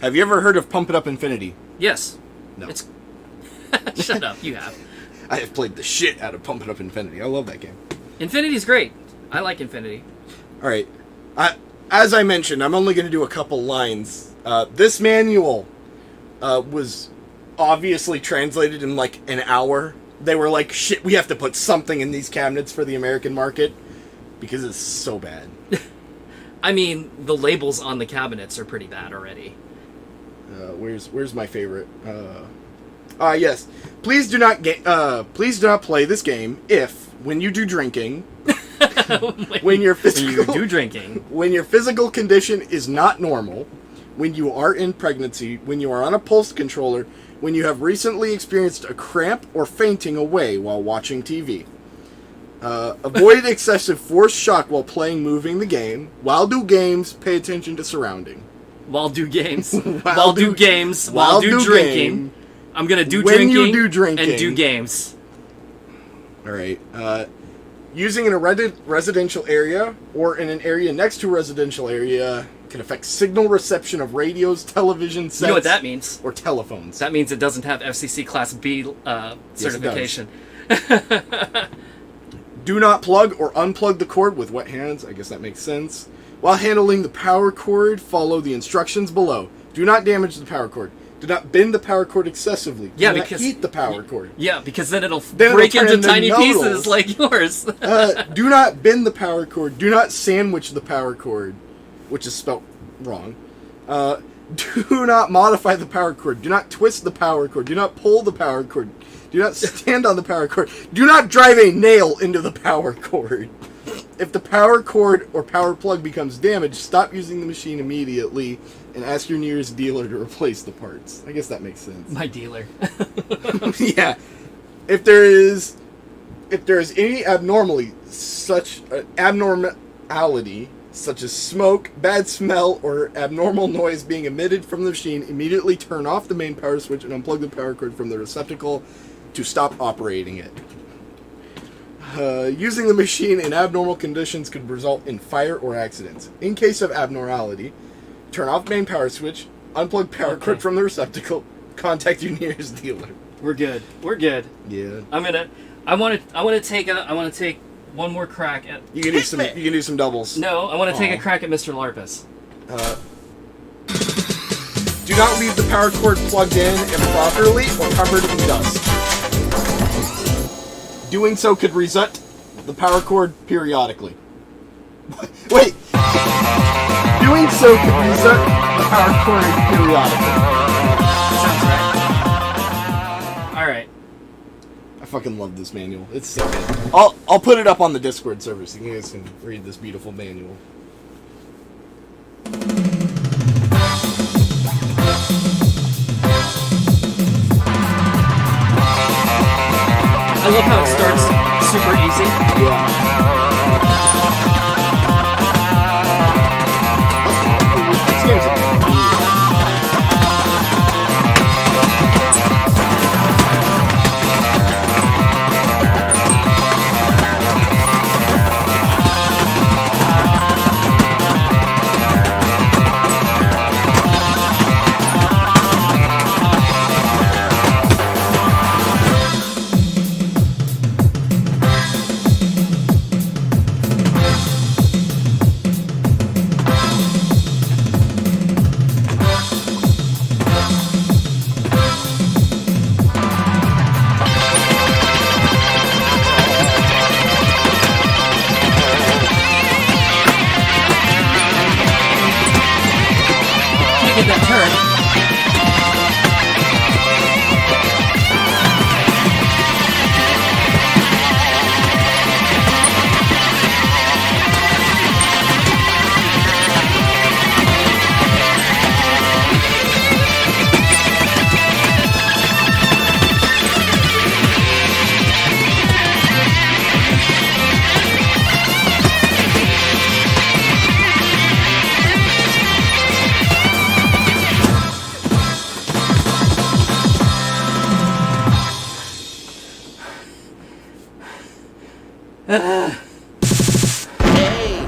Have you ever heard of Pump It Up Infinity? yes. No. It's shut up. You have. I have played the shit out of Pump It Up Infinity. I love that game. Infinity's great. I like Infinity. All right. As I mentioned, I'm only going to do a couple lines. This manual was obviously translated in like an hour. They were like, shit, we have to put something in these cabinets for the American market because it's so bad. I mean, the labels on the cabinets are pretty bad already. Where's my favorite? Yes. Please do not play this game if, when you do drinking, when your physical you do drinking, when your physical condition is not normal, when you are in pregnancy, when you are on a pulse controller, when you have recently experienced a cramp or fainting away while watching TV. Avoid excessive force shock while playing moving the game. While do games, pay attention to surrounding. while do games, While do games, while while do do drinking. game. I'm gonna do When drinking, you do drinking. and do games. Alright, using in a residential area or in an area next to a residential area can affect signal reception of radios, television sets, You know what that means? or telephones. That means it doesn't have FCC Class B it does. certification. Do not plug or unplug the cord with wet hands. I guess that makes sense. While handling the power cord, follow the instructions below. Do not damage the power cord. Do not bend the power cord excessively. Do Yeah, not because heat the power cord. Yeah, because then it'll Then it'll break turn into into tiny noodles. pieces like yours. Do not bend the power cord. Do not sandwich the power cord, which is spelt wrong. Do not modify the power cord. Do not twist the power cord. Do not pull the power cord. Do not stand on the power cord. Do not drive a nail into the power cord. If the power cord or power plug becomes damaged, stop using the machine immediately and ask your nearest dealer to replace the parts. I guess that makes sense. My dealer. Yeah. If there is any abnormality such as smoke, bad smell, or abnormal noise being emitted from the machine, immediately turn off the main power switch and unplug the power cord from the receptacle to stop operating it. Using the machine in abnormal conditions could result in fire or accidents. In case of abnormality, turn off main power switch, unplug power cord from the receptacle, contact your nearest dealer. We're good. We're good. Yeah. I want to take one more crack at. You can do some doubles. No, I want to take Aw. a crack at Mr. Larpus. Do not leave the power cord plugged in improperly or covered in dust. Doing so could reset the power cord periodically. Wait, Doing so could reset the power cord periodically. Sounds right. Alright. I fucking love this manual. It's so good. I'll put it up on the Discord server so you guys can read this beautiful manual. I love how it starts super easy. Yeah. This game's Get that turn.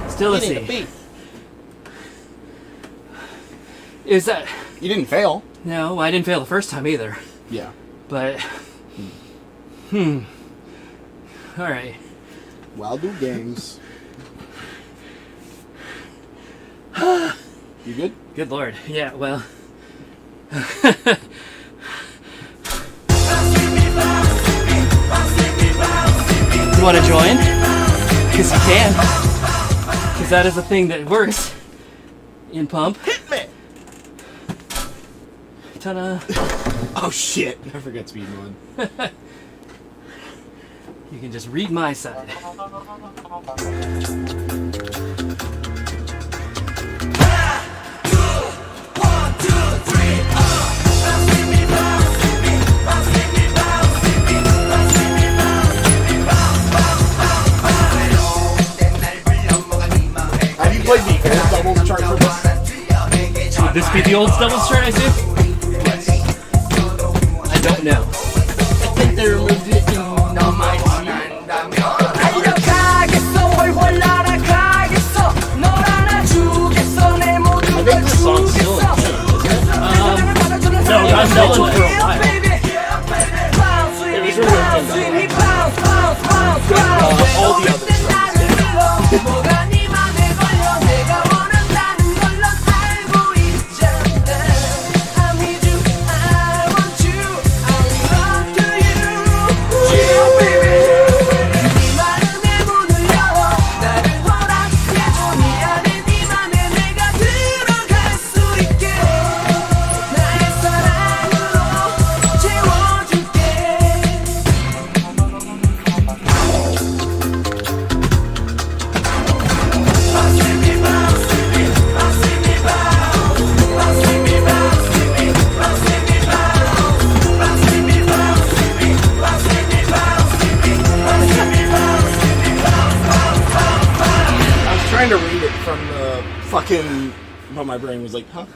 Still a C. Is that... You didn't fail. No, I didn't fail the first time either. Yeah. But... Alright. Wild do games. You good? Good lord. Yeah, well... You want to join? Because you can. Because that is a thing that works in Pump. Hit me! Ta-da! Oh shit! I forgot speed mode. You can just read my side. Have you played the old doubles chart for this? Would this be the old doubles chart I do? I don't know. I think they're legit in on my I think this song's still in tune, isn't it? No, that's still still in for a while. It was really all the other songs. To read it from the fucking... But my brain was like, huh?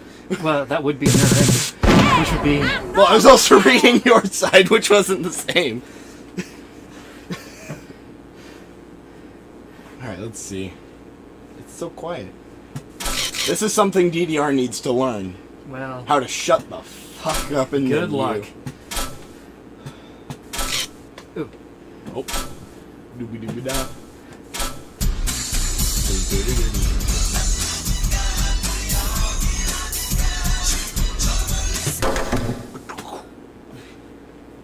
Well, that would be another ending. Which would be... Well, I was also reading your side, which wasn't the same. Alright, let's see. It's so quiet. This is something DDR needs to learn. Well... How to shut the fuck up and good luck. Ooh. Oh. Doobie-doobie-da.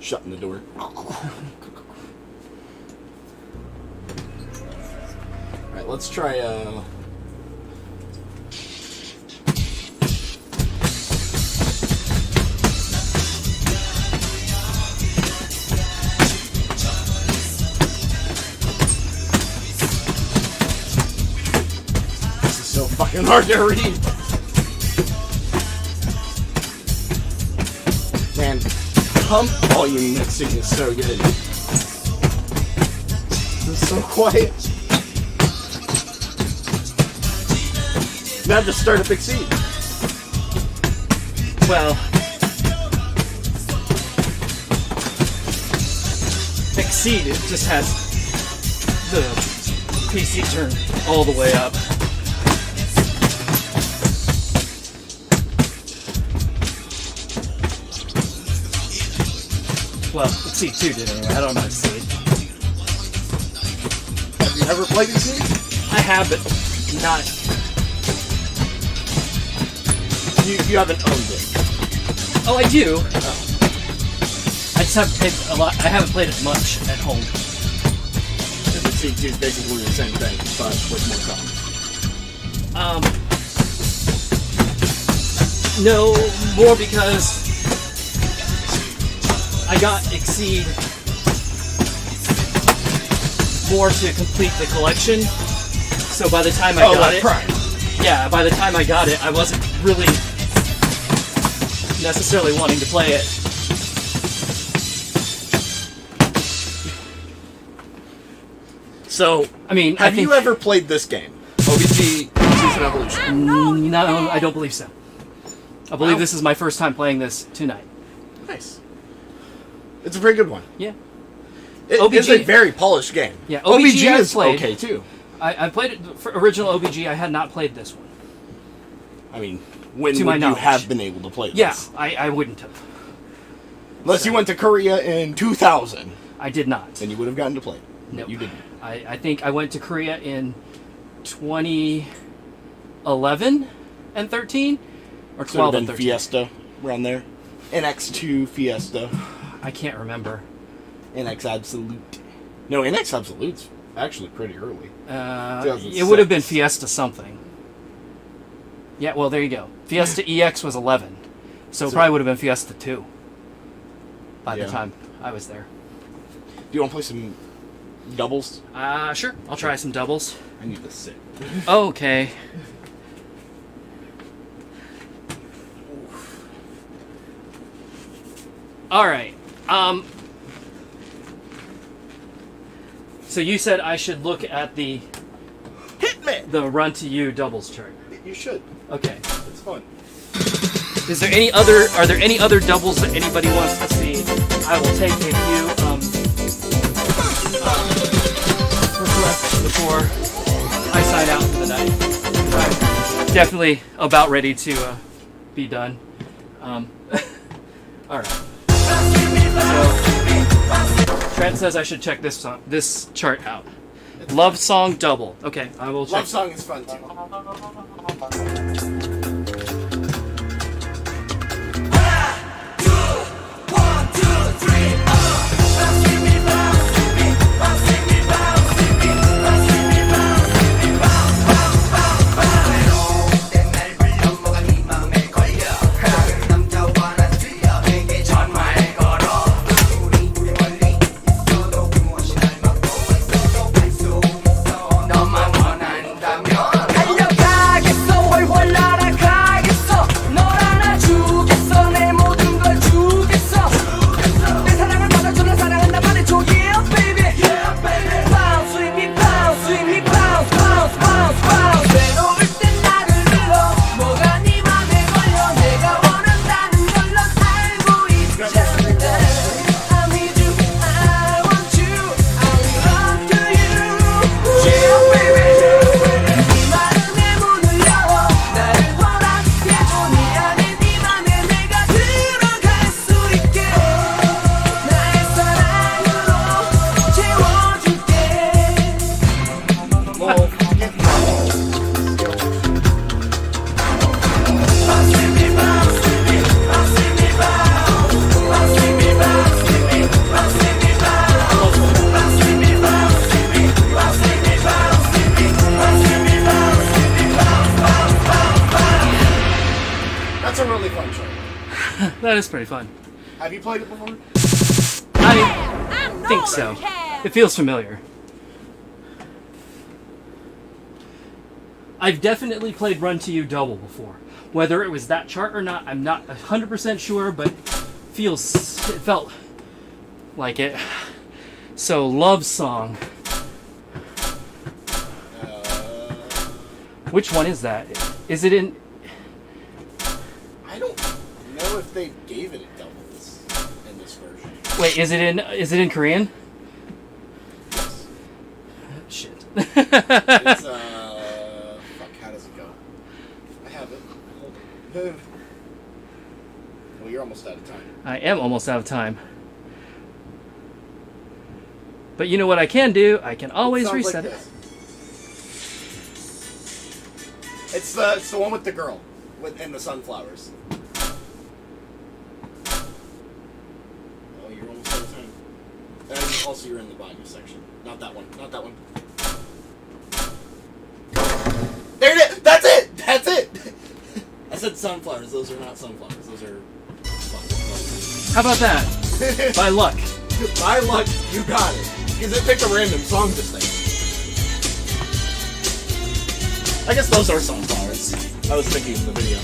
Shutting the door. Alright, let's try and hard to read. Man, pump volume mixing is so good. It's so quiet. Now just start a big seed. Well, Exceed, it just has the PC turned all the way up. Well, Exceed 2 did anyway. I don't know Exceed. Have you ever played Exceed? I have, but not. You haven't owned it. Oh, I do. I just haven't played a lot. I haven't played it much at home. Exceed 2 is basically the same thing, but with more songs. No, more because I got Exceed more to complete the collection. So by the time I got it, Prime. yeah, by the time I got it, I wasn't really necessarily wanting to play it. So, I mean, have I think you ever played this game? OBG Season Evolution. no, I don't believe so. I believe Wow. this is my first time playing this tonight. Nice. It's a pretty good one. Yeah. It OBG is a very polished game. Yeah, OBG I've is played. okay too. I played it for original OBG. I had not played this one. I mean, when To would my you knowledge. have been able to play this? Yeah, I wouldn't have. Unless you went to Korea in 2000, I did not. then you would have gotten to play it. Nope. You didn't. I think I went to Korea in 2011 and 13, or Could 12 have and been 13. Fiesta around there. NX2 Fiesta. I can't remember. NX Absolute. No, NX Absolute's actually pretty early. It would have been Fiesta something. Yeah, well, there you go. Fiesta EX was 11, so it probably would have been Fiesta 2 by the Yeah. time I was there. Do you want to play some doubles? Sure. I'll try some doubles. I need to sit. Okay. All right. So you said I should look at the Hit me! Run to You doubles chart. You should. Okay. It's fun. Are there any other doubles that anybody wants to see? I will take a few requests before I sign out for the night. I'm definitely about ready to be done. All right. So Trent says I should check this chart out. Love song double. Okay, I will check. Love song is fun too. 달려가겠어 훨훨 날아가겠어 널 안아주겠어 내 모든 걸 주겠어 내 사랑을 받아주는 사랑은 나 말해줘 Yeah baby Bounce with me bounce with me bounce bounce bounce bounce 외로울 땐 나를 불러 뭐가 네 맘에 걸려 내가 원한다는 걸 넌 알고 있잖아 I need you I want you I run to you Yeah baby 네 마음의 문을 열어 나를 허락해줘 네 안에 네 맘에 내가 들어갈 수 있게 나의 사랑으로 채워줄게 That's a really fun show. That is pretty fun. Have you played it before? I think so. It feels familiar. I've definitely played Run to You double before. Whether it was that chart or not, I'm not 100% sure, but it felt like it. So, Love Song. Which one is that? Is it in... I don't know if they gave it doubles in this version. Wait, is it in Korean? Yes. Shit. It's, fuck, how does it go? I have it. Hold it. Well, you're almost out of time. I am almost out of time. But you know what I can do? I can always Sounds reset like it. this. It's the one with the girl and the sunflowers. Oh, you're almost out of time. And also, you're in the bottom section. Not that one. Not that one. There it is. That's it. That's it. I said sunflowers. Those are not sunflowers. Those are. How about that? By luck. By luck, you got it. Because it picked a random song this thing. I guess those are sunflowers. I was thinking of the video.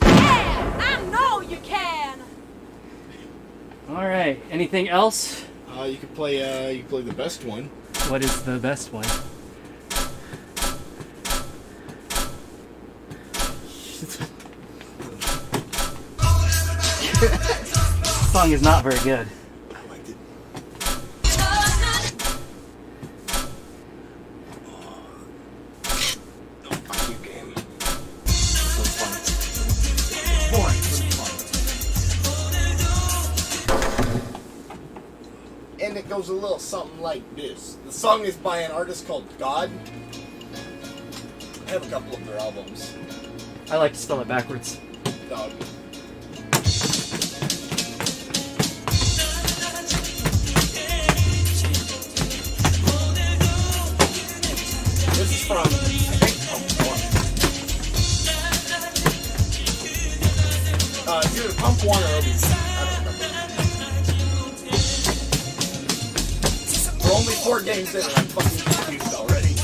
I know you can. All right. Anything else? You could play the best one. What is the best one? This song is not very good. I liked it. Oh, fuck you, game. This one's fun. Boring, but fun. And it goes a little something like this. The song is by an artist called God. I have a couple of their albums. I like to spell it backwards. Dog. This is from, I think, Pump 1. It's either Pump 1 or O.B.G. I don't remember. We're only 4 games in and I'm fucking confused already.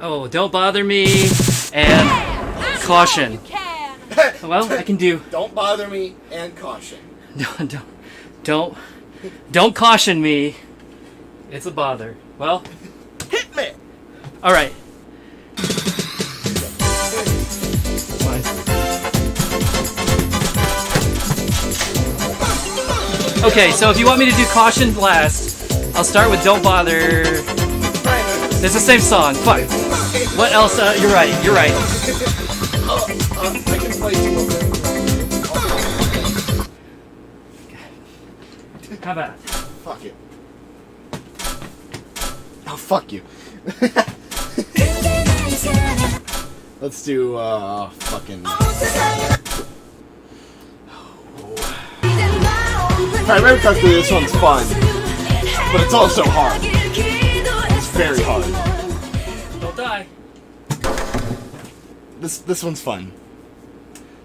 Oh, don't bother me and caution. You can. Well, I can do. Don't bother me and caution. Don't caution me. It's a bother. Well, Hit me. all right. Okay, so if you want me to do caution last, I'll start with don't bother. It's the same song. Fuck. What else? You're right. You're right. I can play two of them. How about? Fuck it. Oh, fuck you. Let's do, fucking... Alright, Red Cup, this one's fun, but it's also hard. It's very hard. Don't die. This one's fun.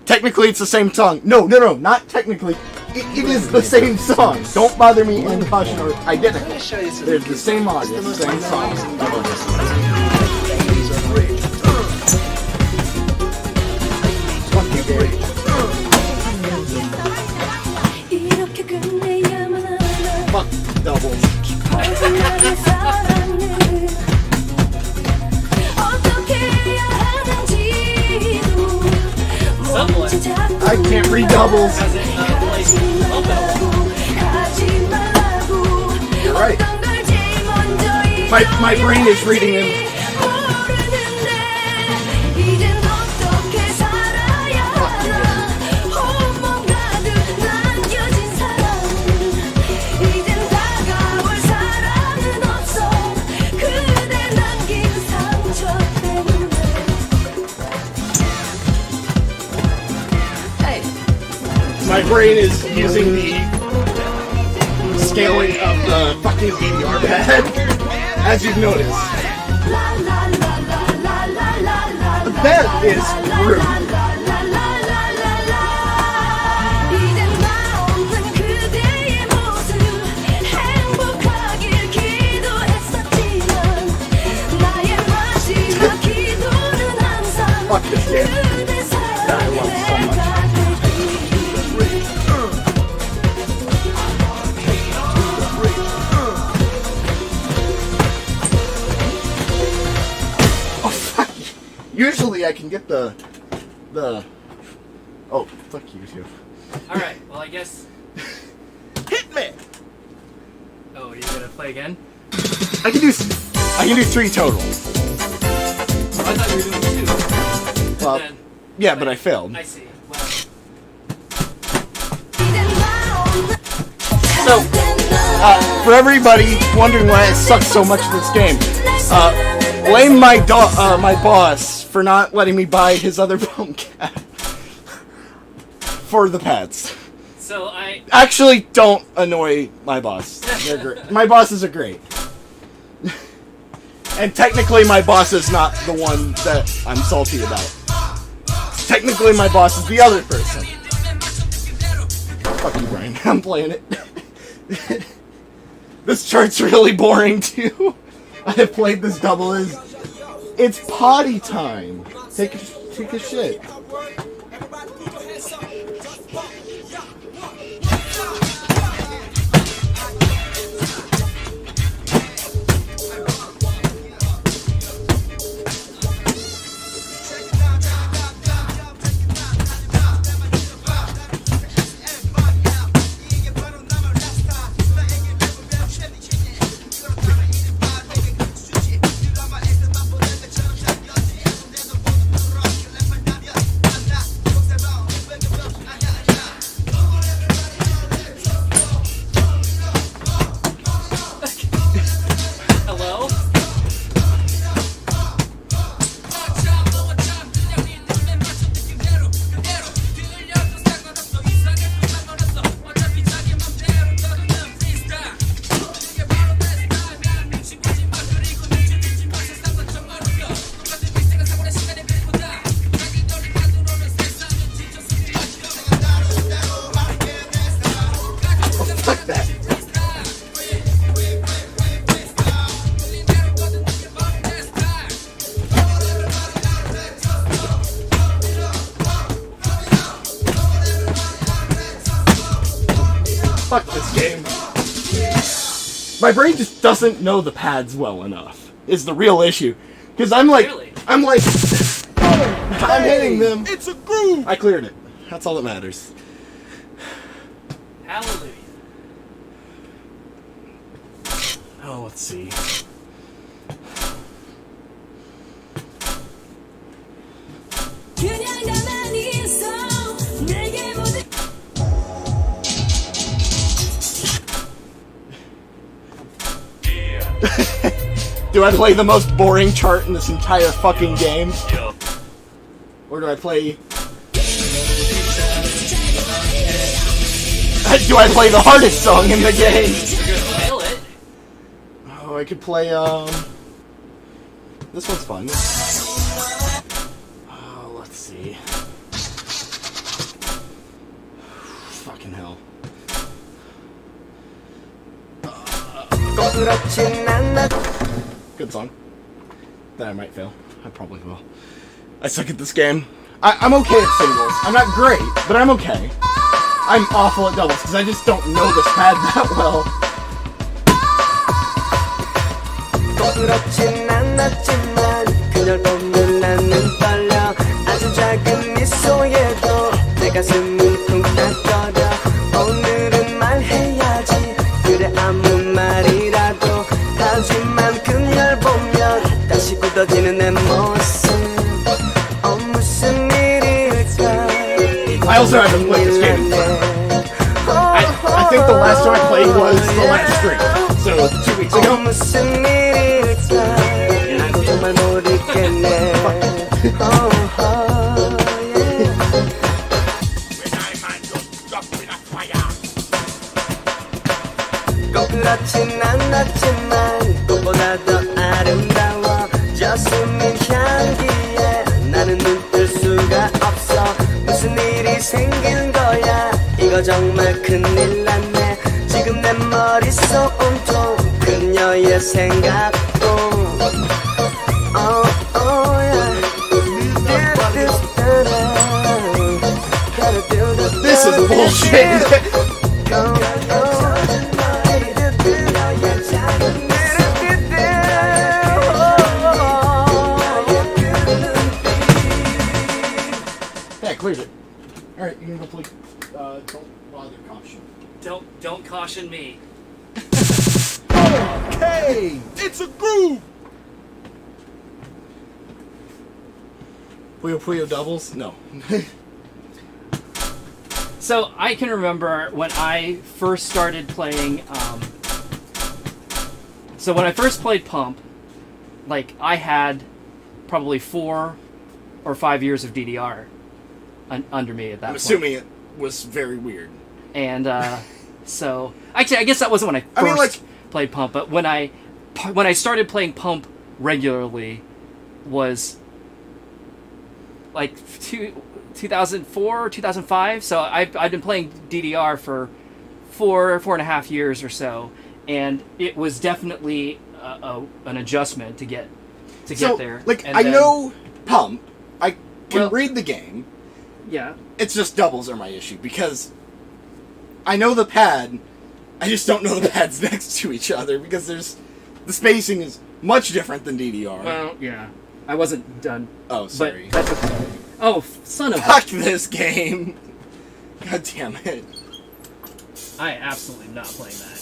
Technically, it's the same song. No, not technically. It is the same song. Don't bother me and caution are identical. Let me show you some. They're the same artist, same song. Fuck you, Gary. Fuck doubles. Someone I can't read doubles. has it placed You're right. My brain is reading him. My brain is using the scaling of the fucking DVR pad, as you've noticed. That is rude. Fuck this game. That I love so much. Usually I can get the oh, fuck you too. All right. Well, I guess. Hit me. Oh, you're gonna play again? I can do 3 total. Oh, I thought you were doing 2. Well, Then, yeah, but I failed. I see. Well, So, for everybody wondering why I suck so much at this game, blame my boss for not letting me buy his other phone cap for the pets. so I. Actually, don't annoy my boss. They're great. My bosses are great. And technically, my boss is not the one that I'm salty about. Technically, my boss is the other person. Fuck you, Brian. I'm playing it. This chart's really boring, too. I have played this double as... It's potty time. Take a shit. Fuck this game. My brain just doesn't know the pads well enough. Is the real issue. Because I'm like, Really? I'm hitting them. It's a groove. I cleared it. That's all that matters. Hallelujah. Oh, let's see. 그냥 가만히 있어 내게 모든 Do I play the most boring chart in this entire fucking game? Or do I play... Do I play the hardest song in the game? You're gonna fail it. Oh, I could play, This one's fun. Oh, let's see. Fucking hell. Good song. That I might fail. I probably will. I suck at this game. I'm okay at singles. I'm not great, but I'm okay. I'm awful at doubles because I just don't know this pad that well. 그렇진 않았지만 그녀를 보면 나는 떨려 아주 작은 미소에도 내 가슴은 쿵닥거려 오늘은 말해야지 그래 아무 말이라도 하지만 그녀를 보면 다시 굳어지는 내 모습 무슨 일일까 I also haven't played this game in forever. I think the last time I played was the last stream, so 2 weeks ago. 무슨 일일까 나도 정말 모르겠네 꼭 그렇진 않았지만 꽃보다 더 아름다워 저스민 향기에 나는 눈뜰 수가 없어 무슨 일이 생긴 거야 이거 정말 큰일 났네 지금 내 머릿속 온통 그녀의 생각도 This is bullshit. Yeah, I cleared it. Alright, you can go play. Don't bother caution. Don't caution me. Okay! It's a groove! Puyo Puyo doubles? No. So I can remember when I first started playing. So when I first played Pump, like I had probably 4 or 5 years of DDR under me at that I'm point. assuming it was very weird. And so actually, I guess that wasn't when I first played Pump, but when I started playing Pump regularly was like 2004, 2005. So I've been playing DDR for 4.5 years or so, and it was definitely an adjustment to get there. Like, And I then- know Pump. I can Well- read the game. Yeah. It's just doubles are my issue, because I know the pad, I just don't know the pads next to each other, because the spacing is much different than DDR. Well, yeah. I wasn't done. Oh, sorry. But that's okay. Oh, son of a... Fuck this game! God damn it. I am absolutely not playing that.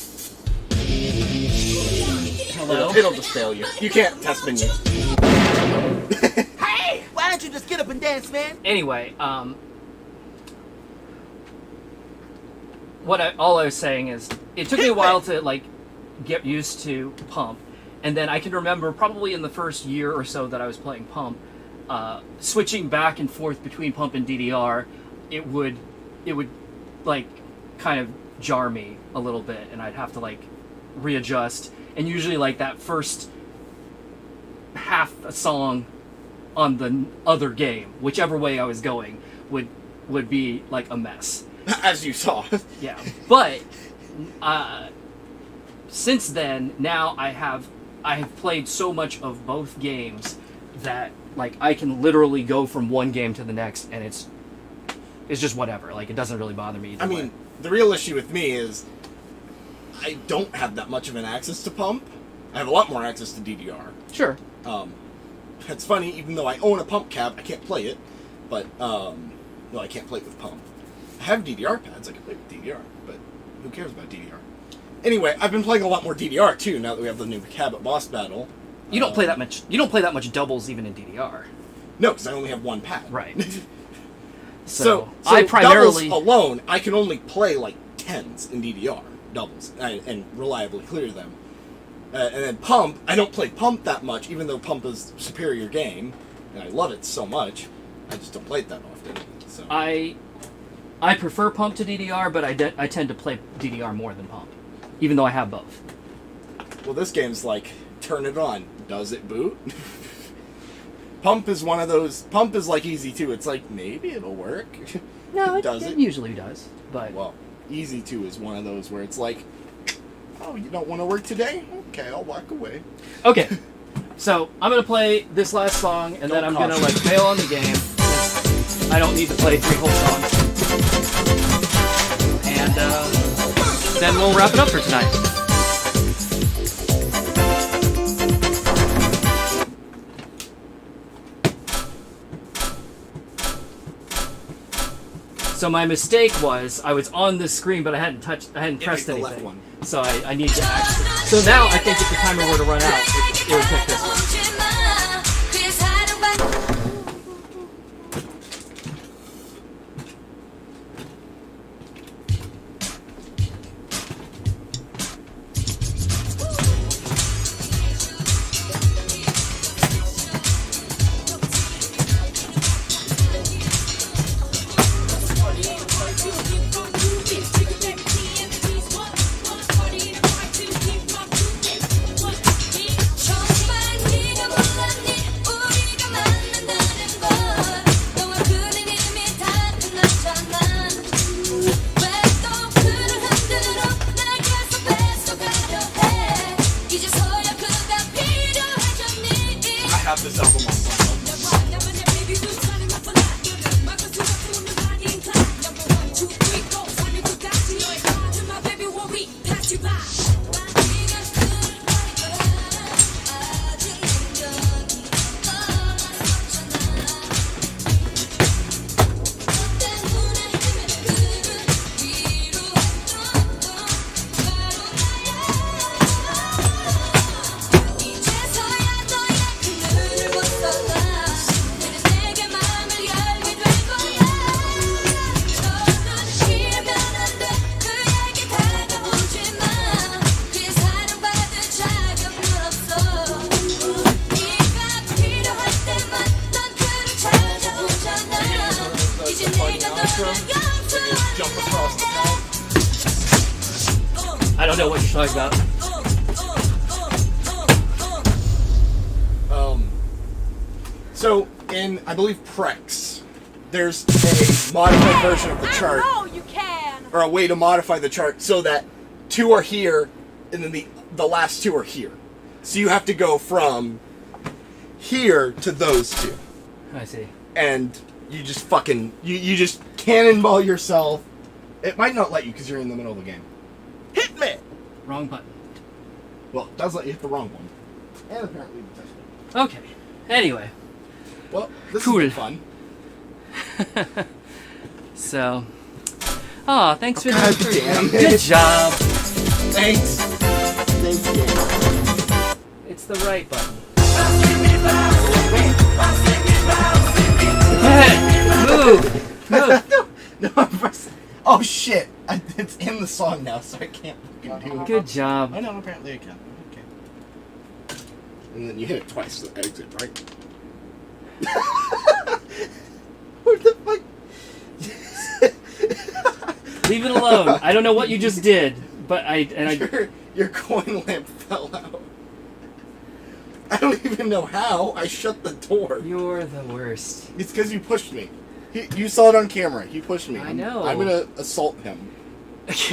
Hello? It'll just fail you. You can't test menu. Hey, why don't you just get up and dance, man? Anyway, all I was saying is, it took me a while to, like, get used to Pump. And then I can remember probably in the first year or so that I was playing Pump, switching back and forth between Pump and DDR, it would like kind of jar me a little bit, and I'd have to like readjust. And usually like that first half a song on the other game, whichever way I was going, would be like a mess. As you saw. Yeah, but since then, now I have played so much of both games that like I can literally go from one game to the next, and it's just whatever. Like, it doesn't really bother me either I way. mean, the real issue with me is I don't have that much of an access to Pump. I have a lot more access to DDR. Sure. It's funny, even though I own a Pump cab, I can't play it. But, well, I can't play it with Pump. I have DDR pads, I can play with DDR, but who cares about DDR? Anyway, I've been playing a lot more DDR, too, now that we have the new Cabot boss battle. You don't play that much. You don't play that much doubles even in DDR. No, because I only have one pad. Right. So I primarily doubles alone, I can only play like 10s in DDR, doubles, and reliably clear them. And then Pump, I don't play Pump that much, even though Pump is a superior game, and I love it so much, I just don't play it that often. So. I prefer Pump to DDR, but I tend to play DDR more than Pump, even though I have both. Well, this game's like, turn it on. Does it boot? Pump is one of those. Pump is like Easy 2. It's like, maybe it'll work. No, does it usually does. But well, Easy 2 is one of those where it's like, oh, you don't want to work today? Okay, I'll walk away. Okay, so I'm gonna play this last song, and then I'm gonna like bail on the game. I don't need to play 3 whole songs, and then we'll wrap it up for tonight. So my mistake was I was on the screen, but I hadn't pressed the anything. left one. So I need to actually. So now I think if the timer were to run out, it would pick this one. This album on jump across the town. I don't know what you're talking about. So in I believe Prex, there's a modified version of the chart, I know you can. or a way to modify the chart so that 2 are here, and then the last 2 are here. So you have to go from here to those 2. I see. And you just fucking you just cannonball yourself. It might not let you because you're in the middle of the game. Hit me. Wrong button. Well, it does let you hit the wrong one. And apparently you touched it. Okay. Anyway. Well, this Cool. has been fun. So. Aw, thanks for God that. damn it. Good job. Thanks. Thank you. It's the right button. Move. Move. No, I'm pressing. Oh shit! It's in the song now, so I can't fucking do it. Good job. I know, apparently I can. Okay. And then you hit it twice to exit, right? What the fuck? Leave it alone. I don't know what you just did, but Your coin lamp fell out. I don't even know how. I shut the door. You're the worst. It's because you pushed me. You saw it on camera. He pushed me. I know. I'm gonna assault him.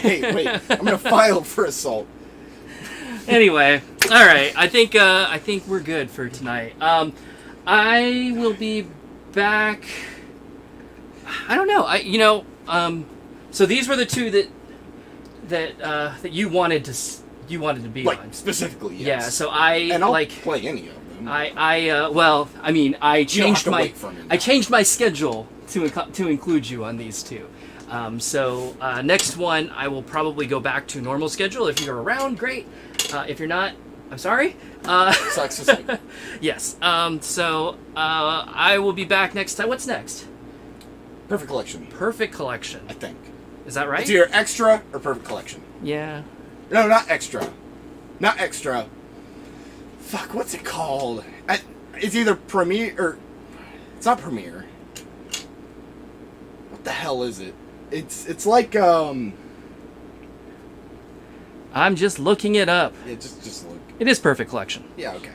Wait. I'm gonna file for assault. Anyway, all right. I think we're good for tonight. I will be back. I don't know. So these were the 2 that you wanted to be Like on. specifically, yes. Yeah, so And I'll like play any of them. I changed to my wait for me now. I changed my schedule to include you on these two. So next one I will probably go back to normal schedule. If you're around, great. If you're not, I'm sorry. Sucks to say. Yes. So I will be back next time. What's next? Perfect Collection, Perfect Collection. I think. Is that right? It's either Extra or Perfect Collection. Yeah. No, not Extra. Not Extra. Fuck, what's it called? It's either Premiere or... It's not Premiere. What the hell is it? It's like, I'm just looking it up. Yeah, just look. It is Perfect Collection. Yeah, okay.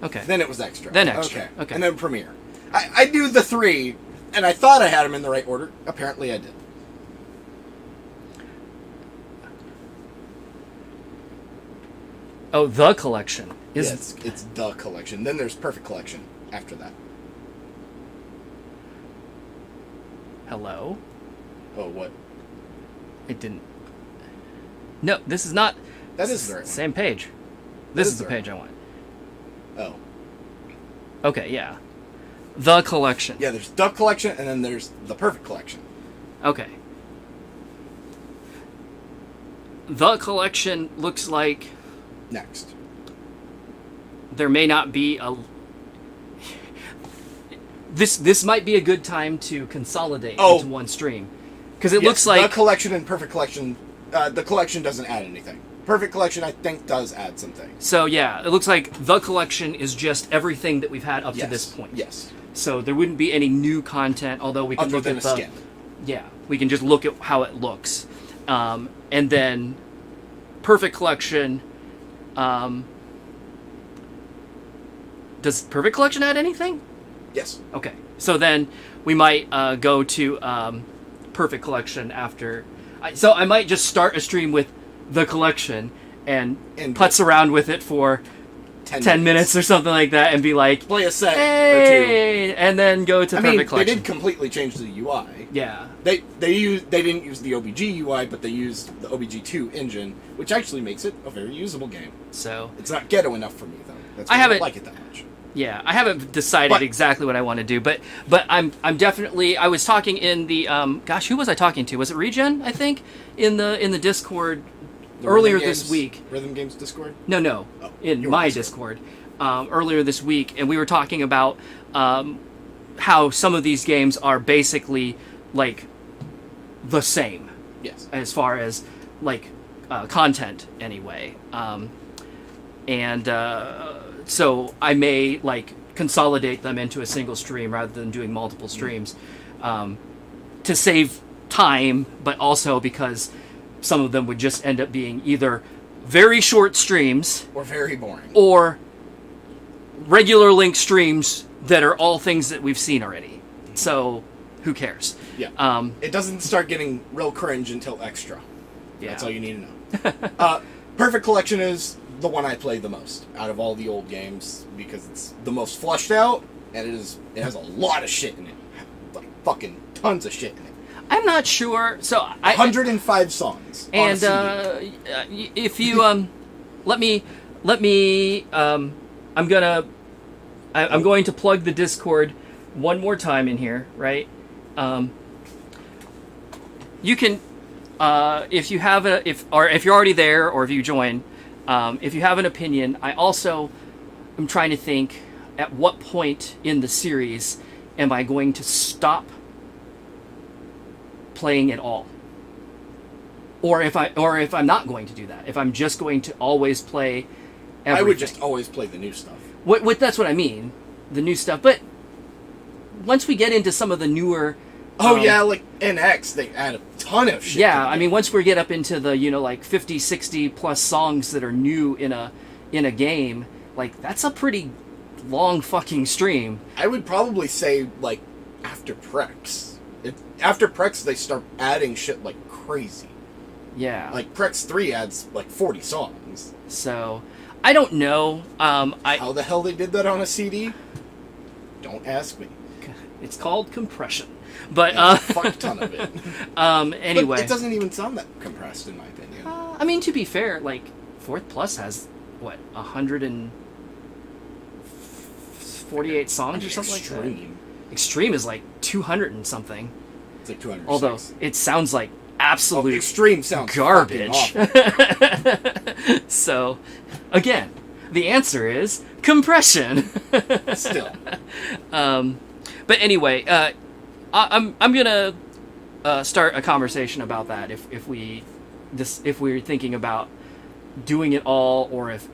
Okay. Then it was Extra. Then Extra. Okay. And then Premiere. I knew the three, and I thought I had them in the right order. Apparently I did. Oh, the collection is. Yes, it's the collection. Then there's Perfect Collection after that. Hello. Oh, what? It didn't. No, this is not. That is the right one. Same page. This is is the the page I want. Oh. Okay, yeah. The collection. Yeah, there's the collection, and then there's the Perfect Collection. Okay. The collection looks like Next. there may not be a. This might be a good time to consolidate into one stream, because it looks like the collection and Perfect Collection. The collection doesn't add anything. Perfect Collection, I think, does add something. So yeah, it looks like the collection is just everything that we've had up to this point. Yes. So there wouldn't be any new content, although we can Other look than at a the. skin. Yeah, we can just look at how it looks, and then Perfect Collection. Does Perfect Collection add anything? Yes. Okay, so then we might go to Perfect Collection after. So I might just start a stream with the collection and putz around with it for 10 minutes or something like that, and be like, play a set hey, or two, and then go to Perfect Collection. They did completely change the UI. Yeah. They didn't use the OBG UI, but they used the OBG2 engine, which actually makes it a very usable game. So it's not ghetto enough for me though. That's why I I haven't don't like it that much. Yeah, I haven't decided exactly what I want to do, but I'm definitely. I was talking in the gosh, who was I talking to? Was it Regen? I think in the Discord earlier this week. Rhythm Games Discord. No, in my Discord earlier this week, and we were talking about how some of these games are basically like the same. Yes. As far as like content, anyway, so I may like consolidate them into a single stream rather than doing multiple streams to save time, but also because some of them would just end up being either very short streams or very boring, or regular link streams that are all things that we've seen already. So who cares? Yeah. It doesn't start getting real cringe until Extra. Yeah. That's all you need to know. Perfect Collection is the one I play the most out of all the old games because it's the most fleshed out, and it has a lot of shit in it, like fucking tons of shit in it. I'm not sure. So 105 songs. And if you let me I'm going to plug the Discord one more time in here, right? You can if you have if you're already there or if you join. If you have an opinion, I also am trying to think at what point in the series am I going to stop playing at all, or if I'm not going to do that. If I'm just going to always play everything. I would just always play the new stuff. What that's what I mean, the new stuff. But once we get into some of the newer. Yeah, like NX, they add a ton of shit. Yeah, I mean, once we get up into the, like 50, 60 plus songs that are new in a game, like that's a pretty long fucking stream. I would probably say like after Prex. After Prex, they start adding shit like crazy. Yeah. Like Prex 3 adds like 40 songs. So, I don't know. How the hell they did that on a CD? Don't ask me. It's called compression. But A fuck ton of it. anyway, But it doesn't even sound that compressed, in my opinion. I mean, to be fair, like Fourth Plus has what 148 songs or something like that. Extreme. Extreme is like 200 and something. It's like 206. Although it sounds like absolute Extreme sounds garbage. fucking awful. So, again, the answer is compression. Still. But anyway, I'm gonna start a conversation about that if we're thinking about doing it all, or if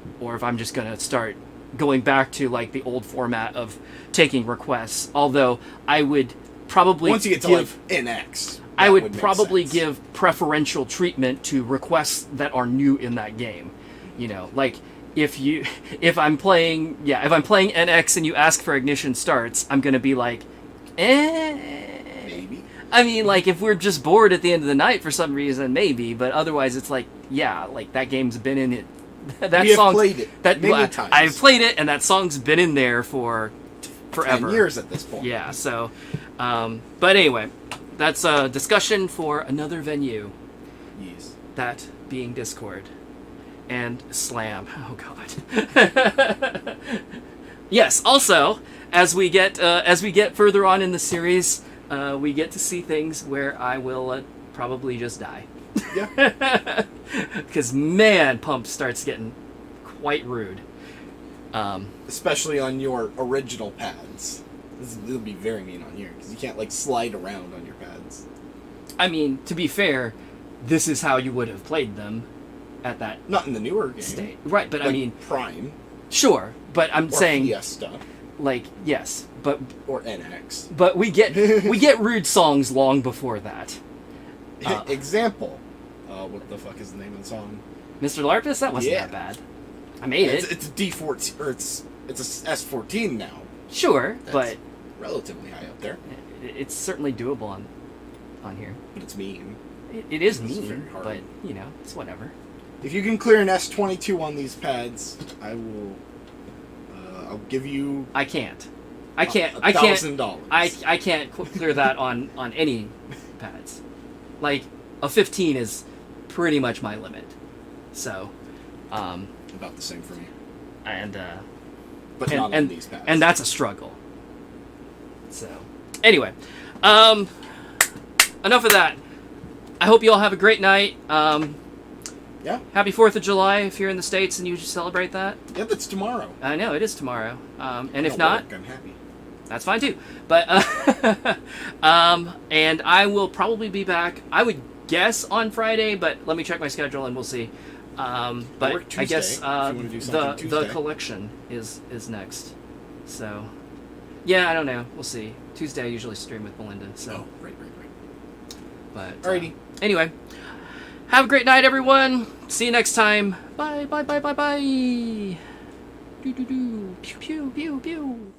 I'm just gonna start going back to like the old format of taking requests. Although I would probably Once you get to like NX, I that would make probably sense. give preferential treatment to requests that are new in that game. You know, like if I'm playing NX and you ask for Ignition Starts, I'm gonna be like, Maybe. I mean, like if we're just bored at the end of the night for some reason, maybe. But otherwise, it's like, yeah, like that game's been in it. That We have song played it many times. I've played it, and that song's been in there for forever. 10 years at this point. Yeah. So, but anyway, that's a discussion for another venue. Yes. That being Discord and Slam. Oh God. Yes. Also, as we get further on in the series, we get to see things where I will probably just die. Yeah. Because man, Pump starts getting quite rude. Especially on your original pads. It'll be very mean on here because you can't like slide around on your pads. I mean, to be fair, this is how you would have played them at that Not in the newer game. state, right? But I Like mean, Prime sure. But I'm or saying, Fiesta like, yes, but or NX. we get rude songs long before that. Example. What the fuck is the name of the song? Mr. Larpus, that wasn't Yeah. that bad. I made it. It's a D14 or it's a S14 now. Sure, That's but relatively high up there, it's certainly doable on here. but it's mean. It is It's mean, very hard. but you know, it's whatever. If you can clear an S22 on these pads, I will. I'll give you. I can't. I can't. $1,000. I can't clear that on any pads. Like a 15 is pretty much my limit. So, About the same for me, and but not on these pads. and that's a struggle. So, anyway, enough of that. I hope you all have a great night. Yeah. Happy 4th of July if you're in the States and you celebrate that. Yeah, that's tomorrow. I know, it is tomorrow. And I if don't not, work, I'm happy. that's fine too. But, and I will probably be back, I would guess on Friday, but let me check my schedule and we'll see. But work I guess Tuesday, if you wanna do something the Tuesday. collection is next. So, yeah, I don't know. We'll see. Tuesday I usually stream with Melinda. So, Oh, right. but Alrighty. Anyway, have a great night, everyone. See you next time. Bye. Do do do. Pew pew pew pew.